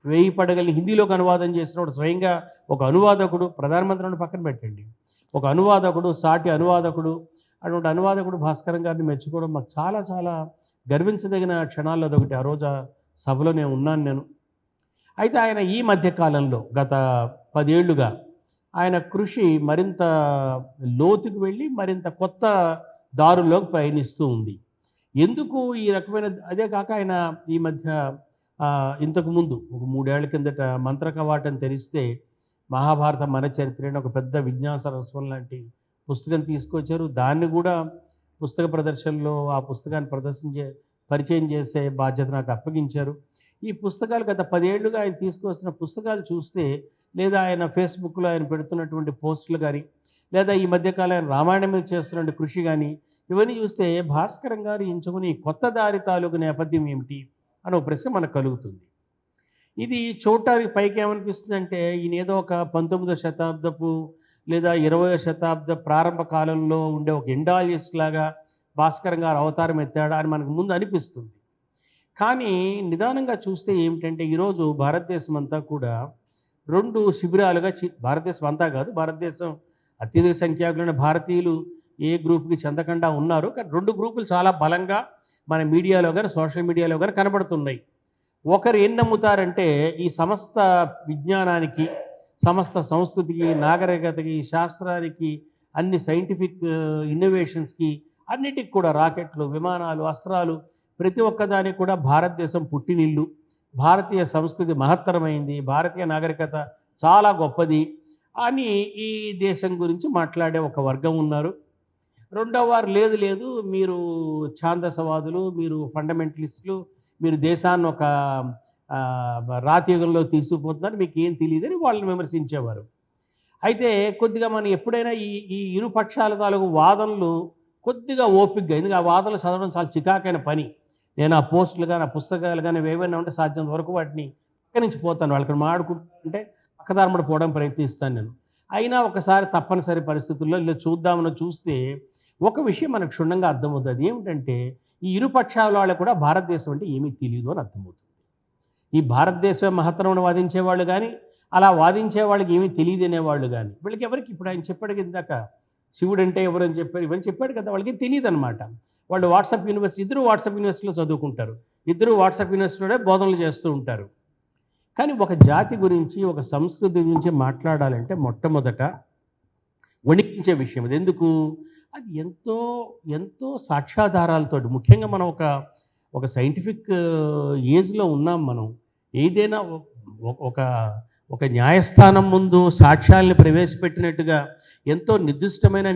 Speaker 6: 1000 పడగల్ని హిందీలోకి అనువాదం చేసినవాడు, స్వయంగా ఒక అనువాదకుడు. ప్రధానమంత్రిని పక్కన పెట్టండి, ఒక అనువాదకుడు, సాటి అనువాదకుడు. అటువంటి అనువాదకుడు భాస్కరం గారిని మెచ్చుకోవడం మాకు చాలా చాలా గర్వించదగిన క్షణాల్లో అదొకటి. ఆ రోజు సభలో నేను ఉన్నాను నేను. అయితే ఆయన ఈ మధ్యకాలంలో గత 10 ఏళ్లుగా ఆయన కృషి మరింత లోతుకు వెళ్ళి మరింత కొత్త దారుల్లోకి పయనిస్తూ ఉంది. ఎందుకు ఈ రకమైన, అదే కాక ఆయన ఈ మధ్య ఇంతకుముందు ఒక 3 ఏళ్ల కిందట మంత్రకవాటం తెరిస్తే మహాభారత మన చరిత్ర ఒక పెద్ద విజ్ఞాన సరస్వం లాంటి పుస్తకం తీసుకొచ్చారు. దాన్ని కూడా పుస్తక ప్రదర్శనలో ఆ పుస్తకాన్ని పరిచయం చేసే బాధ్యత నాకు అప్పగించారు. ఈ పుస్తకాలు గత 10 ఏళ్లుగా ఆయన తీసుకొస్తున్న పుస్తకాలు చూస్తే, లేదా ఆయన ఫేస్బుక్లో ఆయన పెడుతున్నటువంటి పోస్టులు కానీ, లేదా ఈ మధ్యకాలం ఆయన రామాయణం మీద చేస్తున్న కృషి కానీ, ఇవన్నీ చూస్తే భాస్కరం గారు ఎంచుకుని కొత్త దారి తాలూకు నేపథ్యం ఏమిటి అని ఒక ప్రశ్న మనకు కలుగుతుంది. ఇది చూడటానికి పైకి ఏమనిపిస్తుంది అంటే ఈయన ఏదో ఒక 19వ శతాబ్దపు లేదా 20వ శతాబ్ద ప్రారంభ కాలంలో ఉండే ఒక ఇండాలజిస్ట్ లాగా భాస్కరం గారు అవతారం ఎత్తాడా అని మనకు ముందు అనిపిస్తుంది. కానీ నిదానంగా చూస్తే ఏమిటంటే ఈరోజు భారతదేశం అంతా కూడా 2 శిబిరాలుగా, భారతదేశం అంతా కాదు, భారతదేశం అత్యధిక సంఖ్యాకులైన భారతీయులు ఏ గ్రూప్కి చెందకుండా ఉన్నారు. కానీ 2 గ్రూపులు చాలా బలంగా మన మీడియాలో కానీ సోషల్ మీడియాలో కానీ కనబడుతున్నాయి. ఒకరు ఏం నమ్ముతారంటే ఈ సమస్త విజ్ఞానానికి, సమస్త సంస్కృతికి, నాగరికతకి, శాస్త్రానికి, అన్ని సైంటిఫిక్ ఇన్నోవేషన్స్కి, అన్నిటికి కూడా రాకెట్లు, విమానాలు, అస్త్రాలు, ప్రతి ఒక్కదానికి కూడా భారతదేశం పుట్టినిల్లు, భారతీయ సంస్కృతి మహత్తరమైంది, భారతీయ నాగరికత చాలా గొప్పది అని ఈ దేశం గురించి మాట్లాడే ఒక వర్గం ఉన్నారు. రెండవ వారు లేదు మీరు ఛాందసవాదులు, మీరు ఫండమెంటలిస్టులు, మీరు దేశాన్ని ఒక రాతియుగంలో తీసుకుపోతున్నారు, మీకు ఏం తెలియదని వాళ్ళని విమర్శించేవారు. అయితే కొద్దిగా మనం ఎప్పుడైనా ఈ ఇరు పక్షాల తాలూకు వాదనలు కొద్దిగా ఓపికగా, ఎందుకంటే ఆ వాదనలు చదవడం చాలా చికాకైన పని. నేను ఆ పోస్టులు కానీ, ఆ పుస్తకాలు కానీ ఏమైనా ఉంటే సాధ్యం వరకు వాటిని పక్క నుంచి పోతాను, వాళ్ళకి మాడుకుంటుంటే పక్కదారముడు పోవడం ప్రయత్నిస్తాను నేను. అయినా ఒకసారి తప్పనిసరి పరిస్థితుల్లో ఇలా చూద్దామని చూస్తే ఒక విషయం మనకు క్షుణ్ణంగా అర్థమవుతుంది. అది ఏమిటంటే ఈ ఇరుపక్షాల వాళ్ళకు కూడా భారతదేశం అంటే ఏమీ తెలియదు అని అర్థమవుతుంది. ఈ భారతదేశం మహత్తరమని వాదించేవాళ్ళు కానీ, అలా వాదించే వాళ్ళకి ఏమీ తెలియదు అనేవాళ్ళు కానీ, వీళ్ళకి ఎవరికి ఇప్పుడు ఆయన చెప్పాడు ఇందాక శివుడు అంటే ఎవరు అని చెప్పారు, ఇవన్నీ చెప్పాడు కదా, వాళ్ళకి తెలియదు అనమాట. వాళ్ళు వాట్సాప్ యూనివర్సిటీ, ఇద్దరు వాట్సాప్ యూనివర్సిటీలో చదువుకుంటారు, ఇద్దరు వాట్సాప్ యూనివర్సిటీలోనే బోధనలు చేస్తూ ఉంటారు. కానీ ఒక జాతి గురించి, ఒక సంస్కృతి గురించి మాట్లాడాలంటే మొట్టమొదట వణికించే విషయం అది. ఎందుకు? అది ఎంతో ఎంతో సాక్ష్యాధారాలతో, ముఖ్యంగా మనం ఒక సైంటిఫిక్ ఏజ్లో ఉన్నాం మనం. ఏదైనా ఒక న్యాయస్థానం ముందు సాక్ష్యాలను ప్రవేశపెట్టినట్టుగా ఎంతో నిర్దిష్టమైన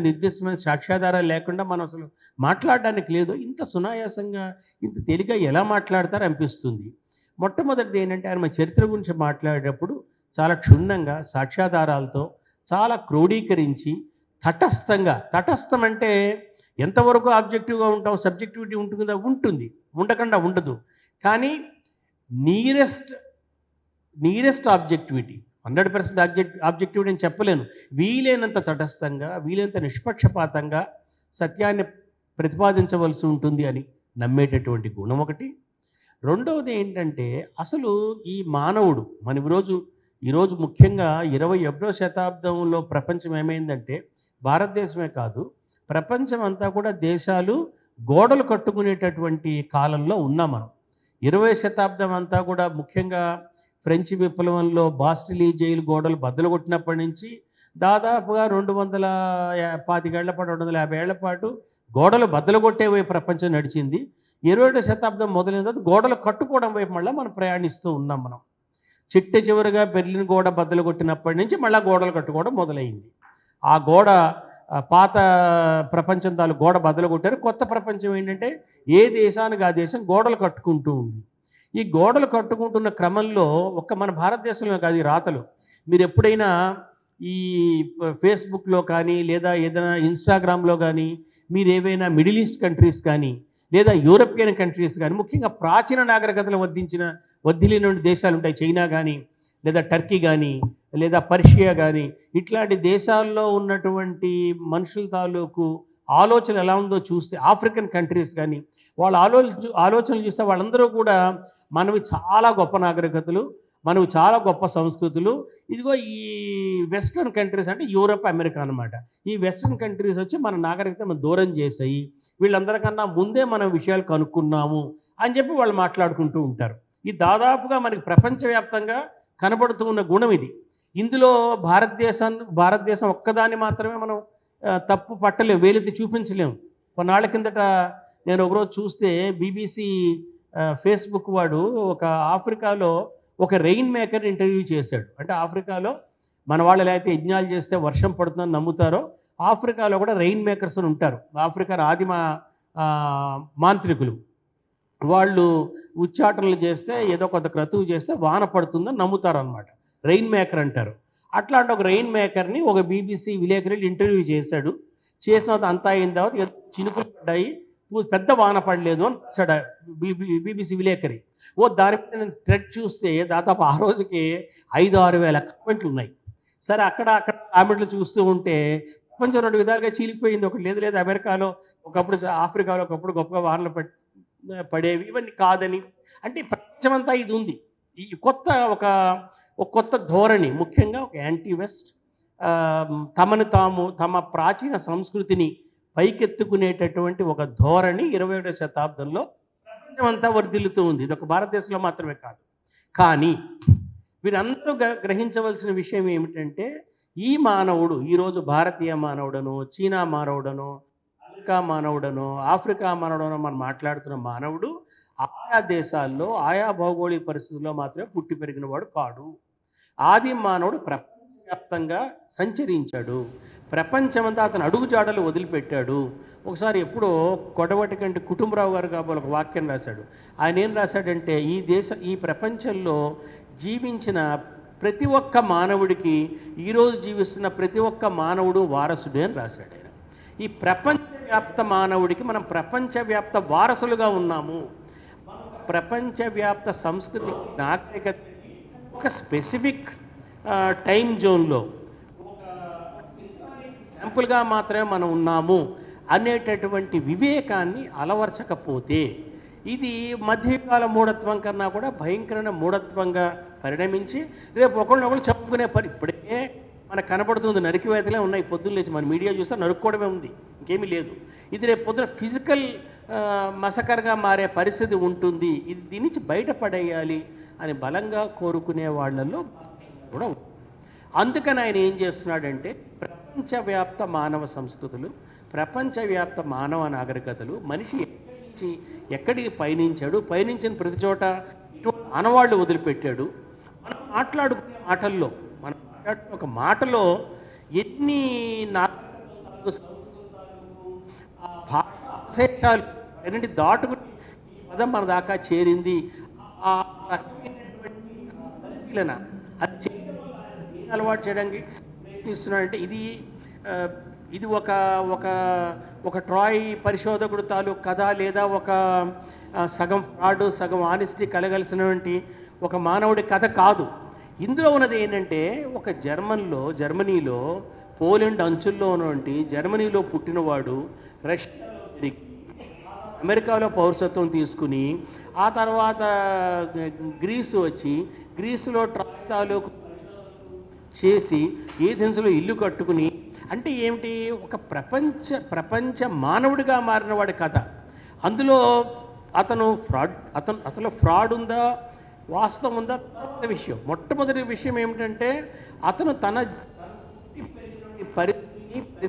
Speaker 6: సాక్ష్యాధారాలు లేకుండా మనం అసలు మాట్లాడడానికి లేదు. ఇంత సునాయాసంగా, ఇంత తేలిగా ఎలా మాట్లాడతారో అనిపిస్తుంది. మొట్టమొదటిది ఏంటంటే ఆయన మన చరిత్ర గురించి మాట్లాడేటప్పుడు చాలా క్షుణ్ణంగా సాక్ష్యాధారాలతో చాలా క్రోడీకరించి తటస్థం అంటే ఎంతవరకు ఆబ్జెక్టివ్గా ఉంటాం, సబ్జెక్టివిటీ ఉంటుందా? ఉంటుంది, ఉండకుండా ఉండదు. కానీ నీరెస్ట్ ఆబ్జెక్టివిటీ, 100% ఆబ్జెక్టివిటీ అని చెప్పలేను, వీలైనంత తటస్థంగా, వీలైనంత నిష్పక్షపాతంగా సత్యాన్ని ప్రతిపాదించవలసి ఉంటుంది అని నమ్మేటటువంటి గుణం ఒకటి. రెండవది ఏంటంటే అసలు ఈ మానవుడు మన ఈరోజు ముఖ్యంగా 21వ శతాబ్దంలో ప్రపంచం ఏమైందంటే, భారతదేశమే కాదు ప్రపంచం అంతా కూడా దేశాలు గోడలు కట్టుకునేటటువంటి కాలంలో ఉన్నాం మనం. 20వ శతాబ్దం అంతా కూడా ముఖ్యంగా ఫ్రెంచ్ విప్లవంలో బాస్టిలీ జైలు గోడలు బద్దలు కొట్టినప్పటి నుంచి దాదాపుగా 225 ఏళ్ల పాటు, 250 ఏళ్ల పాటు గోడలు బద్దలు కొట్టే వైపు ప్రపంచం నడిచింది. 20వ శతాబ్దం మొదలైన తర్వాత గోడలు కట్టుకోవడం వైపు మళ్ళీ మనం ప్రయాణిస్తూ ఉన్నాం మనం. చివరిగా బెర్లిన్ గోడ బద్దలు కొట్టినప్పటి నుంచి మళ్ళీ గోడలు కట్టుకోవడం మొదలైంది. ఆ గోడ పాత ప్రపంచం తాలూ గోడ బద్దలు కొట్టారు. కొత్త ప్రపంచం ఏంటంటే ఏ దేశానికి ఆ దేశం గోడలు కట్టుకుంటూ ఉంది. ఈ గోడలు కట్టుకుంటున్న క్రమంలో మన భారతదేశంలో కాదు ఈ రాతలు. మీరు ఎప్పుడైనా ఈ ఫేస్బుక్లో కానీ, లేదా ఏదైనా ఇన్స్టాగ్రామ్లో కానీ, మీరు ఏవైనా మిడిల్ ఈస్ట్ కంట్రీస్ కానీ, లేదా యూరోపియన్ కంట్రీస్ కానీ, ముఖ్యంగా ప్రాచీన నాగరికతలు వద్దిలిన దేశాలు ఉంటాయి, చైనా కానీ, లేదా టర్కీ కానీ, లేదా పర్షియా కానీ, ఇట్లాంటి దేశాల్లో ఉన్నటువంటి మనుషుల తాలూకు ఆలోచన ఎలా ఉందో చూస్తే, ఆఫ్రికన్ కంట్రీస్ కానీ, వాళ్ళ ఆలోచనలు చూస్తే వాళ్ళందరూ కూడా మనవి చాలా గొప్ప నాగరికతలు, మనవి చాలా గొప్ప సంస్కృతులు. ఇదిగో ఈ వెస్ట్రన్ కంట్రీస్ అంటే యూరప్, అమెరికా అనమాట. ఈ వెస్ట్రన్ కంట్రీస్ వచ్చి మన నాగరికత మనం దూరం చేసాయి, వీళ్ళందరికన్నా ముందే మనం విషయాలు కనుక్కున్నాము అని చెప్పి వాళ్ళు మాట్లాడుకుంటూ ఉంటారు. ఇది దాదాపుగా మనకి ప్రపంచవ్యాప్తంగా కనబడుతూ ఉన్న గుణం ఇది. ఇందులో భారతదేశం ఒక్కదాన్ని మాత్రమే మనం తప్పు పట్టలేము, వేలెత్తి చూపించలేము. కొన్నాళ్ళ కిందట నేను ఒకరోజు చూస్తే BBC ఫేస్బుక్ వాడు ఒక ఆఫ్రికాలో ఒక రెయిన్ మేకర్ ఇంటర్వ్యూ చేశాడు. అంటే ఆఫ్రికాలో మన వాళ్ళు ఎలా అయితే యజ్ఞాలు చేస్తే వర్షం పడుతుందని నమ్ముతారో, ఆఫ్రికాలో కూడా రెయిన్ మేకర్స్ అని ఉంటారు. ఆఫ్రికా ఆదిమ మాంత్రికులు. వాళ్ళు ఉచ్చాటనలు చేస్తే, ఏదో కొంత క్రతువు చేస్తే వాన పడుతుందని నమ్ముతారు అనమాట. రెయిన్ మేకర్ అంటారు. అట్లాంటి ఒక రెయిన్ మేకర్ని ఒక BBC విలేకరులు ఇంటర్వ్యూ చేశాడు. చేసిన తర్వాత అంతా అయిన తర్వాత చినుకులు పడ్డాయి, పెద్ద వాన పడలేదు అని రాశాడు BBC విలేకరి. దాని మీద నేను థ్రెడ్ చూస్తే దాదాపు ఆ రోజుకి 5-6 వేల కామెంట్లు ఉన్నాయి. సరే, అక్కడ కామెంట్లు చూస్తూ ఉంటే ప్రపంచం 2 విధాలుగా చీలిపోయింది. ఒకటి లేదు అమెరికాలో ఒకప్పుడు, ఆఫ్రికాలో ఒకప్పుడు గొప్పగా వానలు పడేవి, ఇవన్నీ కాదని. అంటే ప్రపంచమంతా ఇది ఉంది. ఈ కొత్త ధోరణి, ముఖ్యంగా ఒక యాంటీ వెస్ట్, తమ ప్రాచీన సంస్కృతిని పైకెత్తుకునేటటువంటి ఒక ధోరణి 21వ శతాబ్దంలో ప్రపంచమంతా వర్ధిల్లుతూ ఉంది. ఇది ఒక భారతదేశంలో మాత్రమే కాదు. కానీ వీరందరూ గ్రహించవలసిన విషయం ఏమిటంటే, ఈ మానవుడు ఈరోజు భారతీయ మానవుడను, చీనా మానవుడను, అమెరికా మానవుడను, ఆఫ్రికా మానవుడను మనం మాట్లాడుతున్న మానవుడు ఆయా దేశాల్లో, ఆయా భౌగోళిక పరిస్థితుల్లో మాత్రమే పుట్టి పెరిగినవాడు కాడు. ఆది మానవుడు ప్రపంచవ్యాప్తంగా సంచరించాడు, ప్రపంచమంతా అతను అడుగుజాడలు వదిలిపెట్టాడు. ఒకసారి ఎప్పుడో కొడవటికంటి కుటుంబరావు గారు కాబోలు ఒక వాక్యం రాశాడు. ఆయన ఏం రాశాడంటే, ఈ ప్రపంచంలో జీవించిన ప్రతి ఒక్క మానవుడికి, ఈరోజు జీవిస్తున్న ప్రతి ఒక్క మానవుడు వారసుడే అని రాశాడు ఆయన. ఈ ప్రపంచవ్యాప్త మానవుడికి మనం ప్రపంచవ్యాప్త వారసులుగా ఉన్నాము. ప్రపంచవ్యాప్త సంస్కృతి, నాగరికత ఒక స్పెసిఫిక్ టైం జోన్లో శాంపుల్గా మాత్రమే మనం ఉన్నాము అనేటటువంటి వివేకాన్ని అలవర్చకపోతే ఇది మధ్యకాల మూఢత్వం కన్నా కూడా భయంకరమైన మూఢత్వంగా పరిణమించి రేపు ఒకళ్ళు చెప్పుకునే ఇప్పుడే మనకు కనపడుతుంది, నరికివేతలే ఉన్నాయి. పొద్దున్న లేచి మన మీడియా చూస్తే నరుక్కోవడమే ఉంది, ఇంకేమీ లేదు. ఇది రేపు పొద్దున ఫిజికల్ మసకర్గా మారే పరిస్థితి ఉంటుంది. ఇది దీని నుంచి బయటపడేయాలి అని బలంగా కోరుకునే వాళ్ళల్లో కూడా ఉంది. అందుకని ఆయన ఏం చేస్తున్నాడంటే ప్రపంచవ్యాప్త మానవ సంస్కృతులు, ప్రపంచవ్యాప్త మానవ నాగరికతలు, మనిషి ఎక్కడికి పయనించాడు, పయనించిన ప్రతి చోట ఆనవాళ్ళు వదిలిపెట్టాడు. మనం మాట్లాడుకునే మాటల్లో, మనం మాట్లాడుకునే ఒక మాటలో ఎన్ని భాషాలు అన్నింటి దాటుకుని పదం మన దాకా చేరింది. ఆ పరిశీలన అది అలవాటు చేయడానికి ప్రయత్నిస్తున్నాడంటే ఇది ఒక ట్రాయ్ పరిశోధకుడు తాలూకు కథ, లేదా ఒక సగం ఫ్రాడ్ సగం ఆనెస్టీ కలగలిసినటువంటి ఒక మానవుడి కథ కాదు. ఇందులో ఉన్నది ఏంటంటే ఒక జర్మనీలో పోలాండ్ అంచుల్లో ఉన్నటువంటి జర్మనీలో పుట్టినవాడు రష్యాలో అమెరికాలో పౌరసత్వం తీసుకుని ఆ తర్వాత గ్రీసు వచ్చి గ్రీసులో ట్రాయ్ తాలూకు చేసి ఏథెన్స్లో ఇల్లు కట్టుకుని, అంటే ఏమిటి, ఒక ప్రపంచ మానవుడిగా మారిన వాడి కథ. అందులో అతను ఫ్రాడ్ ఉందా వాస్తవం ఉందా తర్వాత విషయం. మొట్టమొదటి విషయం ఏమిటంటే అతను తన పరిస్థితిని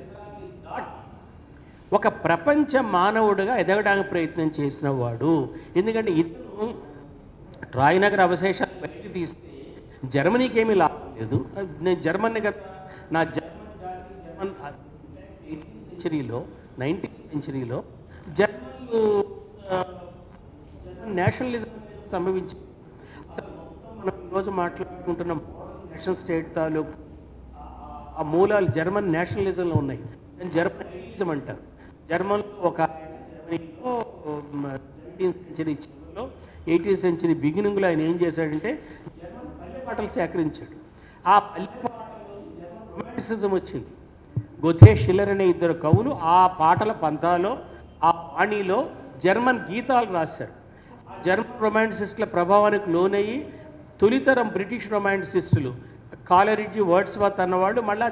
Speaker 6: ఒక ప్రపంచ మానవుడిగా ఎదగడానికి ప్రయత్నం చేసిన వాడు. ఎందుకంటే ఇతను ట్రాయ్ నగర అవశేషాలు బయటికి తీస్తే జర్మనీకి ఏమీ లాభం లేదు. నేను జర్మనీ కదా, నా జర్మన్ 19th సెంచరీలో జర్మన్లు నేషనలిజం సంభవించింది. మనం ఈరోజు మాట్లాడుకుంటున్న నేషనల్ స్టేట్ తాలూకు ఆ మూలాలు జర్మన్ నేషనలిజంలో ఉన్నాయి. జర్మనిజం అంటారు. జర్మన్లో ఒక 17th సెంచరీ చివరిలో 18th సెంచరీ బిగినింగ్లో ఆయన ఏం చేశాడంటే జర్మన్ పల్లె పాటలు సేకరించాడు. ఆ పల్లె పాటల్లో రొమాంటిసిజం వచ్చింది. గొథే, షిల్లర్ అనే ఇద్దరు కవులు ఆ పాటల పంతాలో, ఆ బాణీలో జర్మన్ గీతాలు రాశారు. జర్మన్ రొమాంటిసిస్టుల ప్రభావానికి లోనయ్యి తొలితరం బ్రిటిష్ రొమాంటిసిస్టులు కాలరిడ్జి, వర్డ్స్వర్త్ అన్నవాళ్ళు మళ్ళా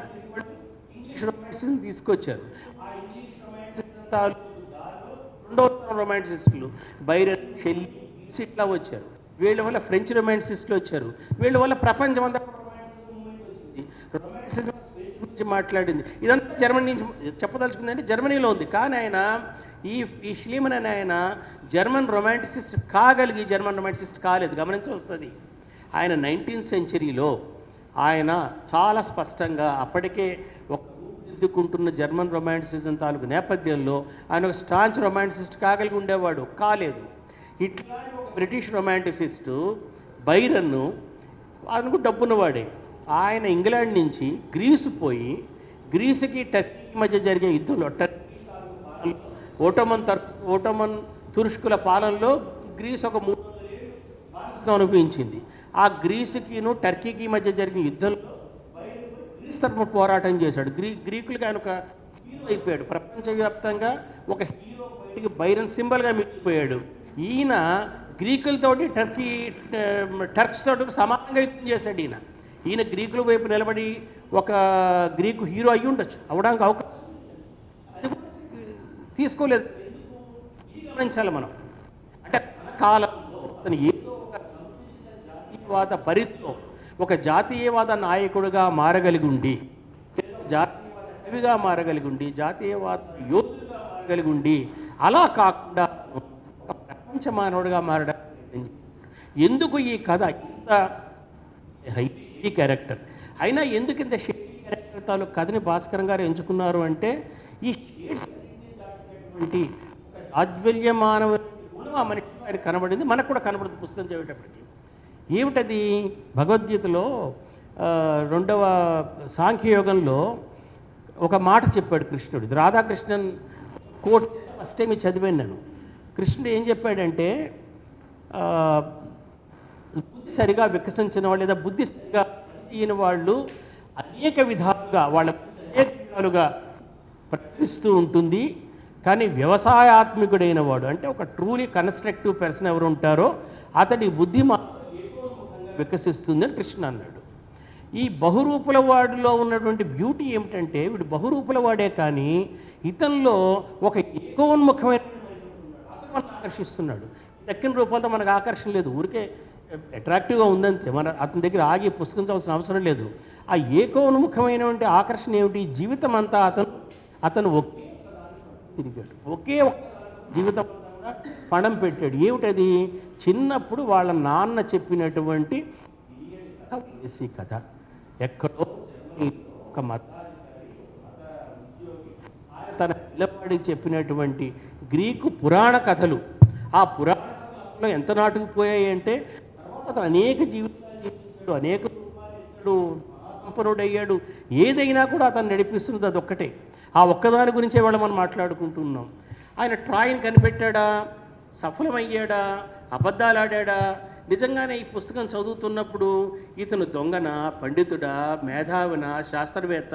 Speaker 6: ఇంగ్లీష్ రొమాంటిసిజం తీసుకొచ్చారు. ఆ ఇంగ్లీష్ రొమాంటిసిజం రెండవ తరం రొమాంటిసిస్టులు బైరన్, షెల్లీ ఇట్లా వచ్చారు. వీళ్ళ వల్ల ఫ్రెంచ్ రొమాంటిసిస్టులు వచ్చారు. వీళ్ళ వల్ల ప్రపంచం అంతా రొమాంటిసిజం గురించి మాట్లాడింది. ఇదంతా జర్మనీ నుంచి చెప్పదలుచుకుందంటే జర్మనీలో ఉంది. కానీ ఆయన ఈ ష్లీమన్ అనే ఆయన జర్మన్ రొమాంటిసిస్ట్ కాగలిగి జర్మన్ రొమాంటిసిస్ట్ కాలేదు. గమనించవస్తుంది. ఆయన 19th సెంచరీలో ఆయన చాలా స్పష్టంగా అప్పటికే ఒక దిద్దుకుంటున్న జర్మన్ రొమాంటిసిజం తాలూకు నేపథ్యంలో ఆయన ఒక స్టాంచ్ రొమాంటిసిస్ట్ కాగలిగి ఉండేవాడు, కాలేదు. ఇట్లా బ్రిటిష్ రొమాంటిసిస్టు బైరన్ను ఆయనకు డబ్బున్నవాడే. ఆయన ఇంగ్లాండ్ నుంచి గ్రీసు పోయి గ్రీసుకి టర్కీ మధ్య జరిగే యుద్ధంలో ఓటమన్ తురుష్కుల పాలనలో గ్రీసు ఒక 300 ఏళ్ళు అనుభవించింది. ఆ గ్రీసుకిను టర్కీకి మధ్య జరిగిన యుద్ధంలో గ్రీస్ తరఫున పోరాటం చేశాడు. గ్రీకులకి ఆయన ఒక హీరో అయిపోయాడు. ప్రపంచవ్యాప్తంగా ఒక హీరో బైరన్ సింబల్గా మిగిలిపోయాడు. ఈయన గ్రీకులతోటి టర్క్స్ తోటి సమానంగా యుద్ధం చేశాడు. ఈయన గ్రీకుల వైపు నిలబడి ఒక గ్రీకు హీరో అయ్యి ఉండొచ్చు, అవడానికి అవకాశం అది తీసుకోలేదు. ఇది గమనించాలి మనం. అంటే కాలంలో అతను ఏదో ఒక జాతీయవాద పరిధిలో ఒక జాతీయవాద నాయకుడిగా మారగలిగి ఉండి, జాతీయవాద కవిగా మారగలిగి ఉండి, జాతీయవాద యోధుడిగా మారగలిగి ఉండి, అలా కాకుండా ఒక ప్రపంచ మానవుడిగా మారడం. ఎందుకు ఈ కథ ఇంత హై క్యారెక్టర్ అయినా, ఎందుకు ఇంత షేడీ క్యారెక్టర్ తాలూకు కథని భాస్కరం గారు ఎంచుకున్నారు అంటే ఈ షేడ్స్ ఆజ్వల్య మానవ ఆ మనిషి కనబడింది, మనకు కూడా కనబడుతుంది పుస్తకం చదివేటప్పటికి. ఏమిటది? భగవద్గీతలో 2వ సాంఖ్యయోగంలో ఒక మాట చెప్పాడు కృష్ణుడు. ఇది రాధాకృష్ణన్ కోట్ ఫస్ట్ టైం చదివాను నేను. కృష్ణుడు ఏం చెప్పాడంటే బుద్ధి సరిగా వికసించిన వాళ్ళు లేదా బుద్ధి సరిగా చేయని వాళ్ళు అనేక విధాలుగా వాళ్ళ అనేక విధాలుగా ప్రశ్నిస్తూ ఉంటుంది. కానీ వ్యవసాయాత్మికుడైన వాడు అంటే ఒక ట్రూలీ కన్స్ట్రక్టివ్ పర్సన్ ఎవరు ఉంటారో అతడి బుద్ధి వికసిస్తుంది అని కృష్ణ అన్నాడు. ఈ బహురూపుల వాడిలో ఉన్నటువంటి బ్యూటీ ఏమిటంటే వీడు బహురూపుల వాడే కానీ ఇతనిలో ఒక ఏకోన్ముఖమైన మనకు ఆకర్షిస్తున్నాడు. దక్కిన రూపాలతో మనకు ఆకర్షణ లేదు, ఊరికే అట్రాక్టివ్గా ఉందంతే. మన అతని దగ్గర ఆగి పుస్తకం చదవాల్సిన అవసరం లేదు. ఆ ఏకోన్ముఖమైనటువంటి ఆకర్షణ ఏమిటి? జీవితం అంతా అతను ఒకే తిరిగాడు, ఒకే జీవితం పణం పెట్టాడు. ఏమిటది? చిన్నప్పుడు వాళ్ళ నాన్న చెప్పినటువంటి దేశీ కథ, ఎక్కడో ఒక తన పిల్లవాడికి చెప్పినటువంటి గ్రీకు పురాణ కథలు. ఆ పురాణ కథలో ఎంత నాటుకుపోయాయి అంటే అతను అనేక జీవితాలు, అనేక సంపన్నుడయ్యాడు. ఏదైనా కూడా అతను నడిపిస్తున్నది అదొక్కటే. ఆ ఒక్కదాని గురించే వాళ్ళు మనం మాట్లాడుకుంటున్నాం. ఆయన ట్రాయ్ని కనిపెట్టాడా? సఫలమయ్యాడా? అబద్ధాలు ఆడాడా? నిజంగానే ఈ పుస్తకం చదువుతున్నప్పుడు ఇతను దొంగనా, పండితుడా, మేధావినా, శాస్త్రవేత్త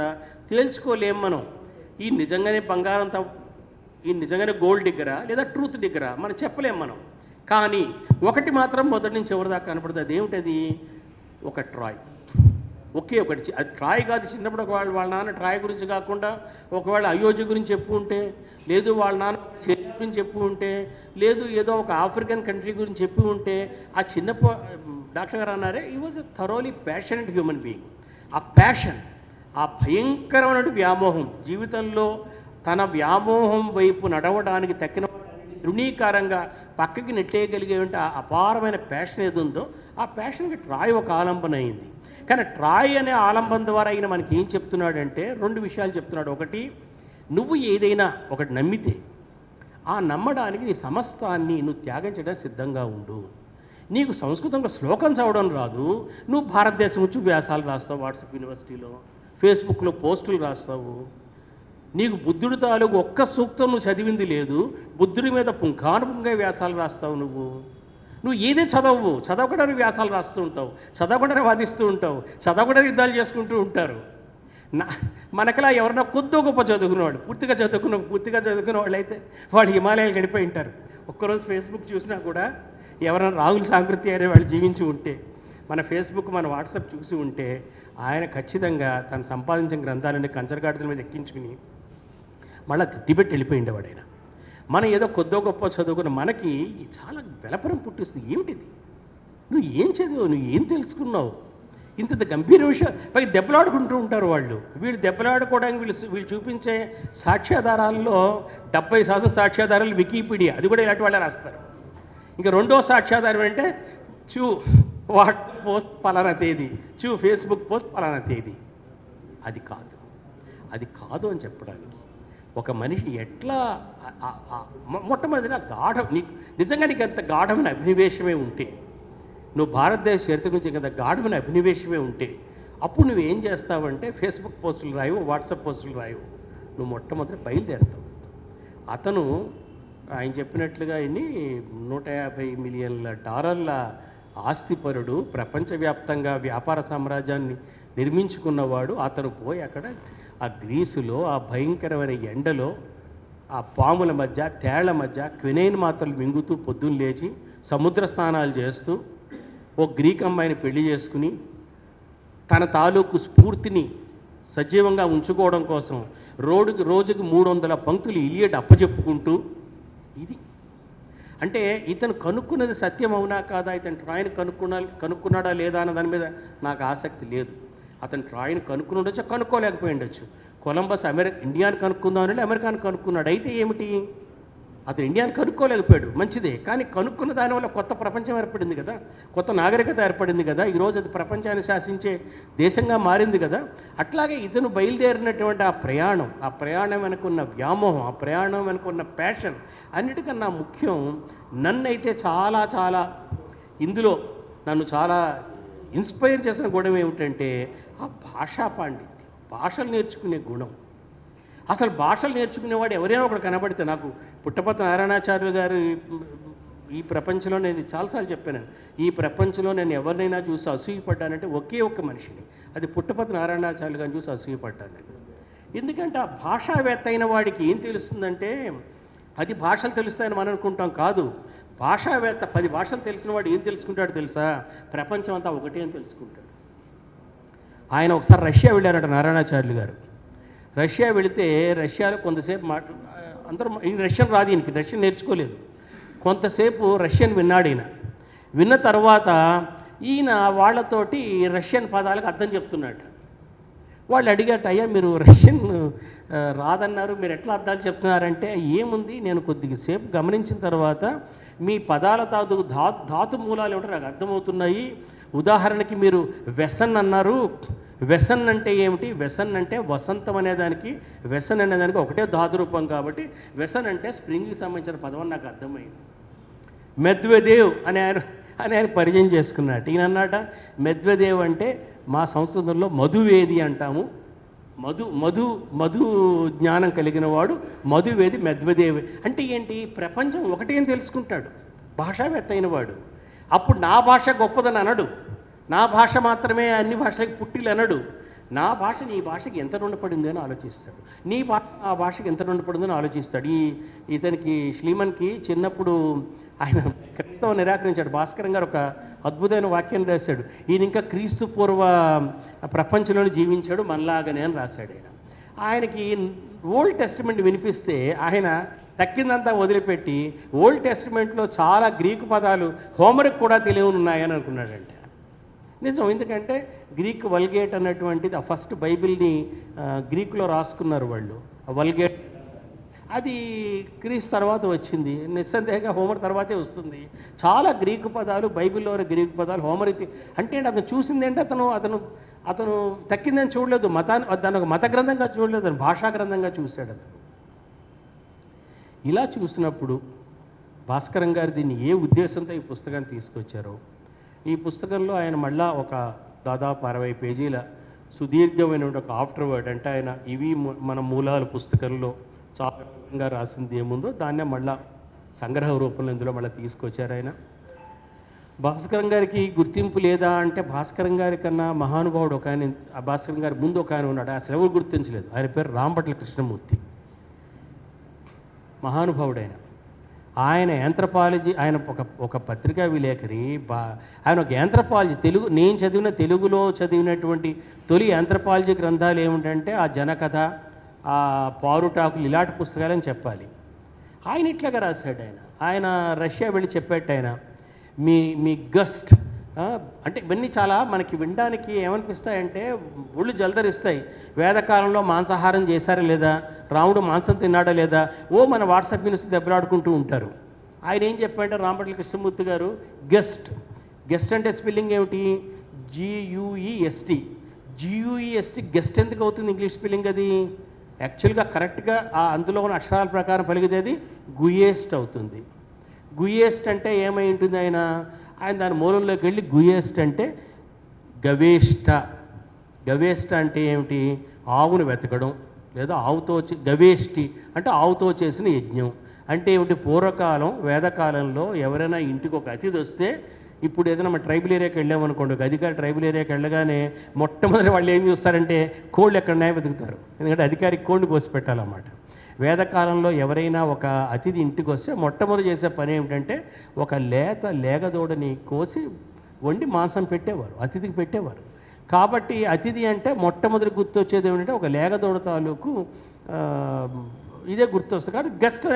Speaker 6: తేల్చుకోలేం మనం. ఈ నిజంగానే ఈ నిజంగానే గోల్డ్ డిగ్గరా లేదా ట్రూత్ డిగ్గరా మనం చెప్పలేం మనం. కానీ ఒకటి మాత్రం మొదటి నుంచి ఎవరిదాకా కనపడుతుంది. అదేమిటది? ఒక ట్రాయ్, ఒకే ఒకటి. అది ట్రాయ్ కాదు. చిన్నప్పుడు ఒకవేళ వాళ్ళ నాన్న ట్రాయ్ గురించి కాకుండా ఒకవేళ అయోధ్య గురించి చెప్పు ఉంటే, లేదు వాళ్ళ నాన్న చైనా గురించి చెప్పు ఉంటే, లేదు ఏదో ఒక ఆఫ్రికన్ కంట్రీ గురించి చెప్పి ఉంటే, ఆ చిన్న డాక్టర్ గారు అన్నారే, ఈ was a thoroughly passionate human being. ఆ ప్యాషన్, ఆ భయంకరమైన వ్యామోహం, జీవితంలో తన వ్యామోహం వైపు నడవడానికి తక్కిన తృణీకారంగా పక్కకి నెట్టేయగలిగేటువంటి ఆ అపారమైన ప్యాషన్ ఏది ఉందో ఆ ప్యాషన్కి ట్రాయ్ ఒక ఆలంబన అయింది. కానీ ట్రాయ్ అనే ఆలంబన ద్వారా ఆయన మనకి ఏం చెప్తున్నాడంటే రెండు విషయాలు చెప్తున్నాడు. ఒకటి, నువ్వు ఏదైనా ఒకటి నమ్మితే ఆ నమ్మడానికి నీ సమస్తాన్ని నువ్వు త్యాగం చేయడానికి సిద్ధంగా ఉండు. నీకు సంస్కృతంలో శ్లోకం చదవడం రాదు, నువ్వు భారతదేశం వచ్చి వ్యాసాలు రాస్తావు, వాట్సాప్ యూనివర్సిటీలో ఫేస్బుక్లో పోస్టులు రాస్తావు. నీకు బుద్ధుడి తాలూకు ఒక్క సూక్తం నువ్వు చదివింది లేదు, బుద్ధుడి మీద పుంఖానుపుంగా వ్యాసాలు రాస్తావు. నువ్వు ఏదే చదవవు, చదవకుండా వ్యాసాలు రాస్తూ ఉంటావు, చదవకుండా వాదిస్తూ ఉంటావు, చదవకుండా యుద్ధాలు చేసుకుంటూ ఉంటారు. మనకలా ఎవరన్నా కొద్దో గొప్ప చదువుకునేవాడు, పూర్తిగా చదువుకున్న వాళ్ళు అయితే వాళ్ళు హిమాలయాలు గడిపోయి ఉంటారు. ఒక్కరోజు ఫేస్బుక్ చూసినా కూడా ఎవరైనా రాహుల్ సాంకృతి అనే వాళ్ళు జీవించి ఉంటే, మన ఫేస్బుక్ మన వాట్సాప్ చూసి ఉంటే, ఆయన ఖచ్చితంగా తను సంపాదించిన గ్రంథాలన్నీ కంచరగాడిదల మీద ఎక్కించుకుని మళ్ళీ తిట్టిపెట్టి వెళ్ళిపోయిండేవాడు ఆయన. మనం ఏదో కొద్దో గొప్ప చదువుకున్న మనకి చాలా వెలపరం పుట్టిస్తుంది. ఏమిటిది? నువ్వు ఏం చదివావు, నువ్వు ఏం తెలుసుకున్నావు? ఇంత గంభీర విషయం పైకి దెబ్బలాడుకుంటూ ఉంటారు వాళ్ళు. వీళ్ళు దెబ్బలాడుకోవడానికి వీళ్ళు చూపించే సాక్ష్యాధారాల్లో 70% సాక్ష్యాధారాలు వికీపీడియా, అది కూడా ఇలాంటి వాళ్ళే రాస్తారు. ఇంకా రెండో సాక్ష్యాధారం అంటే వాట్సాప్ పోస్ట్ పలానా తేదీ, ఫేస్బుక్ పోస్ట్ పలానా తేదీ. అది కాదు అని చెప్పడానికి ఒక మనిషి ఎట్లా మొట్టమొదటిగా నీకు నిజంగా నీకు అంత గాఢమైన అభినివేశమే ఉంటే, నువ్వు భారతదేశ చరిత్ర గురించి ఇంత గాఢమైన అభినివేశమే ఉంటే, అప్పుడు నువ్వు ఏం చేస్తావంటే ఫేస్బుక్ పోస్టులు రాయవు, వాట్సాప్ పోస్టులు రాయవు, నువ్వు మొట్టమొదటి బయలుదేరుతావు. అతను ఆయన చెప్పినట్లుగా ఇన్ని $150 మిలియన్ల ఆస్తిపరుడు, ప్రపంచవ్యాప్తంగా వ్యాపార సామ్రాజ్యాన్ని నిర్మించుకున్నవాడు. అతను పోయి అక్కడ ఆ గ్రీసులో ఆ భయంకరమైన ఎండలో ఆ పాముల మధ్య తేళ్ల మధ్య క్వినైన్ మాత్రలు మింగుతూ పొద్దున్న లేచి సముద్ర స్నానాలు చేస్తూ ఓ గ్రీక్ అమ్మాయిని పెళ్లి చేసుకుని తన తాలూకు స్ఫూర్తిని సజీవంగా ఉంచుకోవడం కోసం రోజుకి 300 పంక్తులు ఇలియడ్ అప్పచెప్పుకుంటూ, ఇది అంటే ఇతను కనుక్కున్నది సత్యం అవునా కాదా, ఇతను ట్రాయ్ని కనుక్కున్నాడా లేదా అన్న దాని మీద నాకు ఆసక్తి లేదు. అతను ట్రాయ్ని కనుక్కుని ఉండొచ్చు, కనుక్కోలేకపోయి ఉండొచ్చు. కొలంబస్ ఇండియాని కనుక్కుందామని అమెరికాని కనుక్కున్నాడు. అయితే ఏమిటి, అతను ఇండియాని కనుక్కోలేకపోయాడు, మంచిదే. కానీ కనుక్కున్న దానివల్ల కొత్త ప్రపంచం ఏర్పడింది కదా, కొత్త నాగరికత ఏర్పడింది కదా, ఈరోజు అది ప్రపంచాన్ని శాసించే దేశంగా మారింది కదా. అట్లాగే ఇతను బయలుదేరినటువంటి ఆ ప్రయాణం వెనుకున్న వ్యామోహం, ఆ ప్రయాణం వెనుకున్న ప్యాషన్ అన్నిటికన్నా ముఖ్యం. నన్నైతే చాలా ఇందులో నన్ను చాలా ఇన్స్పైర్ చేసిన గుణం ఏమిటంటే ఆ భాషా పాండిత్యం, భాషలు నేర్చుకునే గుణం. అసలు భాషలు నేర్చుకునేవాడు ఎవరైనా ఒకడు కనబడితే, నాకు పుట్టపర్తి నారాయణాచార్యులు గారు ఈ ప్రపంచంలో నేను చాలాసార్లు చెప్పాను, ఈ ప్రపంచంలో నేను ఎవరినైనా చూసి అసూయపడ్డానంటే ఒకే ఒక్క మనిషిని, అది పుట్టపర్తి నారాయణాచార్యులు గారిని చూసి అసూయపడ్డాను నేను. ఎందుకంటే ఆ భాషావేత్త అయిన వాడికి ఏం తెలుస్తుందంటే 10 భాషలు తెలుస్తాయని మనం అనుకుంటాం, కాదు. భాషావేత్త 10 భాషలు తెలిసిన వాడు ఏం తెలుసుకుంటాడు తెలుసా? ప్రపంచం అంతా ఒకటే అని తెలుసుకుంటాడు. ఆయన ఒకసారి రష్యా వెళ్ళారట నారాయణాచార్యులు గారు. రష్యా వెళితే రష్యాలో కొంతసేపు అందరూ రష్యన్ రాదు, ఈయనకి రష్యన్ నేర్చుకోలేదు. కొంతసేపు రష్యన్ విన్నాడు ఈయన. విన్న తర్వాత ఈయన వాళ్ళతోటి రష్యన్ పదాలకు అర్థం చెప్తున్నాడు. వాళ్ళు అడిగాట, అయ్యా మీరు రష్యన్ రాదన్నారు, మీరు ఎట్లా అర్థాలు చెప్తున్నారంటే, ఏముంది నేను కొద్దిసేపు గమనించిన తర్వాత మీ పదాల ధాతు మూలాలు ఏమిటో నాకు అర్థమవుతున్నాయి. ఉదాహరణకి మీరు వ్యసన్ అన్నారు, వ్యసన్ అంటే ఏమిటి? వ్యసన్ అంటే వసంతం అనేదానికి, వ్యసన్ అనేదానికి ఒకటే ధాతు రూపం కాబట్టి వ్యసన్ అంటే స్ప్రింగ్కి సంబంధించిన పదం అని నాకు అర్థమైంది. మెద్వెదేవ్ అని ఆయన పరిచయం చేసుకున్నట్టు. ఈయన అన్నట, మెద్వెదేవ్ అంటే మా సంస్కృతంలో మధువేది అంటాము, మధు జ్ఞానం కలిగిన వాడు మధువేది, మెద్వెదేవ్ అంటే ఏంటి? ప్రపంచం ఒకటే అని తెలుసుకుంటాడు భాషావేత్త అయిన వాడు. అప్పుడు నా భాష గొప్పదని అనడు, నా భాష మాత్రమే అన్ని భాషలకు పుట్టిలు అనడు. నా భాష నీ భాషకి ఎంత రుణపడింది అని ఆలోచిస్తాడు, నీ భాష ఆ భాషకి ఎంత రుణపడిందని ఆలోచిస్తాడు. ఇతనికి శ్లీమన్కి చిన్నప్పుడు ఆయన క్రైస్తవం నిరాకరించాడు. భాస్కరం గారు ఒక అద్భుతమైన వాక్యం రాశాడు, ఈయన ఇంకా క్రీస్తు పూర్వ ప్రపంచంలోనే జీవించాడు మనలాగానే అని రాశాడు. ఆయనకి ఓల్డ్ టెస్టిమెంట్ వినిపిస్తే ఆయన తక్కిందంతా వదిలిపెట్టి ఓల్డ్ టెస్టిమెంట్లో చాలా గ్రీకు పదాలు హోమర్కి కూడా తెలియని ఉన్నాయని అనుకున్నాడంటే నిజం. ఎందుకంటే గ్రీక్ వల్గేట్ అన్నటువంటిది ఆ ఫస్ట్ బైబిల్ని గ్రీకులో రాసుకున్నారు వాళ్ళు. ఆ వల్గేట్ అది క్రీస్తు తర్వాత వచ్చింది, నిస్సందేహంగా హోమర్ తర్వాతే వస్తుంది. చాలా గ్రీకు పదాలు బైబిల్లో గ్రీకు పదాలు హోమర్ అంటే అతను చూసిందేంటే అతను తక్కిందని చూడలేదు, దాని ఒక మత గ్రంథంగా చూడలేదు, అతను భాషా గ్రంథంగా చూశాడు అతను. ఇలా చూసినప్పుడు భాస్కరం గారు దీన్ని ఏ ఉద్దేశంతో ఈ పుస్తకాన్ని తీసుకొచ్చారో, ఈ పుస్తకంలో ఆయన మళ్ళా ఒక దాదాపు 60 పేజీల సుదీర్ఘమైన ఒక ఆఫ్టర్ వర్డ్, అంటే ఆయన ఇవి మన మూలాల పుస్తకంలో చాలా విధంగా రాసింది ఏముందో దాన్నే మళ్ళా సంగ్రహ రూపంలో ఇందులో మళ్ళీ తీసుకొచ్చారు ఆయన. భాస్కరం గారికి గుర్తింపు లేదా అంటే, భాస్కరం గారి కన్నా మహానుభావుడు ఒక ఆయన, ఆ భాస్కరం గారి ముందు ఒక ఆయన ఉన్నాడు, అసలు ఎవరు గుర్తించలేదు. ఆయన పేరు రాంభట్ల కృష్ణమూర్తి, మహానుభావుడైన ఆయన యాంథ్రపాలజీ, ఆయన ఒక పత్రికా విలేకరి. ఆయన ఒక యాంథ్రపాలజీ నేను తెలుగులో చదివినటువంటి తొలి యాంథ్రపాలజీ గ్రంథాలు ఏమిటంటే ఆ జనకథ, ఆ పారుటాకులు, ఇలాంటి పుస్తకాలని చెప్పాలి. ఆయన ఇట్లాగా రాశాడు. ఆయన రష్యా వెళ్ళి చెప్పేట ఆయన మీ గస్ట్ అంటే ఇవన్నీ చాలా మనకి వినడానికి ఏమనిపిస్తాయంటే ఒళ్ళు జలదరిస్తాయి. వేదకాలంలో మాంసాహారం చేశారా లేదా, రాముడు మాంసం తిన్నాడా లేదా, మన వాట్సాప్ న్యూస్ దెబ్బలాడుకుంటూ ఉంటారు. ఆయన ఏం చెప్పారంటే, రాంభట్ల కృష్ణమూర్తి గారు గెస్ట్ అంటే స్పెల్లింగ్ ఏమిటి? GUEST గెస్ట్ ఎందుకు అవుతుంది ఇంగ్లీష్ స్పెల్లింగ్? అది యాక్చువల్గా కరెక్ట్గా అందులో ఉన్న అక్షరాల ప్రకారం పలికితే అది గుయేస్ట్ అవుతుంది. గుయేస్ట్ అంటే ఏమై ఉంటుంది? ఆయన దాని మూలంలోకి వెళ్ళి గుయేస్ట్ అంటే గవేష్ట అంటే ఏమిటి? ఆవును వెతకడం, లేదా ఆవుతో గవేష్టి అంటే ఆవుతో చేసిన యజ్ఞం అంటే ఏమిటి? పూర్వకాలం వేదకాలంలో ఎవరైనా ఇంటికి ఒక అతిథి వస్తే, ఇప్పుడు ఏదైనా మన ట్రైబల్ ఏరియాకి వెళ్ళామనుకోండి, ఒక అధికారి ట్రైబల్ ఏరియాకి వెళ్ళగానే మొట్టమొదటి వాళ్ళు ఏం చూస్తారంటే కోళ్ళు ఎక్కడనే వెతుకుతారు, ఎందుకంటే అధికారికి కోడిని కోసి పెట్టాలన్నమాట. వేదకాలంలో ఎవరైనా ఒక అతిథి ఇంటికి వస్తే మొట్టమొదటి చేసే పని ఏమిటంటే ఒక లేగదూడని కోసి వండి మాంసం పెట్టేవారు, అతిథికి పెట్టేవారు. కాబట్టి అతిథి అంటే మొట్టమొదటి గుర్తొచ్చేది ఏమిటంటే ఒక లేగదూడ తాలూకు ఇదే గుర్తొస్తుంది. కాబట్టి గెస్ట్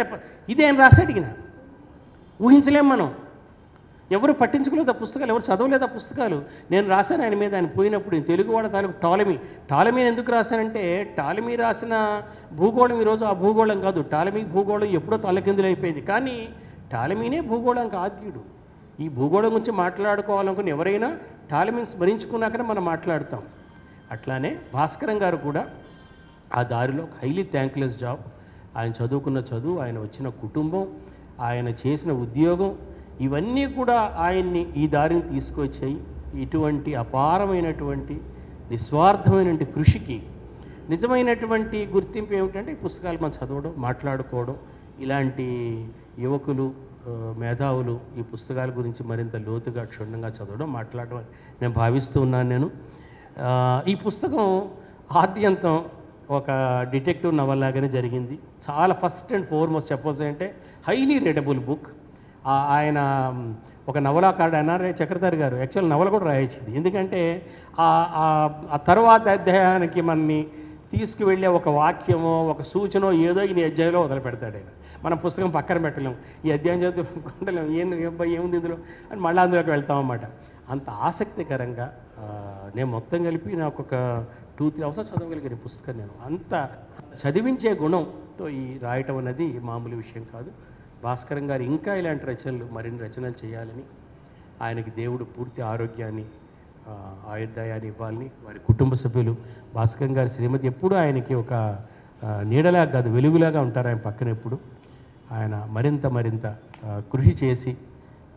Speaker 6: ఇదేం రాశాడు ఈయన, ఊహించలేం మనం. ఎవరు పట్టించుకోలేదు ఆ పుస్తకాలు, ఎవరు చదవలేదు ఆ పుస్తకాలు. నేను రాశాను ఆయన మీద. ఆయన పోయినప్పుడు తెలుగు వాళ్ళ తాలూకు టాలమీని ఎందుకు రాశానంటే, టాలమీ రాసిన భూగోళం ఈరోజు ఆ భూగోళం కాదు. టాలమీ భూగోళం ఎప్పుడో తలకిందులైపోయింది. కానీ టాలమీనే భూగోళంకి ఆద్యుడు. ఈ భూగోళం గురించి మాట్లాడుకోవాలనుకుని ఎవరైనా టాలమీని స్మరించుకున్నాకనే మనం మాట్లాడతాం. అట్లానే భాస్కరం గారు కూడా ఆ దారిలో హైలీ థ్యాంక్లెస్ జాబ్. ఆయన చదువుకున్న చదువు, ఆయన వచ్చిన కుటుంబం, ఆయన చేసిన ఉద్యోగం, ఇవన్నీ కూడా ఆయన్ని ఈ దారిని తీసుకొచ్చాయి. ఇటువంటి అపారమైనటువంటి నిస్వార్థమైనటువంటి కృషికి నిజమైనటువంటి గుర్తింపు ఏమిటంటే ఈ పుస్తకాలు మనం చదవడం, మాట్లాడుకోవడం. ఇలాంటి యువకులు మేధావులు ఈ పుస్తకాల గురించి మరింత లోతుగా క్షుణ్ణంగా చదవడం మాట్లాడడం నేను భావిస్తూ ఉన్నాను. నేను ఈ పుస్తకం ఆద్యంతం ఒక డిటెక్టివ్ నవల్ లాగానే జరిగింది. చాలా ఫస్ట్ అండ్ ఫార్మోస్ట్ చెప్పాల్సి అంటే హైలీ రీడబుల్ బుక్. ఆయన ఒక నవలాకారుడు ఎన్ఆర్ఐ చక్రధారి గారు యాక్చువల్ నవల కూడా రాయించింది. ఎందుకంటే ఆ తర్వాత అధ్యాయానికి మనని తీసుకువెళ్ళే ఒక వాక్యమో ఒక సూచనో ఏదో ఈ అధ్యాయంలో వదిలిపెడతాడు ఆయన. మనం పుస్తకం పక్కన పెట్టలేము, ఈ అధ్యాయం చదువుకుంటలేము, ఏముంది ఇందులో అని మళ్ళీ అందులోకి వెళ్తామన్నమాట. అంత ఆసక్తికరంగా నేను మొత్తం కలిపి నాకు ఒక 2-3 అవర్స్ చదవగలిగిన పుస్తకం. నేను అంత చదివించే గుణంతో ఈ రాయటం అనేది మామూలు విషయం కాదు. భాస్కరం గారు ఇంకా ఇలాంటి రచనలు మరిన్ని రచనలు చేయాలని, ఆయనకి దేవుడు పూర్తి ఆరోగ్యాన్ని ఆయుర్దాయాన్ని ఇవ్వాలని, వారి కుటుంబ సభ్యులు భాస్కరం గారి శ్రీమతి ఎప్పుడూ ఆయనకి ఒక నీడలాగా కాదు వెలుగులాగా ఉంటారు ఆయన పక్కన ఎప్పుడు. ఆయన మరింత కృషి చేసి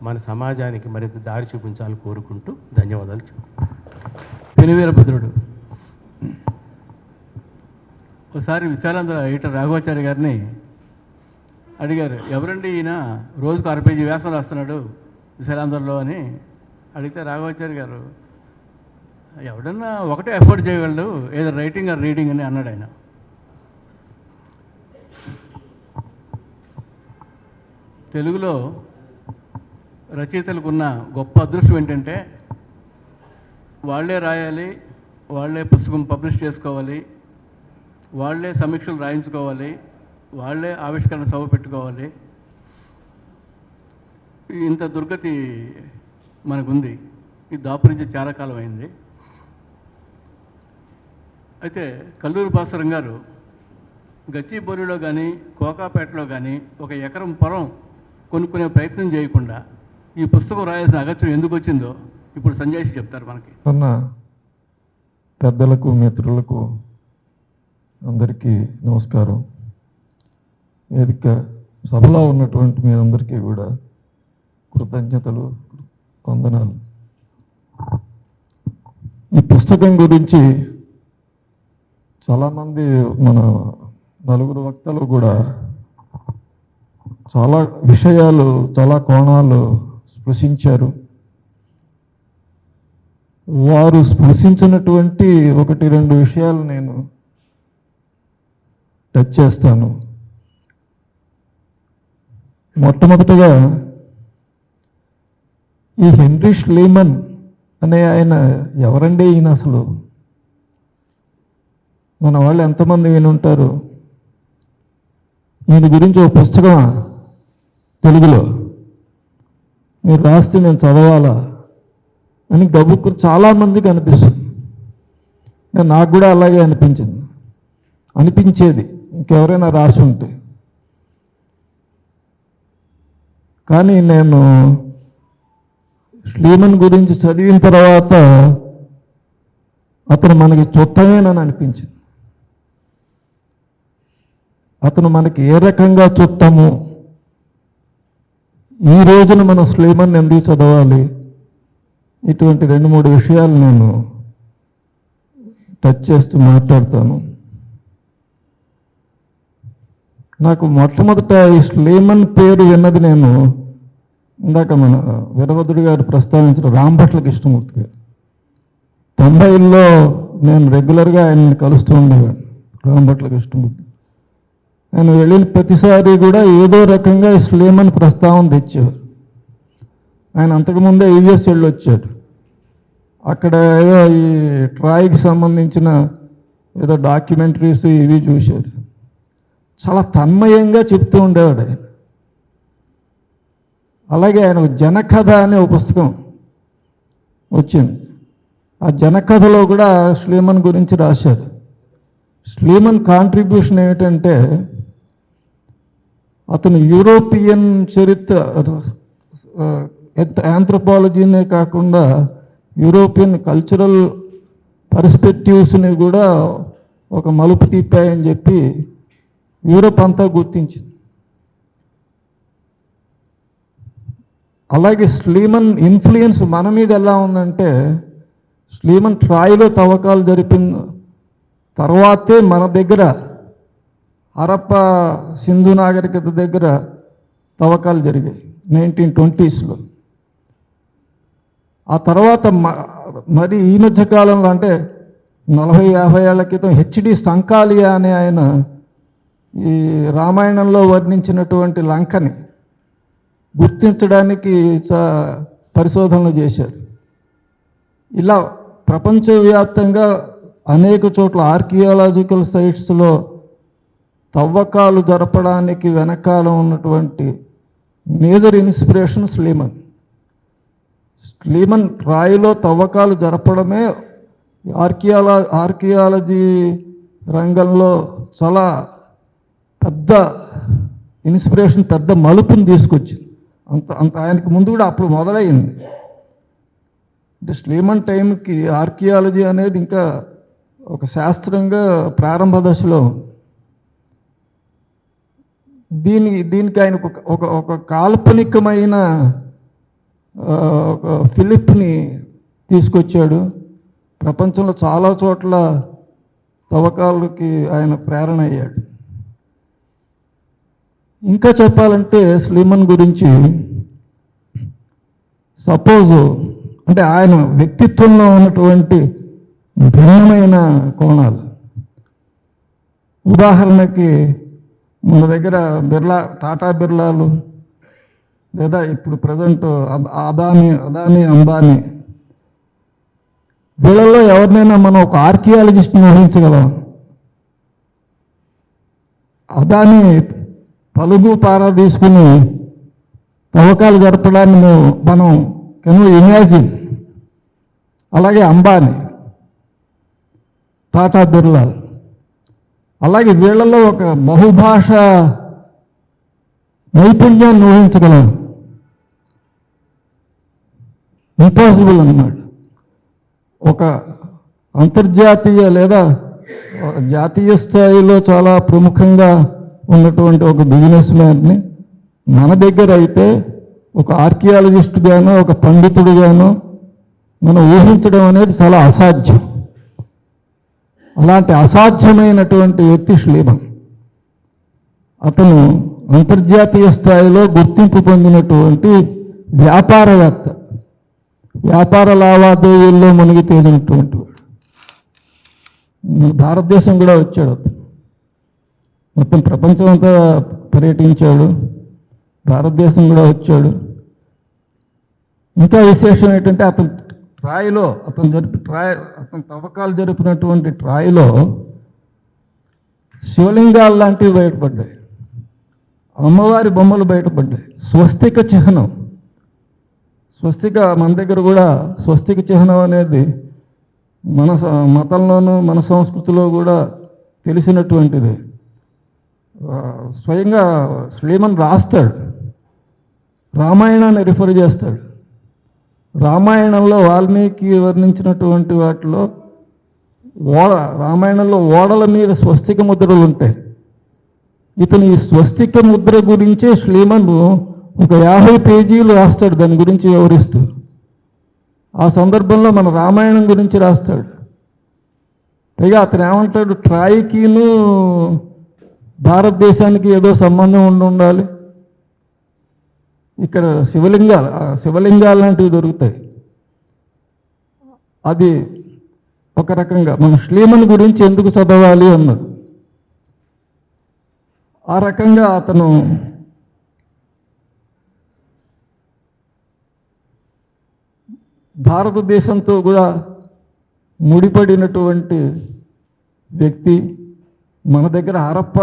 Speaker 6: మన సమాజానికి మరింత దారి చూపించాలని కోరుకుంటూ ధన్యవాదాలు.
Speaker 2: పెనువీరభద్రుడు. ఒకసారి విశాలాంధ్ర ఎడిటర్ రాఘవాచార్య గారిని అడిగారు, ఎవరండి ఈయన రోజుకు 6 పేజీ వ్యాసం రాస్తున్నాడు విశాలాంధ్రలో అని అడిగితే రాఘవాచార్య గారు, ఎవడన్నా ఒకటే ఎఫోర్డ్ చేయగలడు, ఏదో రైటింగ్ ఆర్ రీడింగ్ అని అన్నాడు ఆయన. తెలుగులో రచయితలకు ఉన్న గొప్ప అదృష్టం ఏంటంటే వాళ్ళే రాయాలి, వాళ్ళే పుస్తకం పబ్లిష్ చేసుకోవాలి, వాళ్ళే సమీక్షలు రాయించుకోవాలి, వాళ్ళే ఆవిష్కరణ సభ పెట్టుకోవాలి. ఇంత దుర్గతి మనకుంది. ఇది దాపురించి చాలా కాలం అయింది. అయితే కల్లూరి భాస్కరం గారు గచ్చిబౌలిలో కానీ కోకాపేటలో కానీ 1 ఎకరం పొలం కొనుక్కునే ప్రయత్నం చేయకుండా ఈ పుస్తకం రాయాల్సిన అగత్యం ఎందుకు వచ్చిందో ఇప్పుడు సంజయ్ చెప్తారు మనకి.
Speaker 7: అన్న పెద్దలకు మిత్రులకు అందరికీ నమస్కారం. వేదిక సభలో ఉన్నటువంటి మీరందరికీ కూడా కృతజ్ఞతలు, వందనాలు. ఈ పుస్తకం గురించి చాలామంది మన నలుగురు వక్తలు కూడా చాలా విషయాలు, చాలా కోణాలు స్పృశించారు. వారు స్పృశించినటువంటి 1-2 విషయాలు నేను టచ్ చేస్తాను. మొట్టమొదటిగా ఈ హెన్రీ ష్లీమన్ అనే ఆయన ఎవరండి ఈయన అసలు? మన వాళ్ళు ఎంతమంది వినుంటారు? ఈయన గురించి ఒక పుస్తకమా తెలుగులో మీరు రాస్తే నేను చదవాలా అని గబుక్కు చాలామందికి అనిపిస్తుంది. నాకు కూడా అలాగే అనిపించేది ఇంకెవరైనా రాసి ఉంటే. కానీ నేను ష్లీమన్ గురించి చదివిన తర్వాత అతను మనకి చుట్టమేనని అనిపించింది. అతను మనకి ఏ రకంగా చుట్టము, ఈ రోజున మనం ష్లీమన్ ఎందుకు చదవాలి, ఇటువంటి 2-3 విషయాలు నేను టచ్ చేస్తూ మాట్లాడతాను. నాకు మొట్టమొదట ఈ ష్లీమన్ పేరు విన్నది నేను ఇందాక మన వీరభద్రుడు గారు ప్రస్తావించిన రాంభట్ల కృష్ణమూర్తి గారు. 90ల్లో నేను రెగ్యులర్గా ఆయన్ని కలుస్తూ ఉండేవాడు. రాంభట్ల కృష్ణమూర్తి ఆయన వెళ్ళిన ప్రతిసారి కూడా ఏదో రకంగా ఈ ష్లీమన్ ప్రస్తావన తెచ్చేవారు. ఆయన అంతకుముందే యుఎస్ వెళ్ళి వచ్చాడు. అక్కడ ఏదో ఈ ట్రాయ్కి సంబంధించిన ఏదో డాక్యుమెంటరీస్ ఇవి చూశారు. చాలా తన్మయంగా చెప్తూ ఉండేవాడు ఆయన. అలాగే ఆయన జనకథ అనే ఒక పుస్తకం వచ్చింది. ఆ జనకథలో కూడా ష్లీమన్ గురించి రాశారు. ష్లీమన్ కాంట్రిబ్యూషన్ ఏమిటంటే అతను యూరోపియన్ చరిత్ర ఆంథ్రోపాలజీనే కాకుండా యూరోపియన్ కల్చరల్ పర్స్పెక్టివ్స్ని కూడా ఒక మలుపు తిప్పాయని చెప్పి యూరోప్ అంతా గుర్తించింది. అలాగే ష్లీమన్ ఇన్ఫ్లుయెన్స్ మన మీద ఎలా ఉందంటే ష్లీమన్ ట్రాయ్లో తవ్వకాలు జరిపిన తర్వాతే మన దగ్గర హరప్ప సింధు నాగరికత దగ్గర తవ్వకాలు జరిగాయి. 1920s. ఆ తర్వాత మరి ఈ మధ్య కాలంలో అంటే 40-50 ఏళ్ల క్రితం హెచ్డి సంకాలియా అనే ఆయన ఈ రామాయణంలో వర్ణించినటువంటి లంకని గుర్తించడానికి పరిశోధనలు చేశారు. ఇలా ప్రపంచవ్యాప్తంగా అనేక చోట్ల ఆర్కియాలజికల్ సైట్స్లో తవ్వకాలు జరపడానికి వెనకాల ఉన్నటువంటి మేజర్ ఇన్స్పిరేషన్ స్లీమన్. స్లీమన్ రాయిలో తవ్వకాలు జరపడమే ఆర్కియాలజీ రంగంలో చాలా పెద్ద ఇన్స్పిరేషన్, పెద్ద మలుపుని తీసుకొచ్చింది. అంత ఆయనకి ముందు కూడా అప్పుడు మొదలైంది. అంటే స్లీమన్ టైంకి ఆర్కియాలజీ అనేది ఇంకా ఒక శాస్త్రంగా ప్రారంభ దశలో ఉంది. దీనికి ఆయన ఒక కాల్పనికమైన ఒక ఫిలిప్ని తీసుకొచ్చాడు. ప్రపంచంలో చాలా చోట్ల తవ్వకాలకి ఆయన ప్రేరణ అయ్యాడు. ఇంకా చెప్పాలంటే స్లీమన్ గురించి సపోజు అంటే ఆయన వ్యక్తిత్వంలో ఉన్నటువంటి భిన్నమైన కోణాలు, ఉదాహరణకి మన దగ్గర టాటా బిర్లాలు లేదా ఇప్పుడు ప్రజెంట్ అదానీ అంబానీ, వీళ్ళల్లో ఎవరినైనా మనం ఒక ఆర్కియాలజిస్ట్ని ఊహించగలం? అదానీ పలుగు పారా తీసుకుని తవ్వకాలు జరపడాన్ని మనం కెన్ ఇమాజిన్. అలాగే అంబానీ, టాటా బిర్లా, అలాగే వీళ్ళలో ఒక బహుభాష నైపుణ్యాన్ని ఊహించగలం? ఇంపాసిబుల్ అన్నాడు. ఒక అంతర్జాతీయ లేదా జాతీయ స్థాయిలో చాలా ప్రముఖంగా ఉన్నటువంటి ఒక బిజినెస్ మ్యాన్ని మన దగ్గర అయితే ఒక ఆర్కియాలజిస్ట్గానో ఒక పండితుడిగానో మనం ఊహించడం అనేది చాలా అసాధ్యం. అలాంటి అసాధ్యమైనటువంటి వ్యక్తి స్లీమన్. అతను అంతర్జాతీయ స్థాయిలో గుర్తింపు పొందినటువంటి వ్యాపారవేత్త, వ్యాపార లావాదేవీల్లో మునిగి తేలినటువంటి వాడు. భారతదేశం కూడా వచ్చాడు అతను. మొత్తం ప్రపంచం అంతా పర్యటించాడు, భారతదేశం కూడా వచ్చాడు. ఇంకా విశేషం ఏంటంటే అతను ట్రాయ్లో అతను తవ్వకాలు జరిపినటువంటి ట్రాయ్లో శివలింగాలు లాంటివి బయటపడ్డాయి, అమ్మవారి బొమ్మలు బయటపడ్డాయి, స్వస్తిక చిహ్నం. స్వస్తిక మన దగ్గర కూడా స్వస్తిక చిహ్నం అనేది మన మతంలోనూ మన సంస్కృతిలో కూడా తెలిసినటువంటిది. స్వయంగా స్లీమన్ రాస్తాడు, రామాయణాన్ని రిఫర్ చేస్తాడు. రామాయణంలో వాల్మీకి వర్ణించినటువంటి వాటిలో రామాయణంలో ఓడల మీద స్వస్తిక ముద్రలు ఉంటాయి. ఇతను ఈ స్వస్తిక ముద్ర గురించే స్లీమన్ ఒక 50 పేజీలు రాస్తాడు దాని గురించి వివరిస్తూ. ఆ సందర్భంలో మన రామాయణం గురించి రాస్తాడు. పైగా అతను ఏమంటాడు, ట్రాయ్కిను భారతదేశానికి ఏదో సంబంధం ఉండాలి, ఇక్కడ శివలింగాలు లాంటివి దొరుకుతాయి. అది ఒక రకంగా మన స్లీమన్ గురించి ఎందుకు చదవాలి అన్నాడు. ఆ రకంగా అతను భారతదేశంతో కూడా ముడిపడినటువంటి వ్యక్తి. మన దగ్గర హరప్ప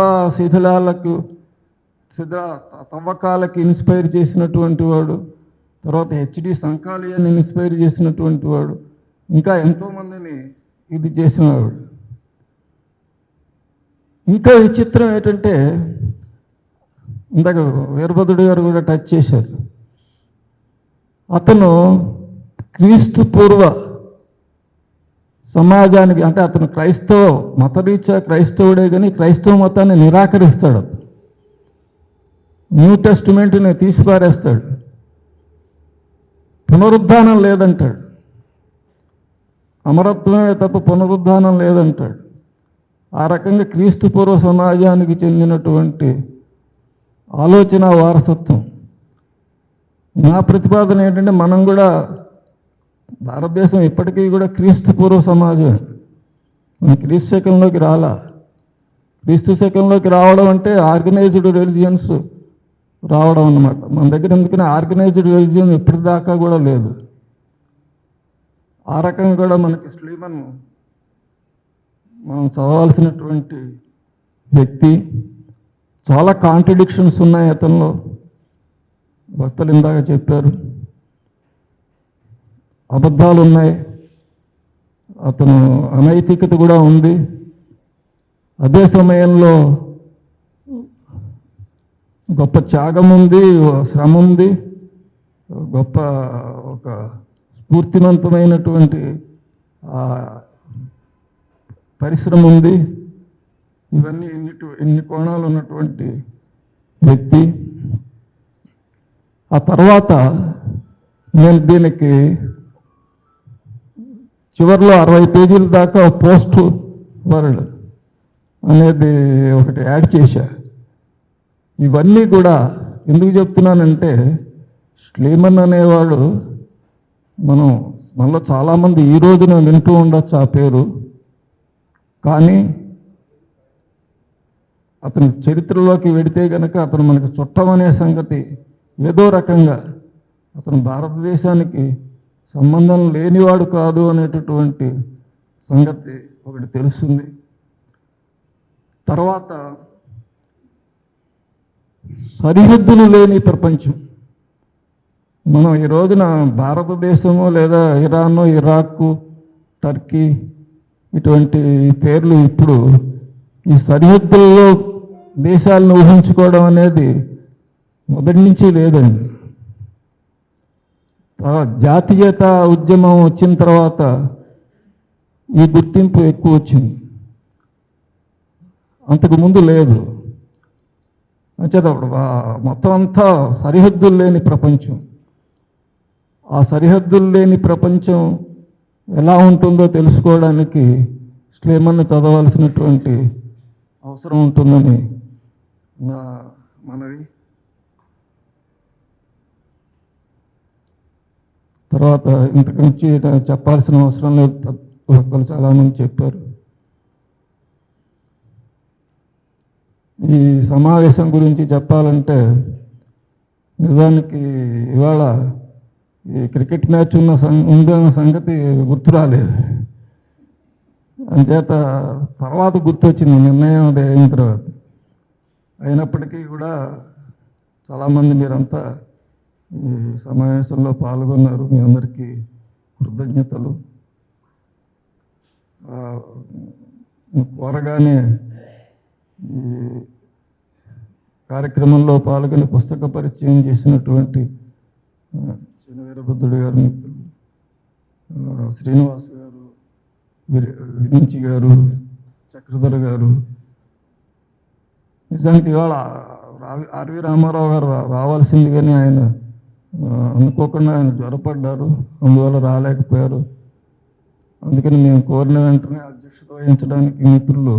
Speaker 7: తవ్వకాలకి ఇన్స్పైర్ చేసినటువంటి వాడు, తర్వాత హెచ్డి సంకాలియాన్ని ఇన్స్పైర్ చేసినటువంటి వాడు, ఇంకా ఎంతోమందిని ఇది చేసినవాడు. ఇంకా విచిత్రం ఏంటంటే ఇందాక వీరభద్రుడు గారు కూడా టచ్ చేశారు. అతను క్రీస్తు పూర్వ సమాజానికి, అంటే అతను మతరీత్యా క్రైస్తవుడే కానీ క్రైస్తవ మతాన్ని నిరాకరిస్తాడు. న్యూ టెస్టిమెంట్ని తీసిపారేస్తాడు. పునరుద్ధానం లేదంటాడు, అమరత్వమే తప్ప పునరుద్ధానం లేదంటాడు. ఆ రకంగా క్రీస్తు పూర్వ సమాజానికి చెందినటువంటి ఆలోచన వారసత్వం నా ప్రతిపాదన ఏంటంటే మనం కూడా భారతదేశం ఇప్పటికీ కూడా క్రీస్తు పూర్వ సమాజం. మన క్రీస్తు శకంలోకి రాలా. క్రీస్తు శకంలోకి రావడం అంటే ఆర్గనైజ్డ్ రిలిజియన్స్ రావడం అన్నమాట. మన దగ్గర ఎందుకని ఆర్గనైజ్డ్ రిలిజియన్ ఇప్పటిదాకా కూడా లేదు. ఆ రకంగా కూడా మనకి స్లీమన్ మనం చదవాల్సినటువంటి వ్యక్తి. చాలా కాంట్రడిక్షన్స్ ఉన్నాయి అతనిలో, భక్తులు ఇందాక చెప్పారు. అబద్ధాలు ఉన్నాయి, అతను అనైతికత కూడా ఉంది. అదే సమయంలో గొప్ప త్యాగం ఉంది, శ్రమ ఉంది, గొప్ప ఒక స్ఫూర్తివంతమైనటువంటి పరిశ్రమ ఉంది. ఇవన్నీ ఇన్ని కోణాలు ఉన్నటువంటి వ్యక్తి. ఆ తర్వాత నేను దీనికి చివరిలో 60 పేజీల దాకా పోస్ట్ వరల్డ్ అనేది ఒకటి యాడ్ చేశా. ఇవన్నీ కూడా ఎందుకు చెప్తున్నానంటే, స్లీమన్ అనేవాడు మనలో చాలామంది ఈ రోజున వింటూ ఉండొచ్చు ఆ పేరు, కానీ అతని చరిత్రలోకి వెడితే కనుక అతను మనకు చుట్టమనే సంగతి ఏదో రకంగా అతను భారతదేశానికి సంబంధం లేనివాడు కాదు అనేటటువంటి సంగతి ఒకటి తెలుస్తుంది. తర్వాత సరిహద్దులు లేని ప్రపంచం. మనం ఈ రోజున భారతదేశము లేదా ఇరాను, ఇరాక్, టర్కీ ఇటువంటి పేర్లు ఇప్పుడు ఈ సరిహద్దుల్లో దేశాలను ఊహించుకోవడం అనేది మొదటి నుంచి లేదండి. జాతీయత ఉద్యమం వచ్చిన తర్వాత ఈ గుర్తింపు ఎక్కువ వచ్చింది, అంతకుముందు లేదు. అంచేత మొత్తం అంతా సరిహద్దులు లేని ప్రపంచం. ఆ సరిహద్దులు లేని ప్రపంచం ఎలా ఉంటుందో తెలుసుకోవడానికి స్లీమన్ చదవాల్సినటువంటి అవసరం ఉంటుందని నా మనవి. తర్వాత ఇంతకు మించి చెప్పాల్సిన అవసరం లేదు, భక్తులు చాలామంది చెప్పారు. ఈ సమావేశం గురించి చెప్పాలంటే నిజానికి ఇవాళ ఈ క్రికెట్ మ్యాచ్ ఉందన్న సంగతి గుర్తు రాలేదు. అంచేత తర్వాత గుర్తొచ్చింది నిర్ణయం అది అయిన తర్వాత. అయినప్పటికీ కూడా చాలామంది మీరంతా ఈ సమావేశంలో పాల్గొన్నారు. మీ అందరికీ కృతజ్ఞతలు. కోరగానే ఈ కార్యక్రమంలో పాల్గొని పుస్తక పరిచయం చేసినటువంటి చినవీరభద్రుడు గారు, మిత్రులు శ్రీనివాస్ గారు, విరించి గారు, చక్రధర్ గారు. నిజానికి ఇవాళ ఆర్వి రామారావు గారు రావాల్సింది, కానీ ఆయన అనుకోకుండా ఆయన జ్వరపడ్డారు, అందువల్ల రాలేకపోయారు. అందుకని మేము కోరిన వెంటనే అధ్యక్షత వహించడానికి మిత్రులు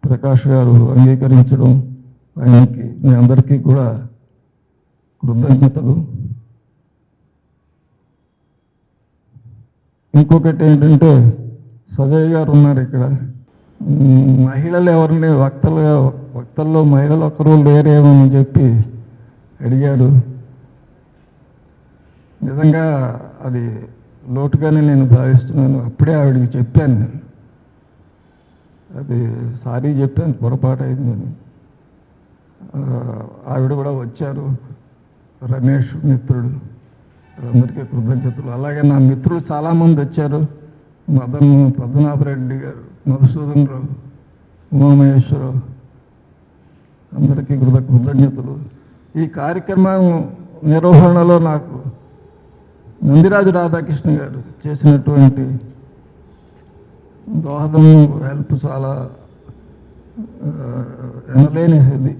Speaker 7: ప్రకాష్ గారు అంగీకరించడం, ఆయనకి మీ అందరికీ కూడా కృతజ్ఞతలు. ఇంకొకటి ఏంటంటే, సజయ్ గారు ఉన్నారు ఇక్కడ. మహిళలు ఎవరిని వక్తల్లో మహిళలు ఒకరు లేరేమని చెప్పి అడిగారు. నిజంగా అది లోటుగానే నేను భావిస్తున్నాను. అప్పుడే ఆవిడకి చెప్పాను, నేను అది సారీ చెప్పాను, పొరపాటు అయిందని. ఆవిడ కూడా వచ్చారు, రమేష్ మిత్రుడు, అందరికీ కృతజ్ఞతలు. అలాగే నా మిత్రులు చాలామంది వచ్చారు, పద్మనాభరెడ్డి గారు, మధుసూదన్ రావు, ఉమామహేశ్వరరావు, అందరికీ కృతజ్ఞతలు. ఈ కార్యక్రమం నిర్వహణలో నాకు నందిరాజు రాధాకృష్ణ గారు చేసినటువంటి దోహదం, హెల్ప్ చాలా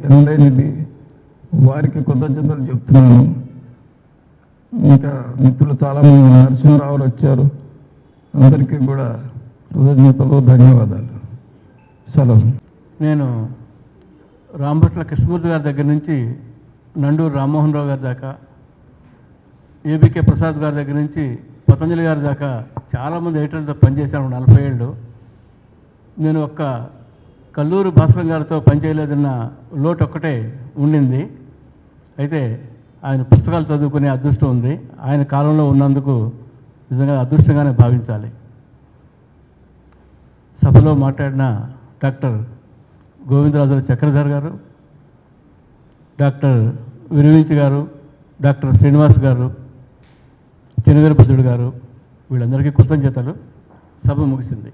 Speaker 7: ఎనలేనిది. వారికి కృతజ్ఞతలు చెప్తున్నాను. ఇంకా మిత్రులు చాలామంది, నరసింహరావు వచ్చారు, అందరికీ కూడా కృతజ్ఞతలు, ధన్యవాదాలు. సెలవు.
Speaker 2: నేను రాంభట్ల కృష్ణమూర్తి గారి దగ్గర నుంచి నండూరు రామ్మోహన్ రావు గారి దాకా, ఏబికే ప్రసాద్ గారి దగ్గర నుంచి పతంజలి గారి దాకా చాలామంది ఎడిటర్లతో పనిచేశాను 40 ఏళ్ళు. నేను ఒక్క కల్లూరి భాస్కరం గారితో పనిచేయలేదన్న లోటు ఒక్కటే ఉండింది. అయితే ఆయన పుస్తకాలు చదువుకునే అదృష్టం ఉంది. ఆయన కాలంలో ఉన్నందుకు నిజంగా అదృష్టంగానే భావించాలి. సభలో మాట్లాడిన డాక్టర్ గోవిందరాజుల చక్రధర్ గారు, డాక్టర్ విరువించి గారు, డాక్టర్ శ్రీనివాస్ గారు, చినవీరభద్రుడు గారు, వీళ్ళందరికీ కృతజ్ఞతలు. సభ ముగిసింది.